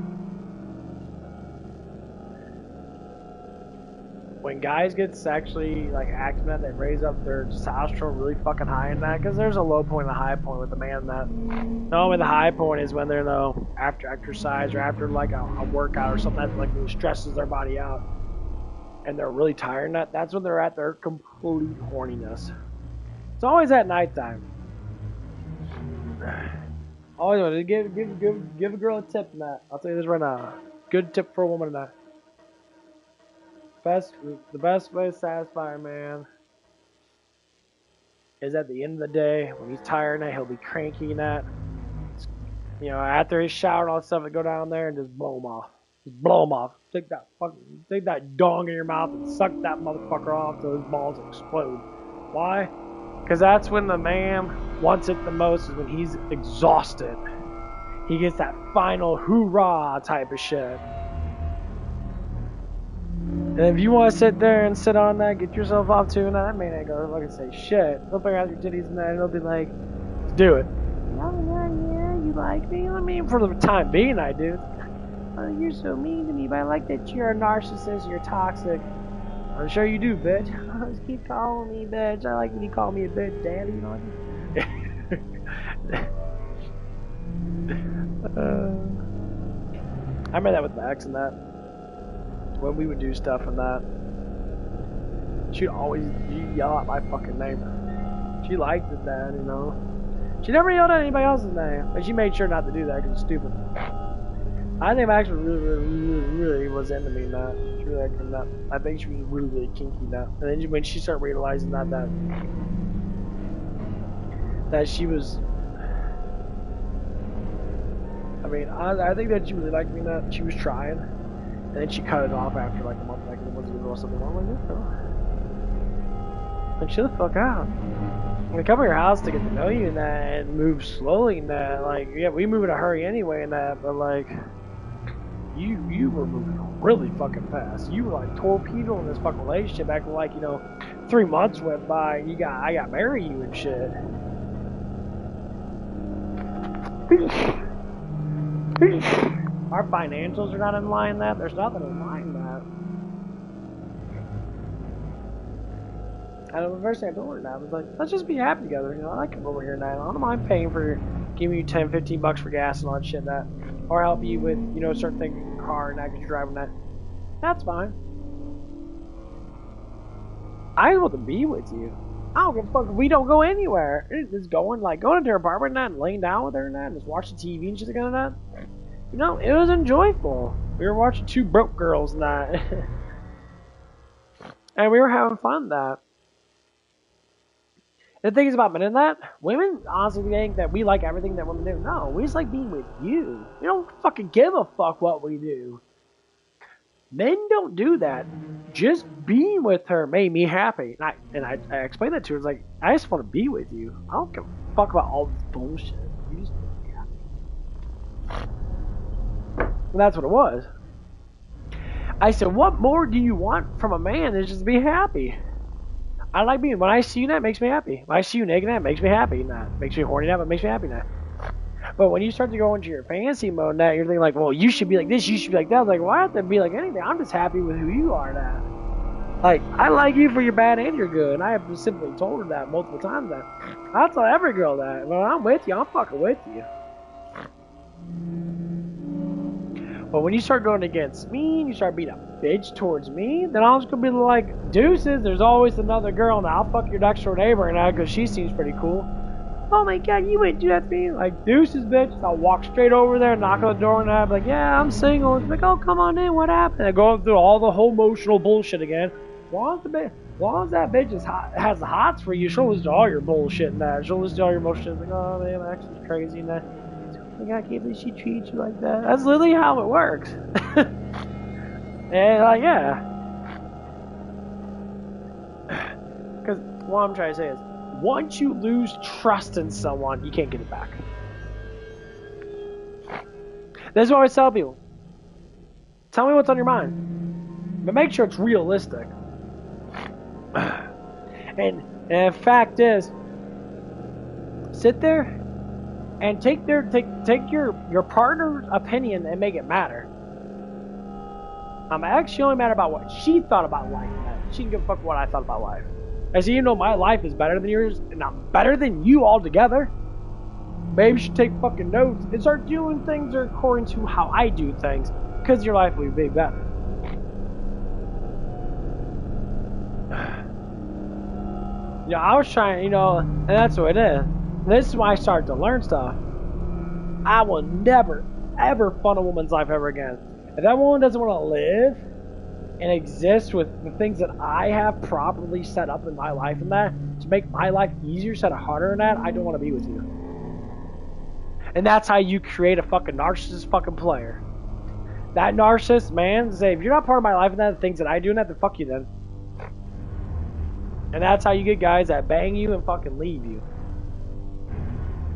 when guys get sexually like active, that they raise up their testosterone really fucking high in that, because there's a low point and a high point with a man. That normally the high point is when they're after exercise or after like a workout or something that like really stresses their body out, and they're really tired. That's when they're at their complete horniness. It's always at nighttime. Always give a girl a tip in that. I'll tell you this right now. Good tip for a woman in that. The best way to satisfy a man is at the end of the day when he's tired and he'll be cranky and that. You know, after his shower and all that stuff, to go down there and just blow him off. Just blow him off. Take that dong in your mouth and suck that motherfucker off till his balls explode. Why? Because that's when the man wants it the most, is when he's exhausted. He gets that final hoorah type of shit. And if you want to sit there and sit on that, get yourself off too, that man ain't gonna fucking say shit. He'll figure out your titties and that, and he'll be like, let's do it. Yeah, you like me? I mean, for the time being, I do. Oh, you're so mean to me, but I like that you're a narcissist, you're toxic. I'm sure you do, bitch. Just keep calling me bitch. I like when you call me a bitch, daddy, you know what I mean? I remember that with my ex and that. When we would do stuff and that, she'd always yell at my fucking name. She liked it then, you know. She never yelled at anybody else's name, but she made sure not to do that because it's stupid. I think Max really was into me in that. She really liked me that. I think she was really kinky in that. And then when she started realizing that she was, I mean, I think that she really liked me in that. She was trying. And then she cut it off after like a month, like it wasn't even something wrong with it. Like, chill the fuck out. I come to your house to get to know you and that, and move slowly and that. Like, yeah, we move in a hurry anyway and that, but like, you were moving really fucking fast. You were like torpedoing this fucking relationship, acting like, you know, 3 months went by and I got married you and shit. Our financials are not in line in that. There's nothing in line in that. And the first thing I told her that was like, let's just be happy together. You know, I come over here now. I don't mind paying for giving you $10-15 for gas and all that shit and that, or help you with, you know, certain things in your car and that because you're driving that. That's fine. I just want to be with you. I don't give a fuck if we don't go anywhere. It's just going into her apartment and that, and laying down with her and that, and just watching TV and shit like that. You know, it was enjoyable. We were watching two broke girls and that. And we were having fun with that. The thing is about men in that, women honestly think that we like everything that women do. No, we just like being with you. We don't fucking give a fuck what we do. Men don't do that. Just being with her made me happy. And I explained that to her. It's like, I just want to be with you. I don't give a fuck about all this bullshit. You just make me happy. And that's what it was. I said, what more do you want from a man than just to be happy? I like being, when I see you, that makes me happy. When I see you naked, that makes me happy. That makes me horny, that makes me happy. That. But when you start to go into your fantasy mode, now you're thinking like, well, you should be like this, you should be like that. I was like, well, I have to be like anything. I'm just happy with who you are now. Like, I like you for your bad and your good. And I have simply told her that multiple times. That I tell every girl that. When I'm with you, I'm fucking with you. But when you start going against me, and you start being a bitch towards me, then I'm just gonna be like, deuces, there's always another girl, and I'll fuck your next door neighbor now because she seems pretty cool. Oh my god, you wouldn't do that to me? Like, deuces, bitch. I'll walk straight over there, knock on the door, and I'll be like, yeah, I'm single. It's like, oh, come on in, what happened? I go through all the whole emotional bullshit again. As long as that bitch has the hots for you, she'll listen to all your bullshit and that. She'll listen to all your emotions. Like, oh man, my ex is crazy and that. Like, I can't believe she treats you like that. That's literally how it works. And like, yeah. Because what I'm trying to say is, once you lose trust in someone, you can't get it back. This is what I always tell people. Tell me what's on your mind. But make sure it's realistic. And the fact is, sit there and take your partner's opinion and make it matter. I'm actually only mad about what she thought about life. she can give a fuck what I thought about life. I said, you know, my life is better than yours, and I'm better than you altogether. Maybe you should take fucking notes and start doing things according to how I do things, because your life will be better. You know, I was trying, you know, and that's what it is. And this is why I started to learn stuff. I will never, ever fund a woman's life ever again. If that woman doesn't want to live and exist with the things that I have properly set up in my life and that, to make my life easier, set it harder than that, I don't want to be with you. And that's how you create a fucking narcissist fucking player. That narcissist, man, say, if you're not part of my life and that, the things that I do and that, then fuck you then. And that's how you get guys that bang you and fucking leave you.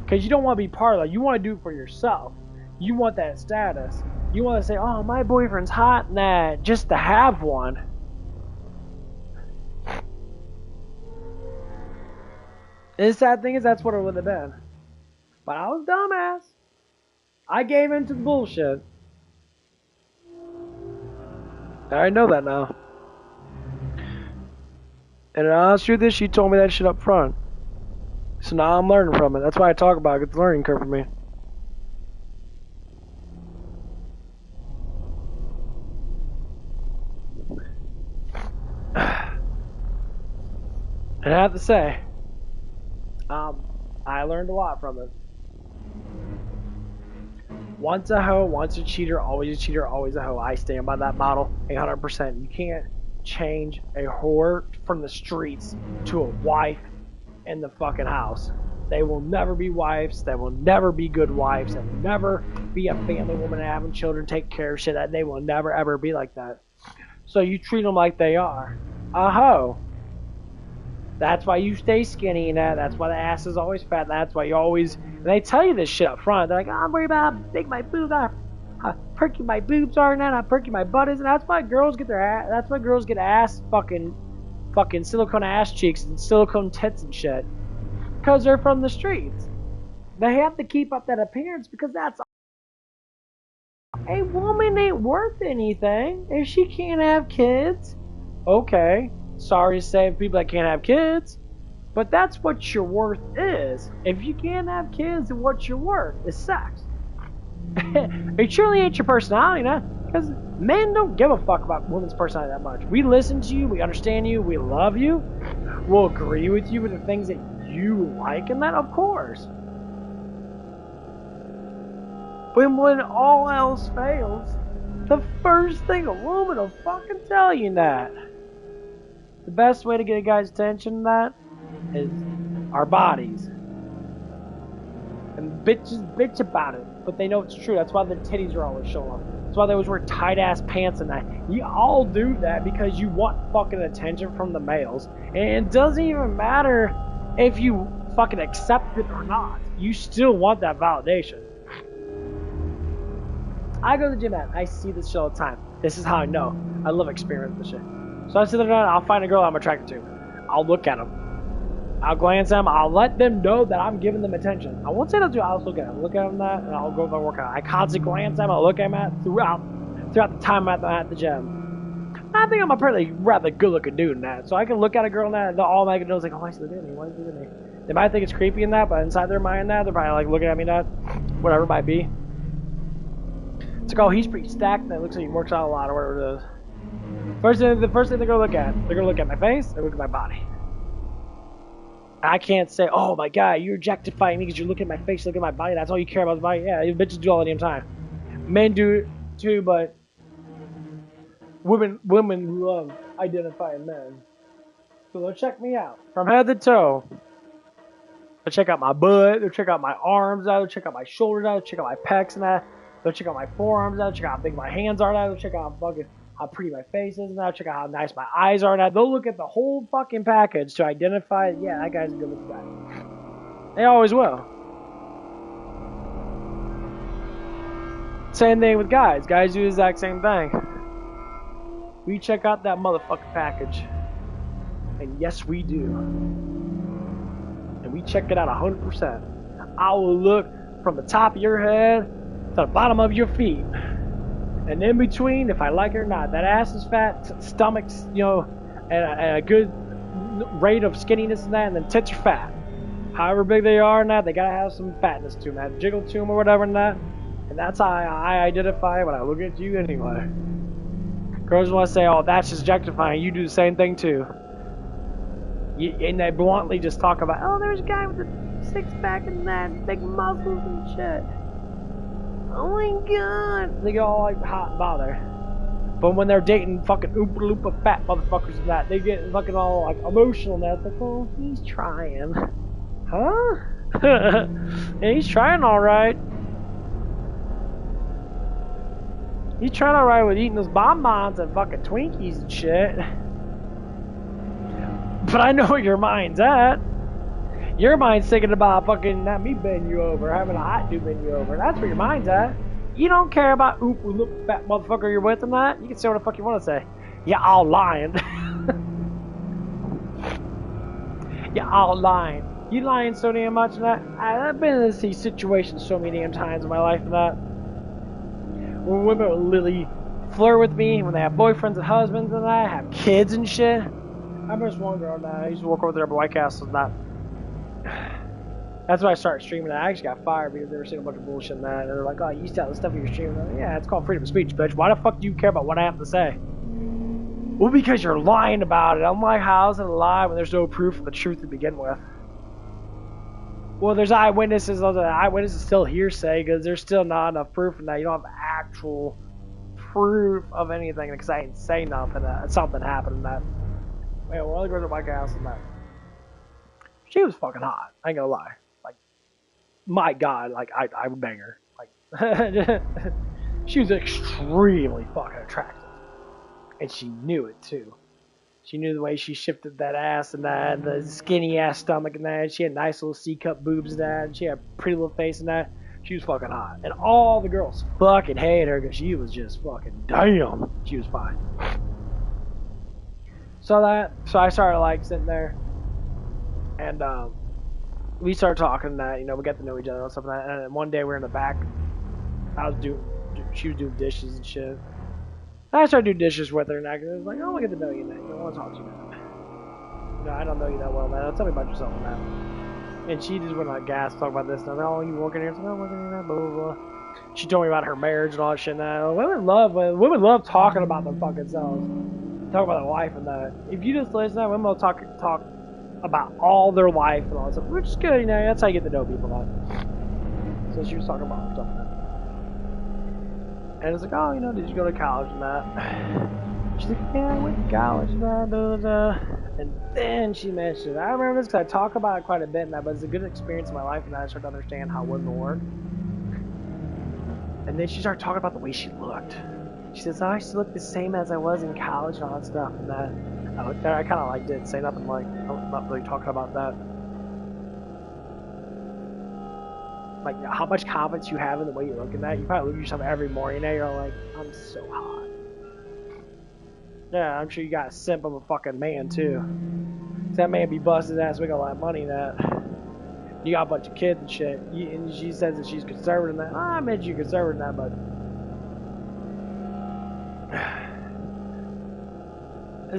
Because you don't want to be part of that. You want to do it for yourself. You want that status. You want to say, oh, my boyfriend's hot and that, just to have one. And the sad thing is, that's what it would have been. But I was dumbass. I gave in to the bullshit. I know that now. And the honest truth is, she told me that shit up front. So now I'm learning from it. That's why I talk about it. It's a learning curve for me. And I have to say, I learned a lot from it. Once a hoe, once a cheater, always a cheater, always a hoe. I stand by that model 100%. You can't change a whore from the streets to a wife in the fucking house. They will never be wives. They will never be good wives. They will never be a family woman having children, take care of shit. That they will never ever be like that. So you treat them like they are a hoe. That's why you stay skinny and that. That's why the ass is always fat. That's why you always. And they tell you this shit up front. They're like, oh, I'm worried about how big my boobs are, how perky my boobs are, and how perky my butt is. And that's why girls get their ass. That's why girls get ass fucking silicone ass cheeks and silicone tits and shit. Because they're from the streets. They have to keep up that appearance because that's. A woman ain't worth anything if she can't have kids. Okay. Sorry to say people that can't have kids, but that's what your worth is. If you can't have kids, then what your worth is sex. It truly ain't your personality, nah, because men don't give a fuck about women's personality that much. We listen to you, we understand you, we love you, we'll agree with you with the things that you like, and that, of course. But when all else fails, the first thing a woman will fucking tell you that. The best way to get a guy's attention in that is our bodies. And bitches bitch about it, but they know it's true. That's why the titties are always showing up. That's why they always wear tight-ass pants and that. You all do that because you want fucking attention from the males. And it doesn't even matter if you fucking accept it or not. You still want that validation. I go to the gym and I see this shit all the time. This is how I know. I love experimenting with this shit. So I sit there and I'll find a girl I'm attracted to. I'll look at them. I'll glance at them. I'll let them know that I'm giving them attention. I won't say that to you. I'll just look at them. Look at them that, and I'll go for my workout. I constantly glance at them. I'll look at them throughout the time I'm at the gym. I think I'm a pretty rather good-looking dude in that. So I can look at a girl in that, and all I can know is like, oh, why is he looking at me? Why is he looking at me? They might think it's creepy in that, but inside their mind now, they're probably like looking at me now. Whatever it might be. It's like, oh, he's pretty stacked, and it looks like he works out a lot or whatever it is. The first thing they're gonna look at, they're gonna look at my face, they're gonna look at my body. I can't say, oh my god, you're objectifying me because you're looking at my face, looking at my body, that's all you care about is my body. Yeah, you bitches do all the damn time. Men do it too, but women love identifying men. So they'll check me out from head to toe. They'll check out my butt, they'll check out my arms out, they'll check out my shoulders out, they'll check out my pecs and that. They'll check out my forearms out, check out how big my hands are now, they'll check out how pretty my face is now, check out how nice my eyes are now. They'll look at the whole fucking package to identify, yeah, that guy's a good looking guy. They always will. Same thing with guys. Guys do the exact same thing. We check out that motherfucking package. And yes, we do. And we check it out 100%. I will look from the top of your head to the bottom of your feet. And in between, if I like it or not, that ass is fat, stomach's, and a good rate of skinniness and that, and then tits are fat. However big they are and that, they gotta have some fatness to them, that jiggle to them or whatever and that. And that's how I identify when I look at you anyway. Girls want to say, oh, that's just objectifying. You do the same thing too. And they bluntly just talk about, oh, there's a guy with a six-pack and that, big muscles and shit. Oh my god. They get all like hot and bothered. But when they're dating fucking Oompa Loompa fat motherfuckers and that, they get fucking all like emotional and that. It's like, oh, he's trying. Huh? Yeah, he's trying alright. He's trying alright with eating those bonbons and fucking Twinkies and shit. But I know where your mind's at. Your mind's thinking about fucking not me bending you over, having a hot dude bend you over. That's where your mind's at. You don't care about oop, look, fat motherfucker you're with and that. You can say what the fuck you want to say. You're all lying. You're all lying. You lying so damn much and that. I've been in these situations so many damn times in my life and that. When women will literally flirt with me, when they have boyfriends and husbands and that, have kids and shit. I remember this one girl that I used to work over there at White Castle and that. That's when I started streaming. I actually got fired because they were saying a bunch of bullshit and that. And they're like, oh, you used to have the stuff you're streaming. Like, yeah, it's called freedom of speech, bitch. Why the fuck do you care about what I have to say? Well, because you're lying about it. I'm like, how's it a lie when there's no proof of the truth to begin with? Well, there's eyewitnesses. The eyewitnesses still hearsay because there's still not enough proof in that. You don't have actual proof of anything because I didn't say nothing. Something happened in that. Man, one of the girls at White House and that. She was fucking hot. I ain't gonna lie. Like, my God, like I would bang her. Like, she was extremely fucking attractive, and she knew it too. She knew the way she shifted that ass and that, the skinny ass stomach and that. She had nice little C-cup boobs and that. And she had a pretty little face and that. She was fucking hot. And all the girls fucking hated her because she was just fucking damn. She was fine. So I started like sitting there, and we started talking and that. You know, we got to know each other and stuff like that. And one day we were in the back. She was doing dishes and shit. I started doing dishes with her, and I was like, oh, I get to know you now. I want to talk to you now. You know, I don't know you that well, man. Tell me about yourself now. And she just went like gas, talk about this, and I was like, oh, you working here? I was like, oh, I'm working here, blah, blah, blah. She told me about her marriage and all that shit. Now, women love talking about their fucking selves. Talk about their life and that. If you just listen, women will talk about all their life and all that stuff, which is good, you know. That's how you get to know people, man. So she was talking about her stuff. And it's like, oh, you know, did you go to college and that? She's like, yeah, I went to college and that, blah, blah. And then she mentioned, I remember this because I talk about it quite a bit and that, but it's a good experience in my life and that I started to understand how women work. And then she started talking about the way she looked. She says, oh, I used to look the same as I was in college and all that stuff and that. I looked there, I kind of like didn't say nothing, like, I'm not really talking about that. Like, how much confidence you have in the way you look at that. You probably look at yourself every morning and you're like, I'm so hot. Yeah, I'm sure you got a simp of a fucking man, too. That man be busting his ass, we got a lot of money in that. You got a bunch of kids and shit. And she says that she's conservative in that. I meant you conservative in that, but...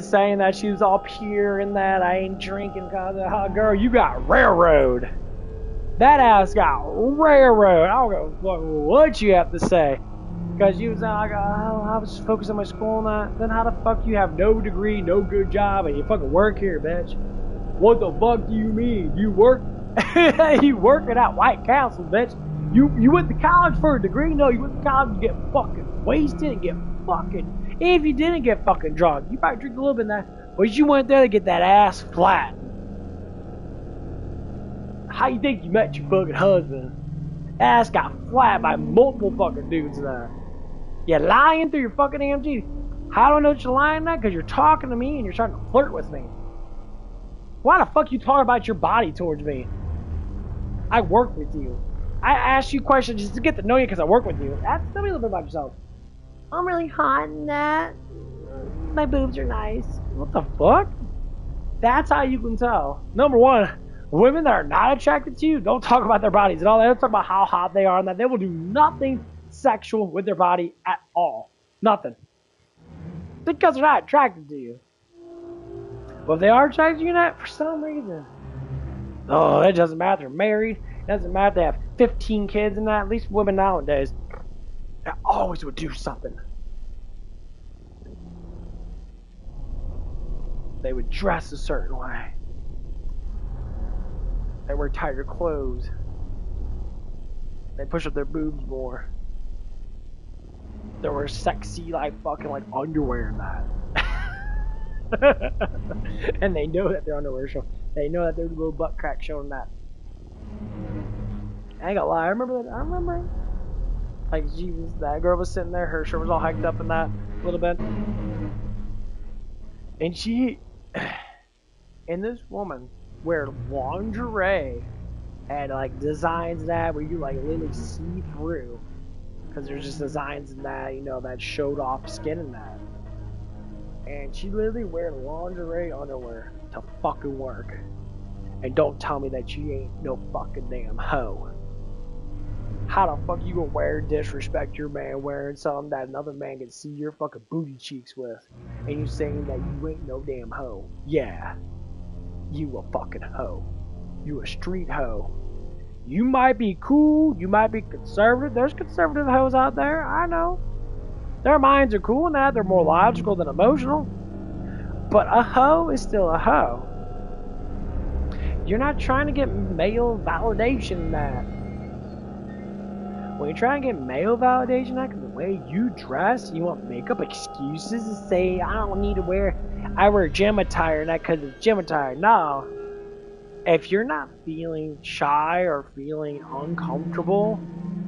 saying that she was all pure and that I ain't drinking cause of her. Girl, you got railroad. That ass got railroad. I don't give a fuck what you have to say. Because you was like, oh, I was focused on my school and that. Then how the fuck you have no degree, no good job, and you fucking work here, bitch? What the fuck do you mean? You work? You working at White Castle, bitch? You went to college for a degree? No, you went to college to get fucking wasted and get fucking... If you didn't get fucking drunk, you probably drink a little bit of that. But you went there to get that ass flat. How you think you met your fucking husband? Ass got flat by multiple fucking dudes there. You're lying through your fucking AMG. How do I know that you're lying that? Because you're talking to me and you're starting to flirt with me. Why the fuck you talking about your body towards me? I work with you. I ask you questions just to get to know you because I work with you. Tell me a little bit about yourself. I'm really hot in that. My boobs are nice. What the fuck? That's how you can tell. Number one, women that are not attracted to you don't talk about their bodies at all. They don't talk about how hot they are and that. They will do nothing sexual with their body at all. Nothing. Because they're not attracted to you. But if they are attracted to that for some reason, oh, it doesn't matter. They're married. It doesn't matter. They have 15 kids and that. At least women nowadays, they always would do something. They would dress a certain way. They wear tighter clothes. They push up their boobs more. They wear sexy, like, fucking, like, underwear and that. And they know that their underwear show. They know that their little butt crack showing that. I ain't gonna lie, I remember that. I remember. Like, that girl was sitting there, her shirt was all hiked up in that a little bit. And this woman wear lingerie and like designs that where you like literally see through, because there's just designs in that, you know, that showed off skin in that. And she literally wear lingerie underwear to fucking work. And don't tell me that she ain't no fucking damn hoe. How the fuck you gonna disrespect your man wearing something that another man can see your fucking booty cheeks with? And you saying that you ain't no damn hoe? Yeah. You a fucking hoe. You a street hoe. You might be cool, you might be conservative. There's conservative hoes out there, I know. Their minds are cool and that, they're more logical than emotional. But a hoe is still a hoe. You're not trying to get male validation in that. When you try and get male validation, like the way you dress, you want makeup excuses to say, I don't need to I wear gym attire and that because it's gym attire. No. If you're not feeling shy or feeling uncomfortable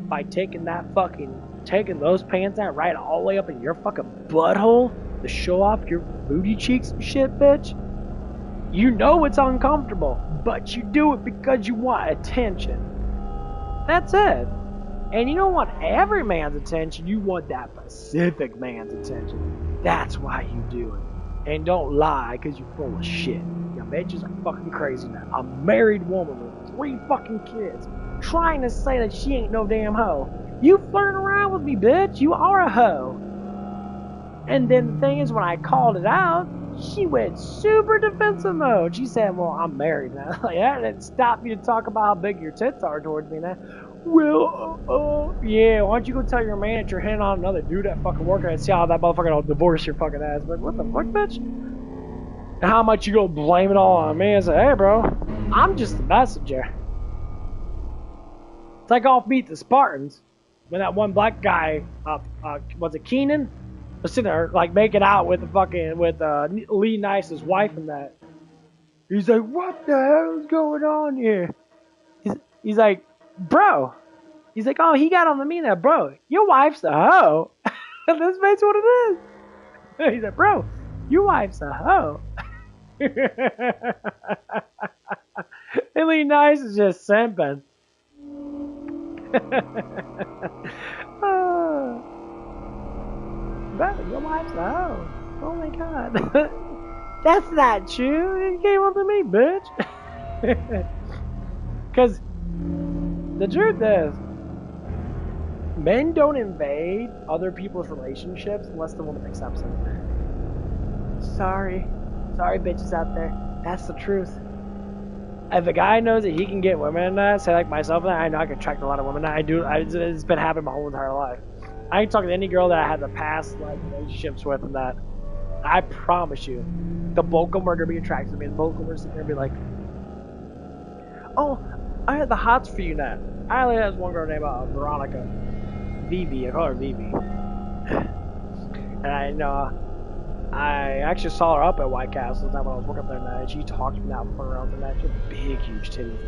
by taking those pants out right all the way up in your fucking butthole to show off your booty cheeks and shit, bitch, you know it's uncomfortable, but you do it because you want attention. That's it. And you don't want every man's attention, you want that specific man's attention. That's why you do it. And don't lie, because you're full of shit. You bitches are fucking crazy now. A married woman with 3 fucking kids, trying to say that she ain't no damn hoe. You flirting around with me, bitch. You are a hoe. And then the thing is, when I called it out, she went super defensive mode. She said, well, I'm married now. Like, that didn't stop you to talk about how big your tits are towards me now. Well, yeah, why don't you go tell your man that you're hitting on another dude at fucking work and see how that motherfucker will divorce your fucking ass. But what the fuck, bitch? And how much you gonna blame it all on me and say, hey, bro, I'm just the messenger. It's like off Meet the Spartans when that one black guy, was it Keenan? Was sitting there, like, making out with Lee Nice's wife and that. He's like, what the hell is going on here? He's like, bro. He's like, oh, he got on the me now, bro. Your wife's a hoe. That's basically what it is. He's like, bro, your wife's a hoe. And Lee Nice is just simping. Bro, your wife's a hoe. Oh my god. That's not true. You came on to me, bitch. Because the truth is, men don't invade other people's relationships unless the woman accepts it. Sorry, bitches out there. That's the truth. If a guy knows that he can get women in that, say like myself, I know I can attract a lot of women. It's been happening my whole entire life. I can talk to any girl that I had the past like relationships with, and that I promise you, the bulk of them are gonna be attracted to me. The bulk of them are sitting there and be like, "Oh, I had the hots for you now." I only had this one girl named Veronica, Vivi. I call her Vivi, and I know I actually saw her up at White Castle when I was working up there, and she talked to me out for her and that. She had big, huge titties.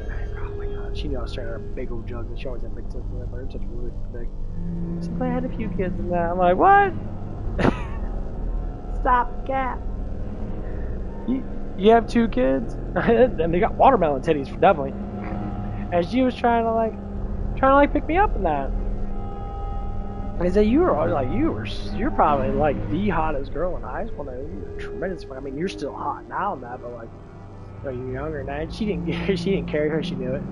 Oh my god, she knew I was trying to have a big old jug, and she always had big tits. But her tits were really big. She's like, I had a few kids and that. I'm like, what? Stop, cat. You have 2 kids? And they got watermelon titties, definitely. And she was trying to pick me up in that. I said, you're probably like the hottest girl in high school. You're tremendous. I mean, you're still hot now and that, but like, you're younger now. And she didn't care because she knew it.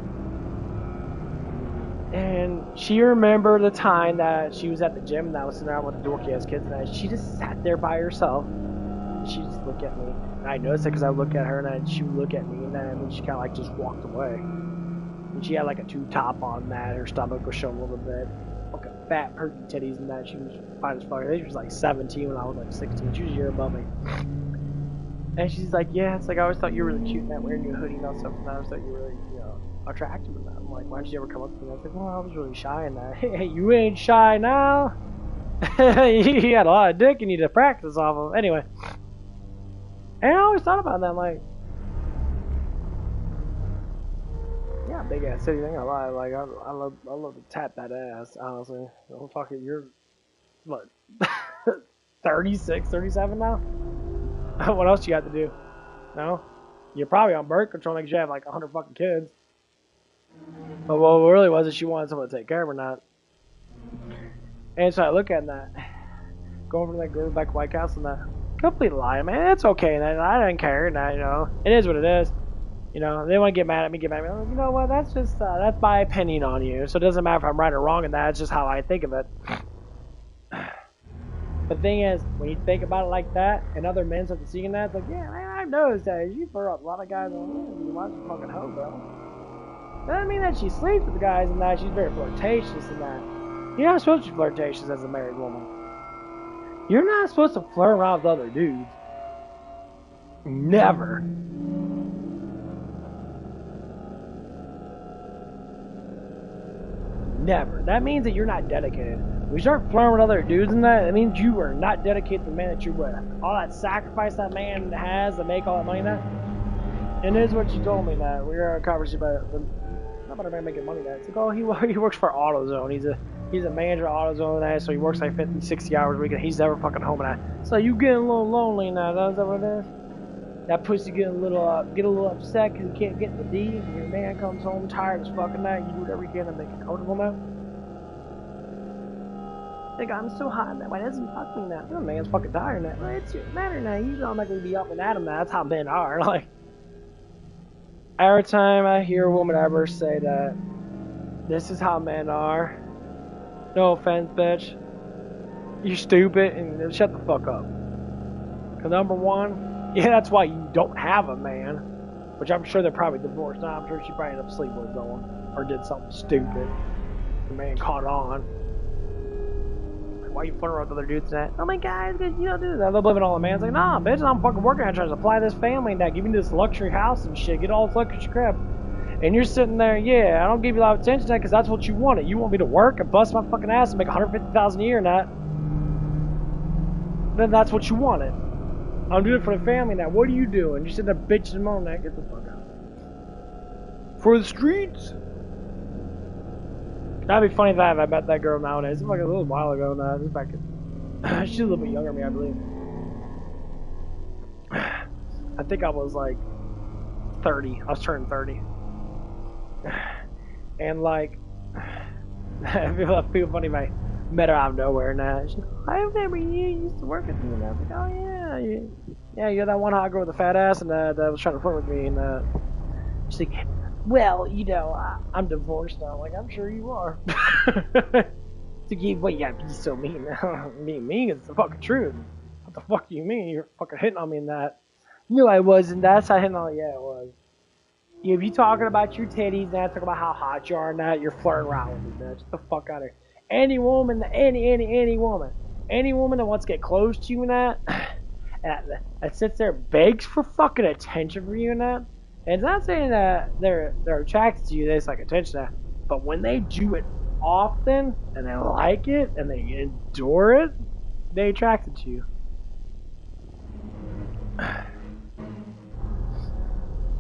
And she remembered the time that she was at the gym and I was sitting around with the dorky ass kids, and she just sat there by herself. And she just looked at me. And I noticed it because I look at her and she would look at me and then she kind of like just walked away. And she had like a tube top on that. Her stomach was showing a little bit. Fucking fat, perky titties and that. She was fine as fuck. I think she was like 17 when I was like 16. She was a year above me. And she's like, yeah, it's like I always thought you were really cute in that, wearing your hoodie and all stuff. And I always thought you were really, attractive in that. I'm like, why did you ever come up to me? I was like, well, I was really shy in that. Hey, you ain't shy now. You had a lot of dick you need to practice off of. Anyway. And I always thought about that, like, yeah, big ass city, ain't gonna lie. Like, I love to tap that ass, honestly. Don't fuck it, you're, what, 36, 37 now? What else you got to do? No? You're probably on birth control because you have like 100 fucking kids. But what it really was is she wanted someone to take care of her, not. And so I look at that, going from that girl back White House and that. Complete lie, man. It's okay, and I didn't care, and it is what it is. They want to get mad at me, I'm like, you know what? That's just that's my opinion on you. So it doesn't matter if I'm right or wrong in that. It's just how I think of it. The thing is, when you think about it like that, and other men start to seeing that, it's like, yeah, man, I've noticed that you flirt up a lot of guys. You watch a fucking hoe, bro. Doesn't mean that she sleeps with the guys and that she's very flirtatious and that. You're not supposed to be flirtatious as a married woman. You're not supposed to flirt around with other dudes. Never. Never. That means that you're not dedicated. When you start flirting with other dudes and that, it means you are not dedicated to the man that you're with. All that sacrifice that man has to make all that money that. And this is what she told me that. We were in a conversation about not about a man making money that. It's like, oh, he works for AutoZone. He's a manager at AutoZone and that, so he works like 50, 60 hours a week and he's never fucking home and that. So you getting a little lonely now, is that what it is? That pussy get a little upset because he can't get the D. And your man comes home tired as fucking that. You do whatever you can to make it comfortable now. Like, I'm so hot now. Why doesn't he fuck me now? The man's fucking tired now. Well, it's your matter now. You don't make me be up and at him now. That's how men are. Like, every time I hear a woman ever say that, this is how men are. No offense, bitch. You stupid and shut the fuck up. Cause number one, yeah, that's why you don't have a man. Which I'm sure they're probably divorced now. I'm sure she probably ended up sleeping with someone. Or did something stupid. The man caught on. Why you flirting with other dudes and that? Oh my god, you don't do that. They're living all the man's like, nah, bitch, I'm fucking working on trying to supply this family and that. Give me this luxury house and shit. Get all this luxury crap. And you're sitting there, yeah, I don't give you a lot of attention to that because that's what you wanted. You want me to work and bust my fucking ass and make $150,000 a year and that. Then that's what you wanted. I'm doing it for the family now. What are you doing? You're sitting there bitching and moaning that. Get the fuck out. For the streets. That'd be funny if I met that girl nowadays. It's like a little while ago now. This back in, she's a little bit younger than me, I believe. I think I was like 30. I was turning 30. And like, I feel funny if I met her out of nowhere now. She's like, I remember you used to work with me. And I was like, oh yeah, you're that one hot girl with a fat ass and that was trying to flirt with me. And she's like, well, I'm divorced now. Like, I'm sure you are. Well, yeah, be so mean now. Mean is the fucking truth. What the fuck do you mean? You're fucking hitting on me in that. No, I wasn't. That's how hitting on. Yeah, it was. If you talking about your titties and talking about how hot you are and that, you're flirting around with me, bitch. Get the fuck out of here. Any woman, any woman that wants to get close to you and that sits there begs for fucking attention for you and that. And it's not saying that they're attracted to you, they just like attention to that. But when they do it often and they like it and they endure it, they attracted to you.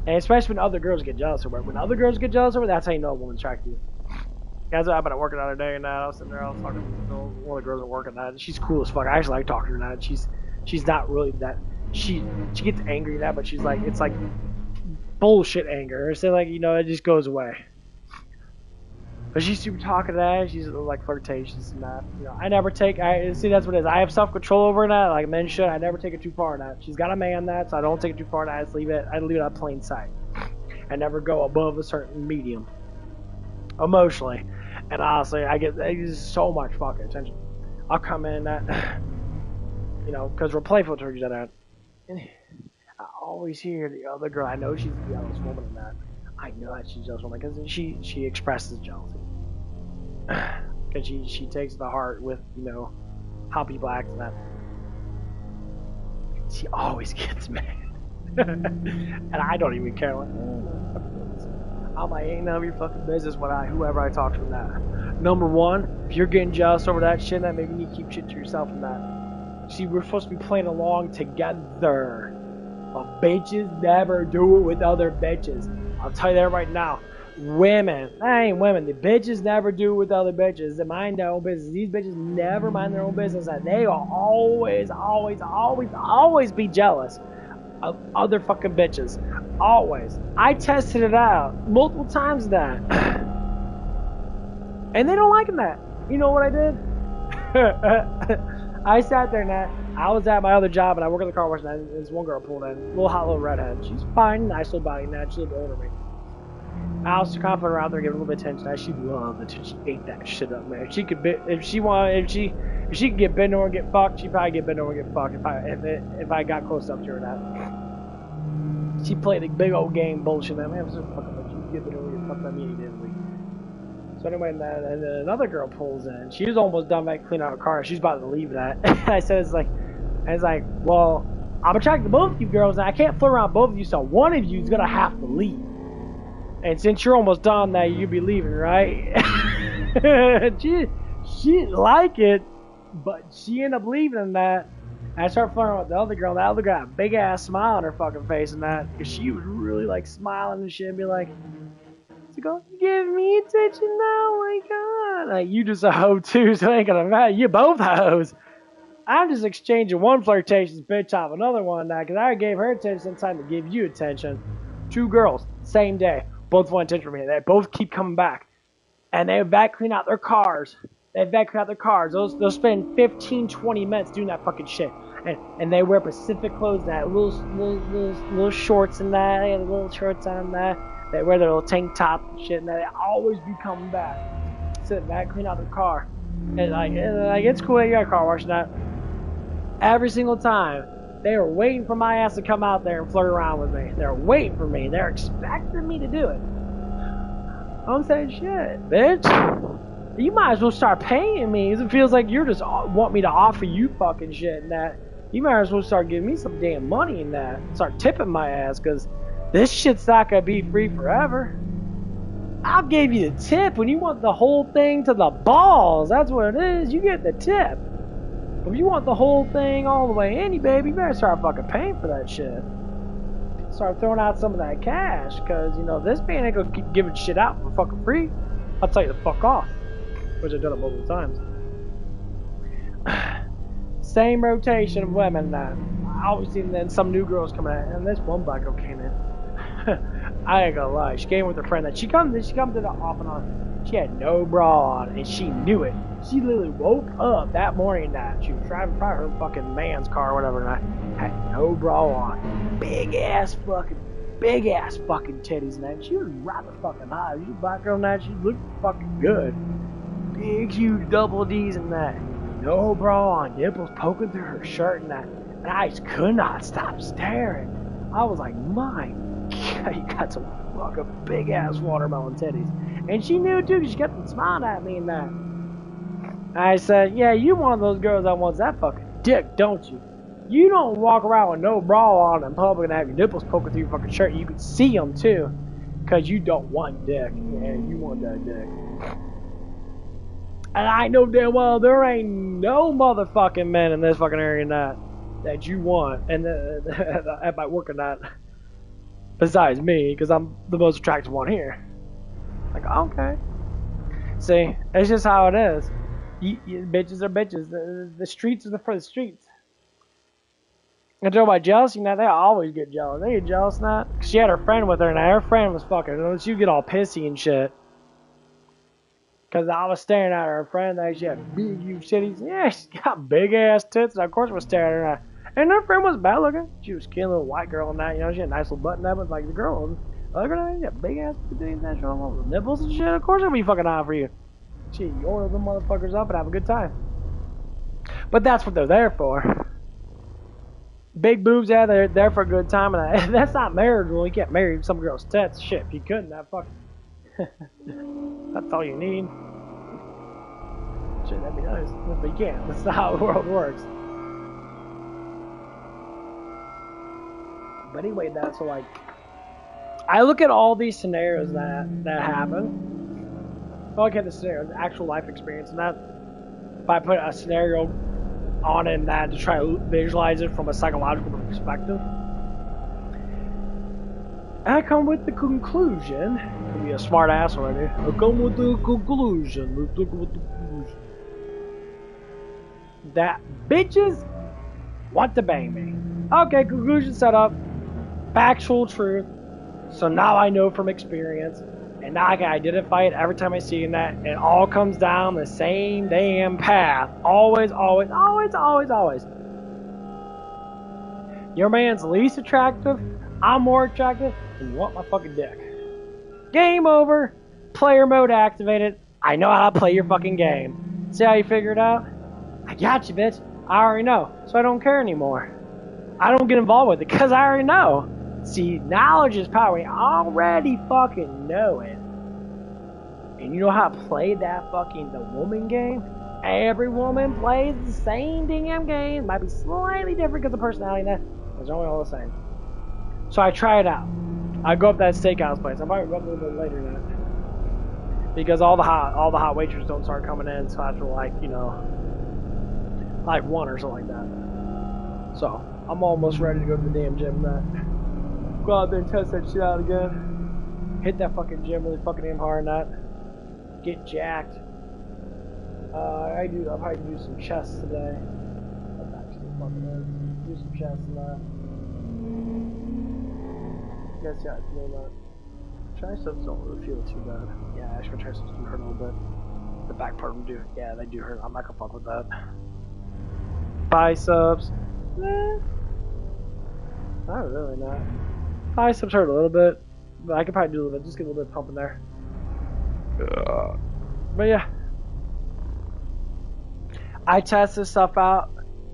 And especially when other girls get jealous of her. When other girls get jealous of her, that's how you know a woman's attracted to you. Guys, I've been at work the other day and I was sitting there, I was talking to one of the girls at work and that. She's cool as fuck. I actually like talking to her now. She's not really that. She gets angry and that, but she's like, it's like bullshit anger. So like, it just goes away. But she's super talkative. She's like flirtatious and that. I never take. See, that's what it is. I have self-control over that, like men should. I never take it too far in that. She's got a man that, so I don't take it too far in that. I just leave it. I leave it at plain sight. I never go above a certain medium emotionally. And honestly, I get so much fucking attention. I'll come in that, because we're playful towards each other. I always hear the other girl. I know she's a jealous woman in that. I know that she's a jealous woman because she expresses jealousy. Because she takes it to heart with, you know, how people act and that. She always gets mad. And I don't even care. Like, I'm like, ain't none of your fucking business when whoever I talk to in that. Number one, if you're getting jealous over that shit, that maybe you need to keep shit to yourself in that. See, we're supposed to be playing along together. But bitches never do it with other bitches. I'll tell you that right now. Women, that ain't women. The bitches never do it with other bitches. They mind their own business. These bitches never mind their own business. And they will always, always, always, always be jealous of other fucking bitches. Always. I tested it out multiple times that. And they don't like that. You know what I did? I sat there and I was at my other job and I work at the car wash and this one girl pulled in. Little hot little redhead. She's fine, nice little body, and she's a little older than me. I was confident around there, giving a little bit of attention. She loved it. She ate that shit up, man. She could if she could get bent over and get fucked, she'd probably get bent over and get fucked if I got close up to her or not. She played a big old game bullshit. Man, it was just fucking like you get bent over and get fucked by me immediately. So anyway, and then another girl pulls in. She was almost done back cleaning out her car. She's about to leave that. I said, it's like, well, I'm attracted to both of you girls, and I can't flirt around both of you, so one of you is gonna have to leave. And since you're almost done that, you'll be leaving, right? she didn't like it, but she ended up leaving in that. I started flirting with the other girl. The other girl had a big ass smile on her fucking face and that. Cause she was really like smiling and shit and be like, go give me attention now, oh my god. Like, you just a hoe too, so it ain't gonna matter. You both hoes. I'm just exchanging one flirtatious bitch off another one now, cause I gave her attention in time to give you attention. Two girls, same day. Both want attention from me. They both keep coming back. And they vac clean out their cars. They'll spend 15, 20 minutes doing that fucking shit. And they wear Pacific clothes, that little shorts and that. They have little shorts on that. They wear their little tank top and shit, and they always be coming back. Sitting back, clean out their car. And like it's cool that you got a car wash and that. Every single time. They were waiting for my ass to come out there and flirt around with me. They're waiting for me. They're expecting me to do it. I'm saying, shit, bitch. You might as well start paying me. It feels like you're just want me to offer you fucking shit and that. You might as well start giving me some damn money in that. Start tipping my ass, because this shit's not going to be free forever. I'll give you the tip when you want the whole thing to the balls. That's what it is. You get the tip. If you want the whole thing all the way in, you baby, you better start fucking paying for that shit. Start throwing out some of that cash, because, you know, this man ain't gonna keep giving shit out for fucking free. I'll tell you to fuck off. Which I've done it multiple times. Same rotation of women now. I always see then some new girls coming in, and this one black girl came in. I ain't gonna lie, she came with her friend. That she come to the off and on. She had no bra on, and she knew it. She literally woke up that morning that she was driving probably her fucking man's car or whatever, and I had no bra on. Big ass fucking titties and that. She was rather fucking hot. She was a black girl and that. She looked fucking good. Big, huge double D's and that. No bra on, nipples poking through her shirt and that. And I just could not stop staring. I was like, my God, you got some fucking big ass watermelon titties. And she knew too, because she kept on smiling at me and that. I said, yeah, you one of those girls that wants that fucking dick, don't you? You don't walk around with no bra on in public and have your nipples poking through your fucking shirt. You can see them too, because you don't want dick. Yeah, you want that dick. And I know damn well there ain't no motherfucking men in this fucking area that you want. And at my work or not, besides me, because I'm the most attractive one here. Like, okay. See, it's just how it is. Bitches are bitches. The streets are for the streets. And talk about jealousy, now they always get jealous. They get jealous now. She had her friend with her, and her friend was fucking. She would get all pissy and shit. Because I was staring at her friend, that she had big, huge titties. Yeah, she got big ass tits, and of course I was staring at her. And her friend was bad looking. She was a skinny little white girl and that, you know, she had a nice little butt and that, but like the girl, the other girl, she had big ass titties and showing all the nipples and shit. Of course it'll be fucking hot for you. Shit, you oil them motherfuckers up and have a good time. But that's what they're there for. Big boobs, yeah, they're there for a good time, and that's not marriageable. You can't marry some girl's tits. Shit, if you couldn't, that fuck. That's all you need. Shit, that'd be nice, but you can't. That's not how the world works. But anyway, that's so like, I look at all these scenarios that happen. I look at the scenarios, actual life experience, and that if I put a scenario on it and that to try to visualize it from a psychological perspective, I come with the conclusion. Could be a smart ass already. I come with the conclusion. That bitches want to bang me. Okay, conclusion set up. Factual truth. So now I know from experience. And now I can identify it every time I see that. It all comes down the same damn path. Always, always, always, always, always. Your man's least attractive. I'm more attractive. And you want my fucking dick. Game over. Player mode activated. I know how to play your fucking game. See how you figure it out? I got you, bitch. I already know. So I don't care anymore. I don't get involved with it because I already know. See, knowledge is power. I already fucking know it. And you know how to play that fucking the woman game? Every woman plays the same damn game. It might be slightly different because of personality and that. It's only all the same. So I try it out. I go up that steakhouse place. I'll probably go up a little bit later than that. Because all the hot waiters don't start coming in until after like 1 or something like that. So I'm almost ready to go to the damn gym that. Go out there and test that shit out again. Hit that fucking gym really fucking damn hard and that. Get jacked. I'll probably do some chest today. That's actually fucking nice. Do some chest and that. Guess yeah, it's doing that. Triceps don't really feel too bad. Yeah, actually triceps do hurt a little bit. The back part of them do. Yeah, they do hurt. I'm not gonna fuck with that. Biceps. Not really, not. Biceps hurt a little bit, but I could probably do a little bit. Just get a little bit of pump in there. But yeah, I test this stuff out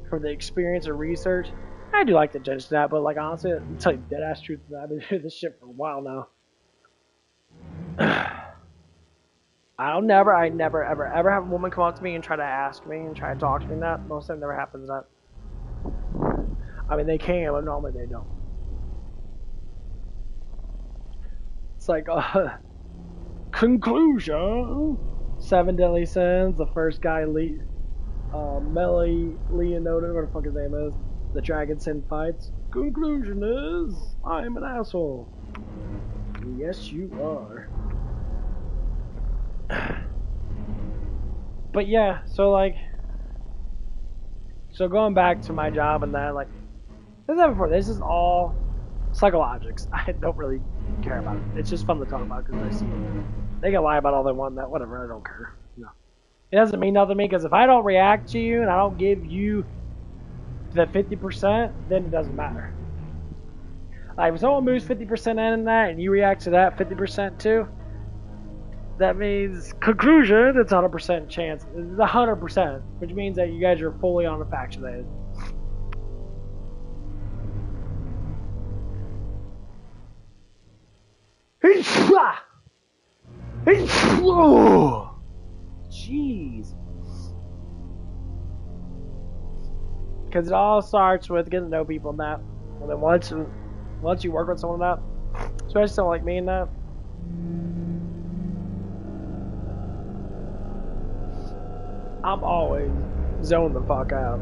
for the experience and research. I do like to judge that, but like honestly, I'll tell you dead ass truth. I've been doing this shit for a while now. I never ever have a woman come up to me and try to ask me and try to talk to me. That most of the time never happens. That I mean, they can, but normally they don't. It's like conclusion. 7 Deadly Sins. The first guy, Melly Leonardo, whatever the fuck his name is. The Dragon Sin fights. Conclusion is, I'm an asshole. Yes, you are. But yeah, so going back to my job and that, like, this is all psychologics. I don't really care about it. It's just fun to talk about because I see it. They can lie about all they want. That whatever. I don't care. No, it doesn't mean nothing to me because if I don't react to you and I don't give you the 50%, then it doesn't matter. Like if someone moves 50% in that and you react to that 50% too, that means conclusion. It's 100% chance. It's 100%, which means that you guys are fully on the vaccinated. Jeez. Because it all starts with getting to know people and that. And then once you work with someone that, especially someone like me and that, I'm always zoned the fuck out.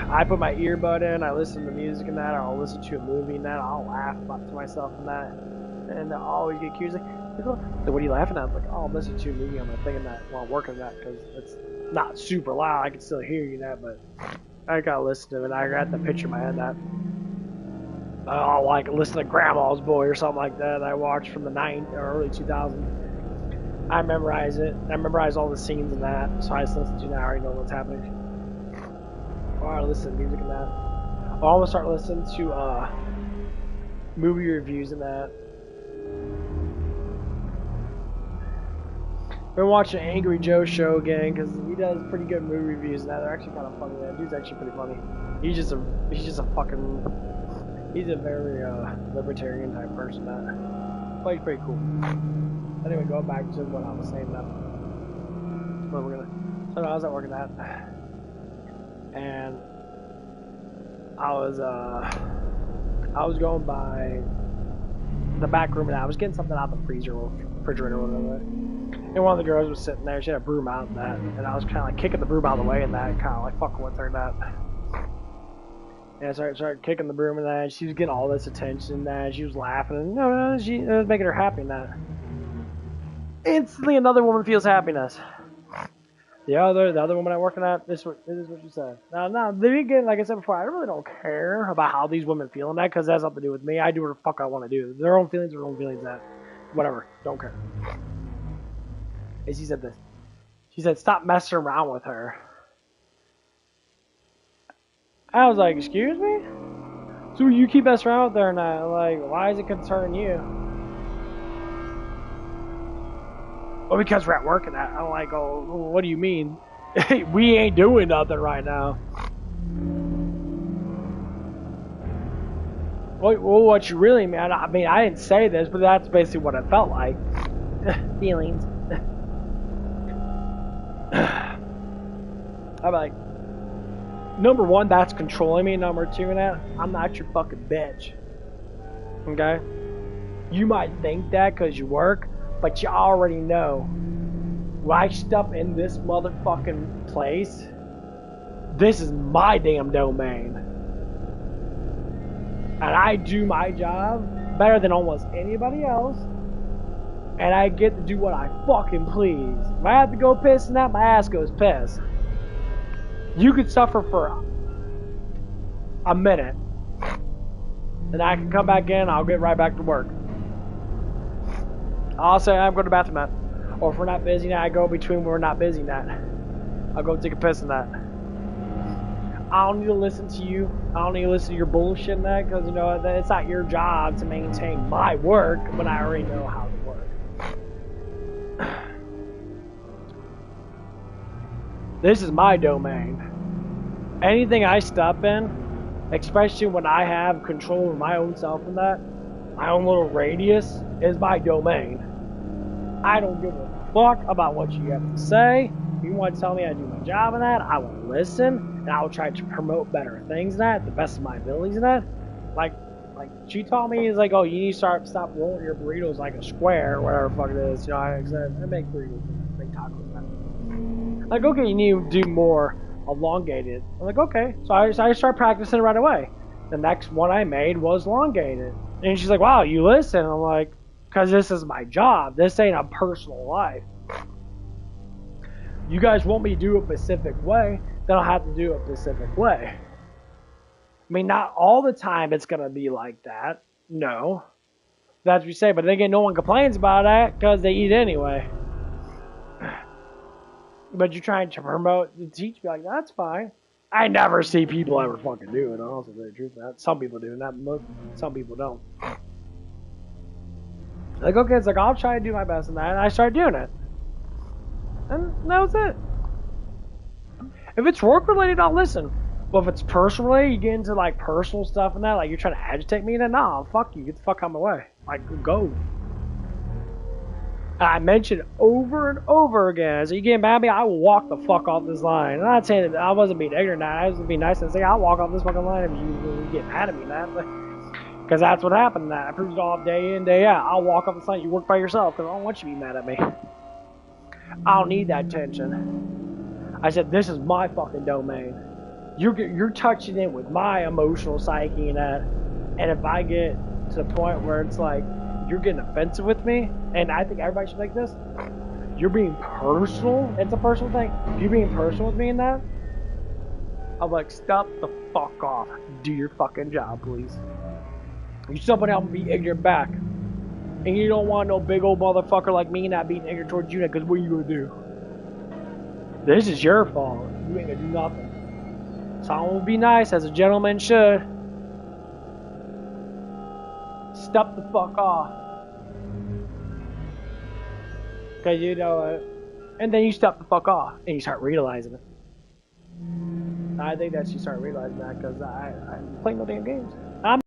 I put my earbud in, I listen to music and that, or I'll listen to a movie and that, I'll laugh to myself and that. And I always get accused like, what are you laughing at? I'm like, oh, I'm listening to a movie. I'm thinking that while I'm working that because it's not super loud. I can still hear you that, but I gotta listen to it. I got the picture in my head that I'll like listen to Grandma's Boy or something like that. I watched from the early 2000s. I memorize it. I memorize all the scenes in that, so I just listen to it now. I already know what's happening. Or I listen to music and that. I'll almost start listening to movie reviews and that. Been watching Angry Joe show again because he does pretty good movie reviews now. They're actually kind of funny. That dude's actually pretty funny. He's just a very libertarian type person. But he's pretty cool. Anyway, going back to what I was saying now. So I was at work at that, and I was going by the back room and I was getting something out of the freezer or refrigerator or whatever. And one of the girls was sitting there. She had a broom out and that, and I was kind of like kicking the broom out of the way and that, kind of like fucking with her and that. And I started kicking the broom and that. And she was getting all this attention and that. She was laughing and it was making her happy and that. Instantly, another woman feels happiness. The other woman I'm working at, this is what she said. Now, again, like I said before, I really don't care about how these women feel in that because that has nothing to do with me. I do what the fuck I want to do. Their own feelings are their own feelings. That, whatever, don't care. And she said this. She said, "Stop messing around with her." I was like, "Excuse me? So you keep messing around with her and like, why does it concern you?" Well, because we're at work and that. I'm like, oh, what do you mean? We ain't doing nothing right now. Well, what you really mean? I mean, I didn't say this, but that's basically what it felt like. Feelings. I'm like, number one, that's controlling me. Number two, that I'm not your fucking bitch. Okay? You might think that because you work. But you already know, when I step in this motherfucking place, this is my damn domain. And I do my job better than almost anybody else. And I get to do what I fucking please. If I have to go piss and that, my ass goes piss. You could suffer for a minute. And I can come back in, I'll get right back to work. I'll say I'm going to the bathroom that. Or if we're not busy now, I go between when we're not busy that. I'll go take a piss in that. I don't need to listen to you. I don't need to listen to your bullshit in that because, you know, it's not your job to maintain my work when I already know how to work. This is my domain. Anything I step in, especially when I have control over my own self in that, my own little radius, is my domain. I don't give a fuck about what you have to say. If you want to tell me I do my job in that, I will listen, and I will try to promote better things in that, the best of my abilities in that. Like she taught me, is like, oh, you need to stop rolling your burritos like a square, or whatever the fuck it is. You know, I make burritos, make tacos in that. Like, okay, you need to do more elongated. I'm like, okay. So I start practicing it right away. The next one I made was elongated. And she's like, wow, you listen. I'm like, because this is my job. This ain't a personal life. You guys want me to do a specific way, then I'll have to do a specific way. I mean, not all the time it's going to be like that. No. That's what you say. But then again, no one complains about that because they eat anyway. But you're trying to promote and teach me, like, that's fine. I never see people ever fucking do it. I'll say the truth. Some people do, some people don't. Like, okay, it's like, I'll try to do my best in that, and I start doing it. And that was it. If it's work related, I'll listen. But if it's personal related, you get into like personal stuff and that, like you're trying to agitate me, then nah, fuck you, get the fuck out of my way. Like, go. And I mentioned over and over again, so you get mad at me, I will walk the fuck off this line. I'm not saying that I wasn't being ignorant, I was being nice and say, I'll walk off this fucking line if you get mad at me, that. Because that's what happened. I proved it off day in, day out. I'll walk off the line, you work by yourself, because I don't want you to be mad at me. I don't need that tension. I said, this is my fucking domain. You're touching it with my emotional psyche and that. And if I get to the point where it's like, you're getting offensive with me, and I think everybody should like this, you're being personal, it's a personal thing, if you're being personal with me in that, I'm like, stop the fuck off. Do your fucking job, please. You somebody else be ignorant back. And you don't want no big old motherfucker like me not being ignorant towards you, because what are you gonna do? This is your fault. You ain't gonna do nothing. Someone will be nice, as a gentleman should. Step the fuck off. Because you know And then you step the fuck off and you start realizing it. I think that you start realizing that because I play no damn games. I'm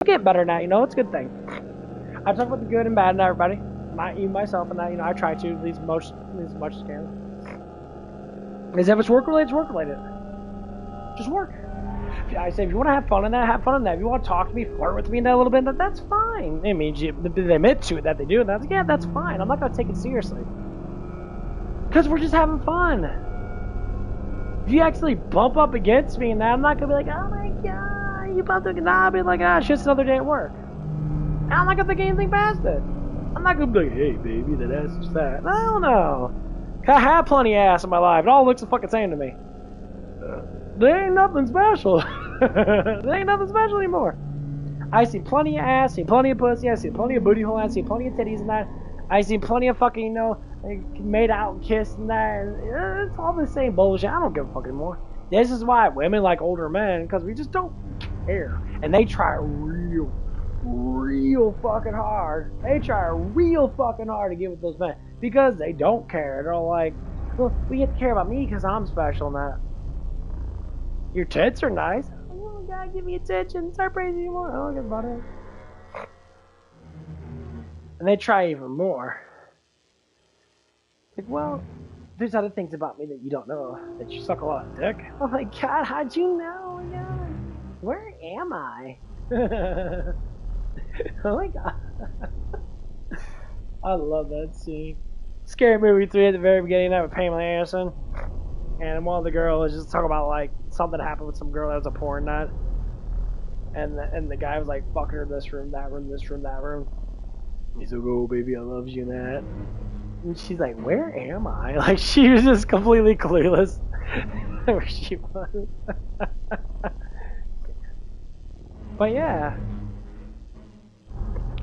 getting better now, you know, it's a good thing. I talk about the good and bad in everybody. Even myself, and that, you know, I try to at least as much as can. Because if it's work related, it's work related. Just work. I say if you want to have fun in that, have fun in that. If you want to talk to me, flirt with me in that a little bit, that's fine. I mean, they admit to it that they do, and that's fine. I'm not gonna take it seriously. Because we're just having fun. If you actually bump up against me and that, I'm not going to be like, oh my god, you bumped against me. I'll be like, ah, it's just another day at work. And I'm not going to think anything past it. I'm not going to be like, hey baby, that ass is fat. I don't know. I have plenty of ass in my life. It all looks the fucking same to me. There ain't nothing special. There ain't nothing special anymore. I see plenty of ass, see plenty of pussy, I see plenty of booty hole, I see plenty of titties and that. I see plenty of fucking, you know, made out and kissed and that. It's all the same bullshit. I don't give a fuck anymore. This is why women like older men, because we just don't care. And they try real fucking hard. They try real fucking hard to get with those men because they don't care. They're like, well, we have to care about me because I'm special and that. Your tits are nice. Oh, God, give me attention. Start praising you more. I don't give about it. And they try even more. Like, well, there's other things about me that you don't know. That you suck a lot of dick. Oh my god, how'd you know? Oh my god. Where am I? Oh my god. I love that scene. Scary Movie 3 at the very beginning, that with Pamela Anderson. And one of the girls just talking about, like, something happened with some girl that was a porn nut. And the guy was like, fucking her in this room, that room, this room, that room. He's like, oh baby, I love you and that. And she's like, where am I? Like, she was just completely clueless where she was. But yeah.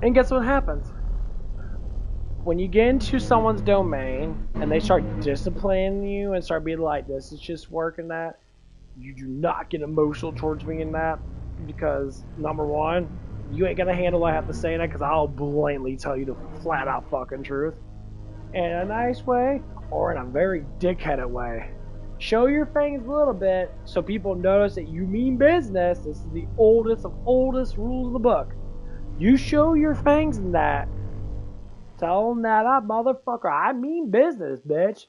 And guess what happens? When you get into someone's domain and they start disciplining you and start being like, this is just work and that, you do not get emotional towards me in that. Because, number one, you ain't gonna handle what I have to say in that because I'll blatantly tell you the flat out fucking truth. In a nice way or in a very dickheaded way. Show your fangs a little bit so people notice that you mean business. This is the oldest of oldest rules of the book. You show your fangs in that. Tell them that motherfucker, I mean business, bitch.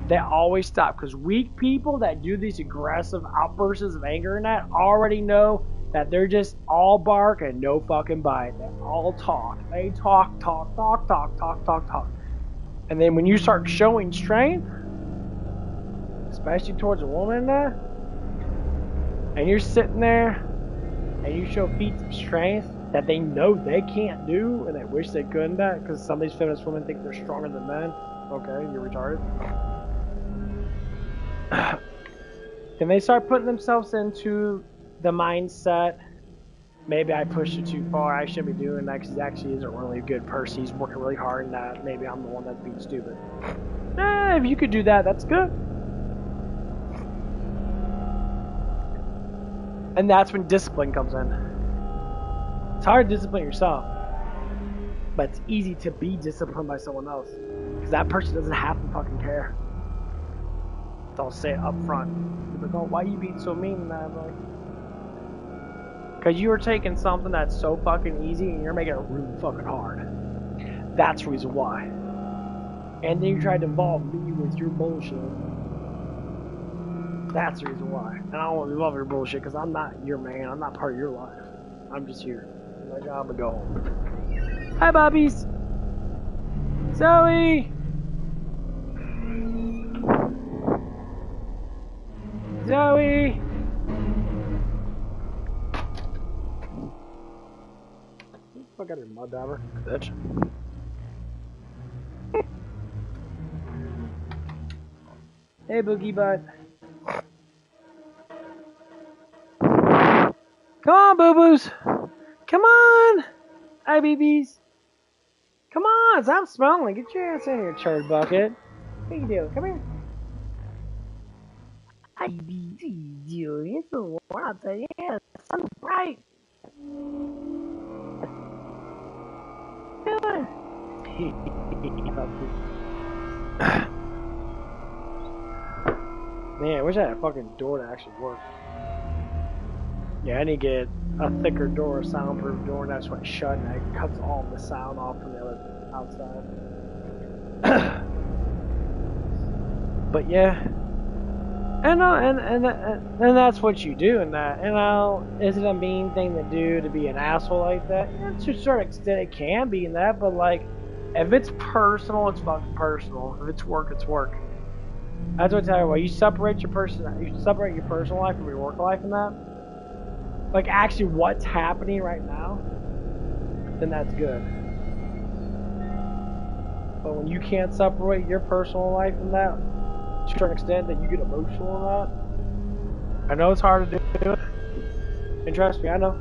They always stop because weak people that do these aggressive outbursts of anger and that already know that they're just all bark and no fucking bite. They all talk. They talk. And then when you start showing strength, especially towards a woman and you're sitting there and you show feats of strength that they know they can't do and they wish they couldn't because some of these feminist women think they're stronger than men. Okay, you're retarded. Then they start putting themselves into the mindset, maybe I pushed it too far, I shouldn't be doing that because he actually isn't really a good person, he's working really hard and that, maybe I'm the one that's being stupid. If you could do that, that's good. And that's when discipline comes in. It's hard to discipline yourself, but it's easy to be disciplined by someone else because that person doesn't have to fucking care. They'll say it up front. They're like, oh, why are you being so mean? And I'm like, because you are taking something that's so fucking easy and you're making it really fucking hard. That's the reason why. And then you tried to involve me with your bullshit. That's the reason why. And I don't want to involve your bullshit because I'm not your man. I'm not part of your life. I'm just here. My job to go home. Hi, Bobbies. Zoe. Zoe. I got her mud dauber, bitch. Hey, Boogie Butt. Come on, boo-boos. Come on. Hi, BBs. Come on, stop smelling. Get your ass in here, turd bucket. What are you doing? Come here. Hi, BBs. It's a warm outside. Yeah, the sun's bright. Man, I wish I had a fucking door that actually worked. Yeah, I need to get a thicker door, a soundproof door, and that's when it's shut and it cuts all the sound off from the other outside. But yeah, and that's what you do in that. Is it a mean thing to do to be an asshole like that? Yeah, to a certain extent, it can be in that. But like, if it's personal, it's fucking personal. If it's work, it's work. That's what I tell you. What you separate your personal life from your work life in that. Like actually, what's happening right now, then that's good. But when you can't separate your personal life from that, to a certain extent that you get emotional in that. I know it's hard to do, and trust me, I know.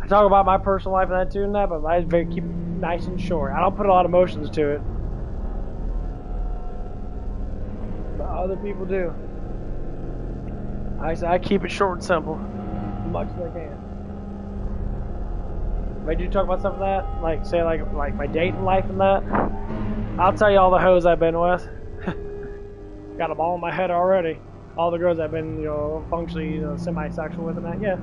I talk about my personal life and that too, and that, but I keep it nice and short. I don't put a lot of emotions to it, but other people do. I keep it short and simple, as much as I can. If I do talk about something like that, like say like my dating life and that, I'll tell you all the hoes I've been with. Got them all in my head already. All the girls I've been, functionally, semi-sexual with and that. Yeah,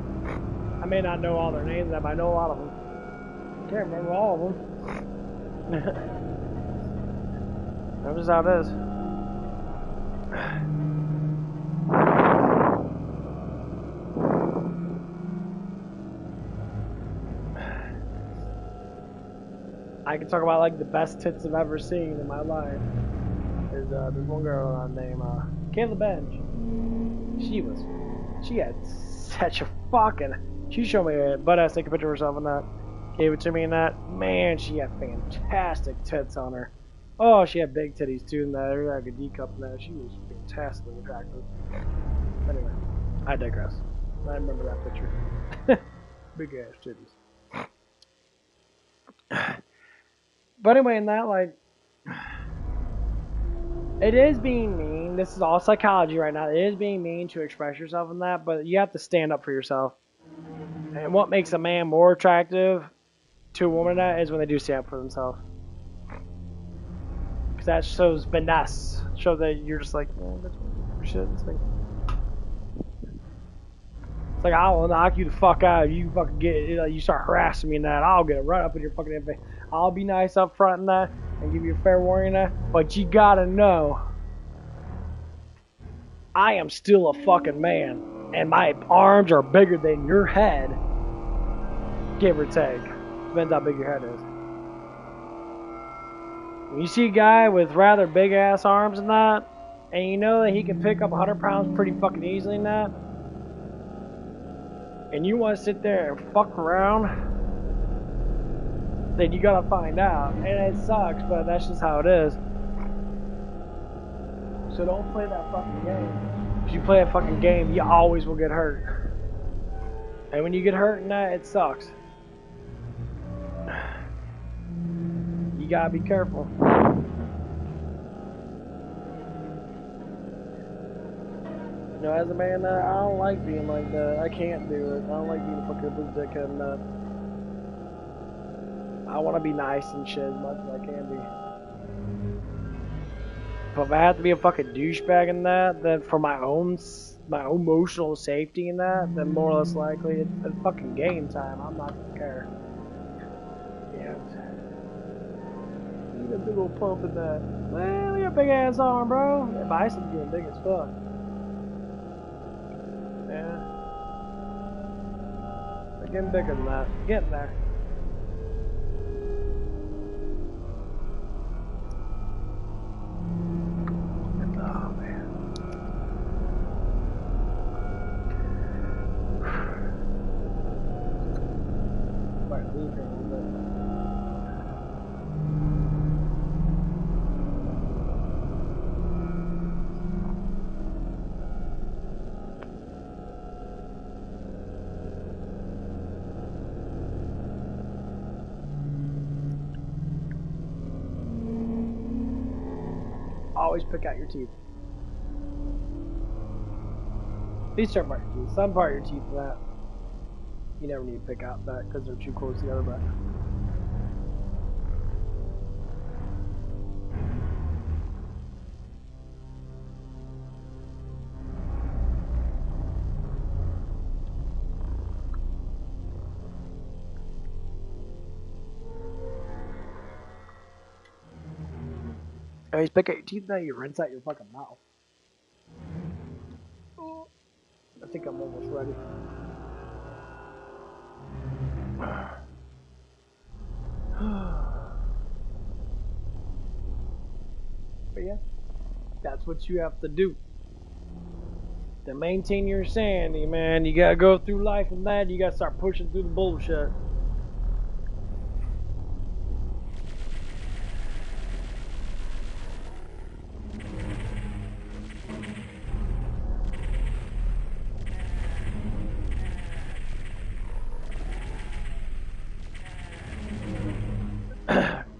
I may not know all their names, but I know a lot of them. Can't remember all of them. That's just how it is. I can talk about like the best tits I've ever seen in my life. There's one girl named Kayla Bench. She had such a fucking. She showed me a butt ass, take a picture of herself and that. Gave it to me and that. Man, she had fantastic tits on her. Oh, she had big titties too and that. Her like a D cup and that. She was fantastically attractive. Anyway, I digress. I remember that picture. Big ass titties. But anyway, in that, like, it is being mean. This is all psychology right now. It is being mean to express yourself in that, but you have to stand up for yourself. And what makes a man more attractive to a woman that is when they do stand up for themselves. Because that shows finesse. Shows that you're just like, man, that's shit. It's like, I will knock you the fuck out. You fucking you start harassing me and that. I'll get right up in your fucking face. I'll be nice up front and that, and give you a fair warning and that. But you gotta know, I am still a fucking man, and my arms are bigger than your head, give or take. Depends how big your head is. When you see a guy with rather big ass arms and that, and you know that he can pick up 100 pounds pretty fucking easily in that, and you want to sit there and fuck around, then you gotta find out. And it sucks, but that's just how it is. So don't play that fucking game. If you play a fucking game, you always will get hurt. And when you get hurt in that, it sucks. You gotta be careful. As a man, I don't like being like that. I can't do it. I don't like being a fucking dickhead and that. I want to be nice and shit as much as I can be. But if I have to be a fucking douchebag in that, then for my own emotional safety in that, then more or less likely it's fucking game time. I'm not gonna care. Yeah. Need a big old pump in that. Man, you got a big ass arm, bro. That bicep's getting big as fuck. Yeah. They're getting bigger than that. Getting there. Oh, man. Might leave here a little bit. Always pick out your teeth. At least certain part of your teeth. Some part of your teeth that you never need to pick out that because they're too close together. But Hey, pick your teeth out, you rinse out your fucking mouth. I think I'm almost ready. But yeah, that's what you have to do. To maintain your sanity, man, you gotta go through life and that, you gotta start pushing through the bullshit.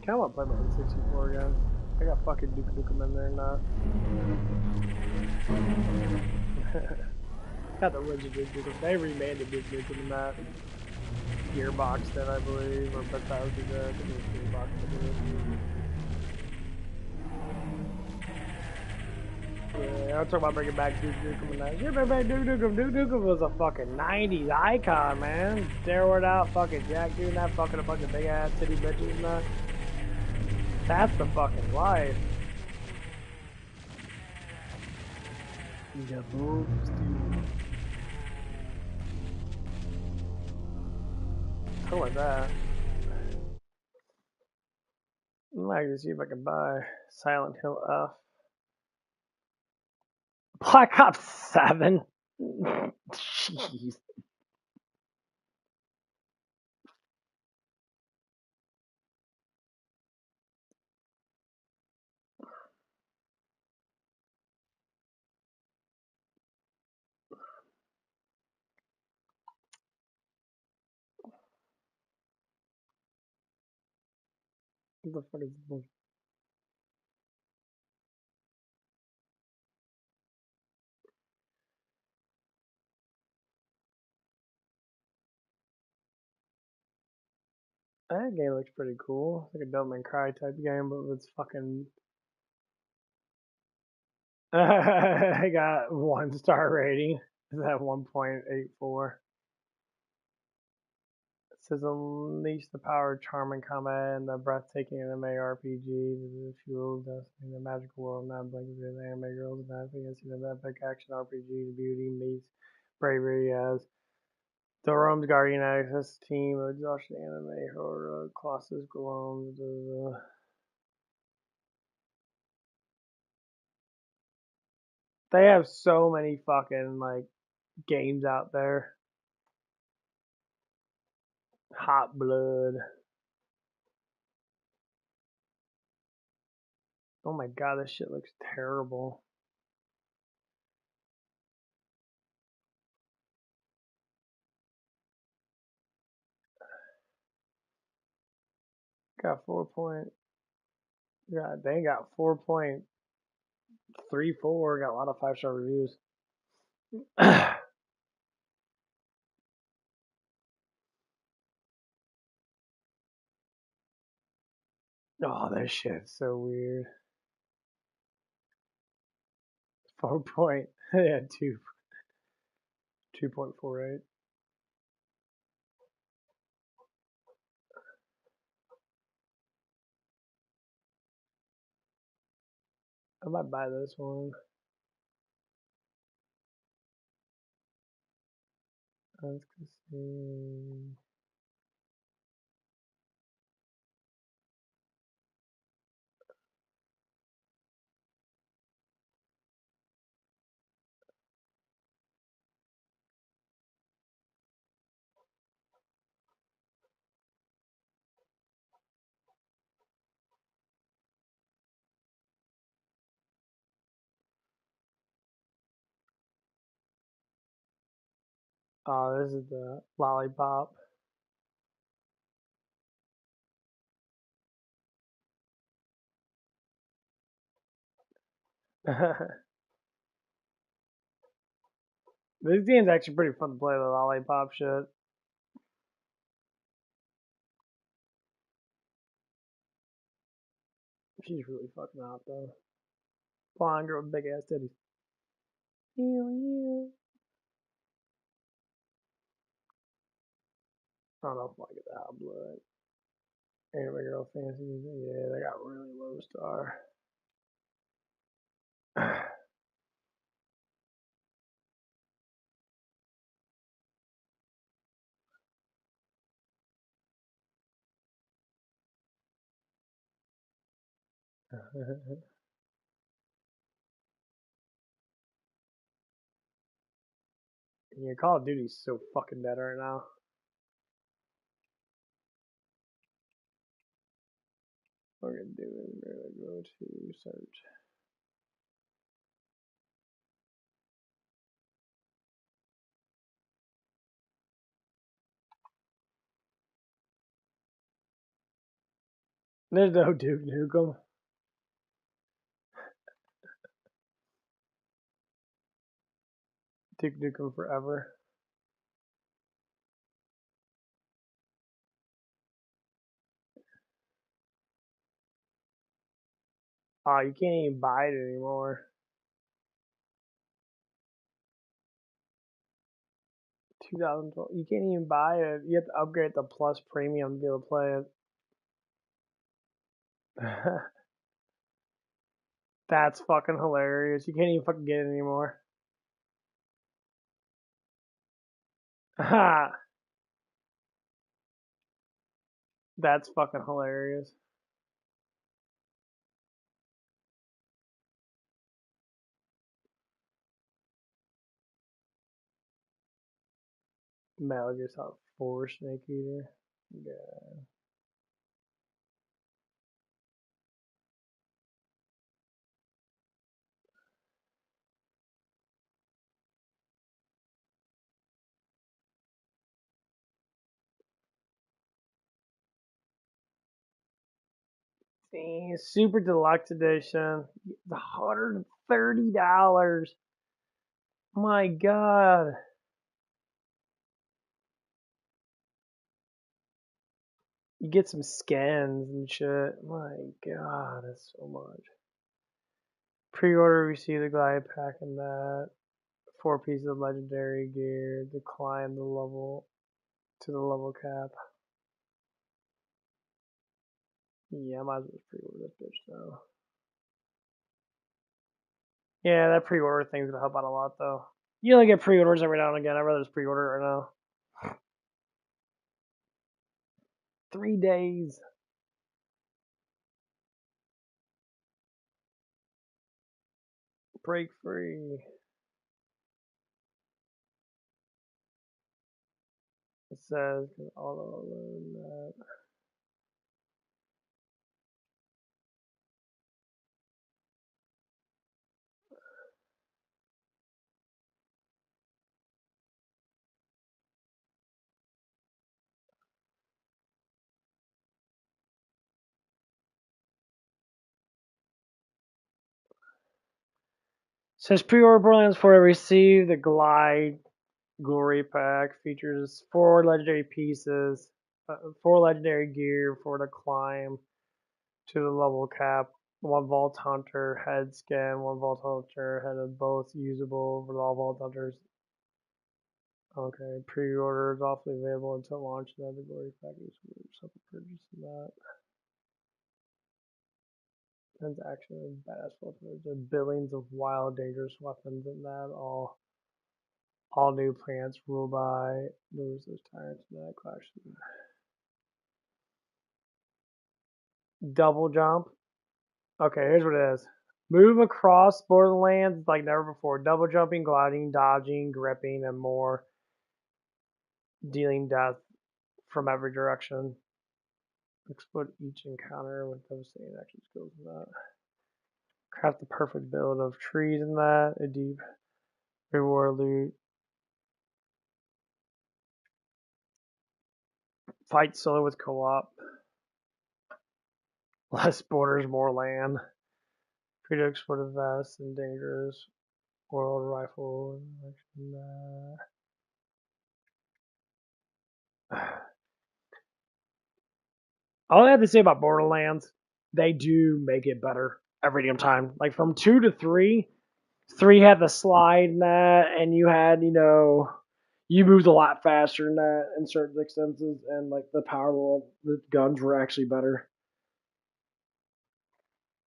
Kinda wanna play my N64 again. I got fucking Duke Nukem in there now. Got the original Duke Nukem. They remade the Duke Nukem in that. Gearbox did, I believe, or Bethesda did. I think it was Gearbox that did it. Yeah, I'm talking about bringing back Duke Nukem and that. Yeah, bring back Duke Nukem. Duke Nukem was a fucking 90s icon, man. Steroid out, fucking Jack doing that, fucking a bunch of big ass titty bitches and that. That's the fucking life. You got both, Steve. Something like that. I might see if I can buy Silent Hill F. Black Ops 7? Jeez. What the fuck is this? That game looks pretty cool. It's like a Don't Man Cry type game, but it's fucking. I got 1 star rating. It's at 1.84. It says unleash the power of charm and combat and the breathtaking anime RPG. The fuel destiny, the magical world now blinking through the anime girls and advocacy of the epic action RPG. The beauty meets bravery as Durham's Guardian Access team of Josh the anime horror Colossus Gloom. They have so many fucking like games out there. Hot Blood. Oh my god, this shit looks terrible. Got 4 point. Yeah, they got 4.34. Got a lot of 5 star reviews. Oh, this shit's so weird. 4 point. Yeah, 2.48. I might buy this one. Let's see. Oh, this is the lollipop. This game's actually pretty fun to play, the lollipop shit. She's really fucking hot though. Blonde girl with big ass titties. Yeah. I don't know if I get the hot blood. Anime girl fancy. Yeah, they got really low star. Yeah, Call of Duty's so fucking dead right now. What we're gonna do is we're gonna go to search. There's no Duke Nukem. Duke Nukem forever. Oh, you can't even buy it anymore. 2012. You can't even buy it. You have to upgrade the Plus Premium to be able to play it. That's fucking hilarious. You can't even fucking get it anymore. That's fucking hilarious. Metal Gear Solid 4 Snake Eater. Yeah. Super Deluxe Edition. It's $130. My God. You get some skins and shit. My God, that's so much. Pre-order, receive the glide pack and that. 4 pieces of legendary gear to climb the level to the level cap. Yeah, I might as well pre-order this bitch though. Yeah, that pre-order thing's gonna help out a lot though. You only get pre-orders every now and again. I'd rather just pre-order it right now. 3 days. Break free. It says all that. Says pre-order Borderlands 4 receive the glide glory pack. Features 4 legendary pieces, 4 legendary gear for the climb to the level cap. 1 Vault Hunter head skin, 1 Vault Hunter head of both usable for all Vault Hunters. Okay, pre-order is awfully available until launch. Now the glory package for purchase of that. Transaction and badass weapons. There's billions of wild, dangerous weapons in that. All new plants ruled by those tyrants in that clash. Double jump. Okay, here's what it is. Move across Borderlands like never before. Double jumping, gliding, dodging, gripping, and more. Dealing death from every direction. Explode each encounter with devastating action skills in that. Craft the perfect build of trees in that. A deep reward loot. Fight solo with co-op. Less borders, more land. Free to explore the vast and dangerous world rifle. All I have to say about Borderlands, they do make it better every damn time. Like from 2 to 3, 3 had the slide in that, and you had, you moved a lot faster in that in certain extenses, and like the power level, the guns were actually better.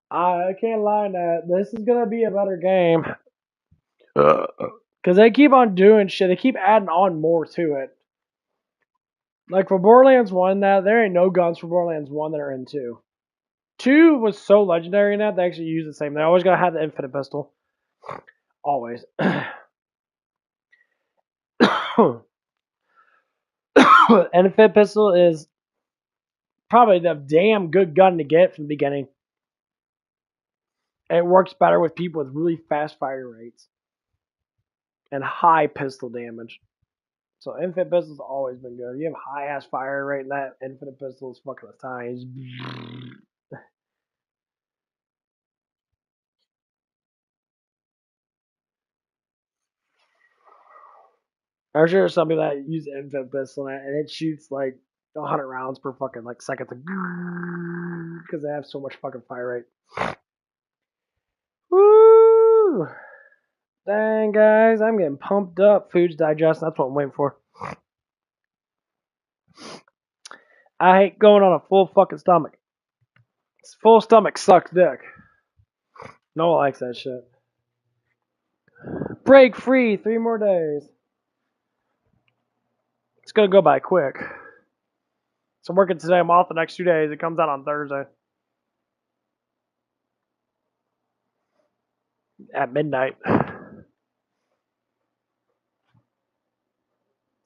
I can't lie, that this is gonna be a better game. Because they keep on doing shit. They keep adding on more to it. Like for Borderlands 1, that there ain't no guns for Borderlands 1 that are in 2. 2 was so legendary in that they actually use the same. They always gotta have the infinite pistol. Always. Infinite pistol is probably the damn good gun to get from the beginning. It works better with people with really fast fire rates and high pistol damage. So infinite pistol's always been good. You have high ass fire rate, and that infinite pistol is fucking with time. I'm sure there's some people that use infinite pistol and it shoots like 100 rounds per fucking like second because they have so much fucking fire rate. Woo! Dang guys, I'm getting pumped up. Food's digesting. That's what I'm waiting for. I hate going on a full fucking stomach. Full stomach sucks dick. No one likes that shit. Break free. 3 more days. It's gonna go by quick. So I'm working today. I'm off the next 2 days. It comes out on Thursday at midnight. It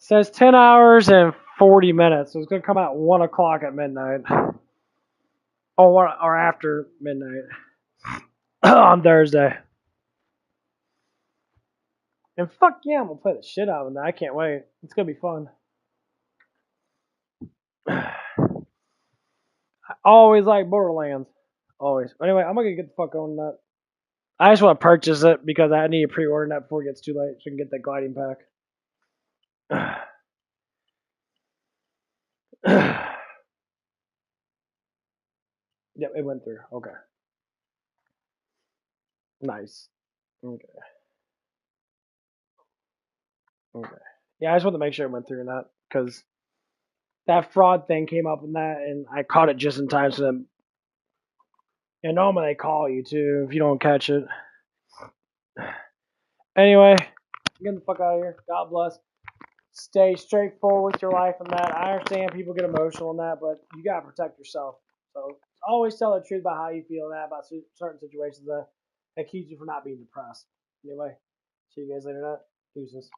says 10 hours and 40 minutes. So it's gonna come out 1 o'clock at midnight. Or after midnight on Thursday. And fuck yeah, I'm gonna play the shit out of that. I can't wait. It's gonna be fun. I always like Borderlands. Always. Anyway, I'm gonna get the fuck on that. I just want to purchase it because I need to pre-order that before it gets too late so I can get that gliding pack. Yep, it went through. Okay. Nice. Okay. Okay. Yeah, I just want to make sure it went through that because that fraud thing came up in that, and I caught it just in time so them. And normally they call you too if you don't catch it. Anyway, get the fuck out of here. God bless. Stay straightforward with your life and that. I understand people get emotional in that, but you gotta protect yourself. So always tell the truth about how you feel that about certain situations that keeps you from not being depressed. Anyway, see you guys later. Deuces.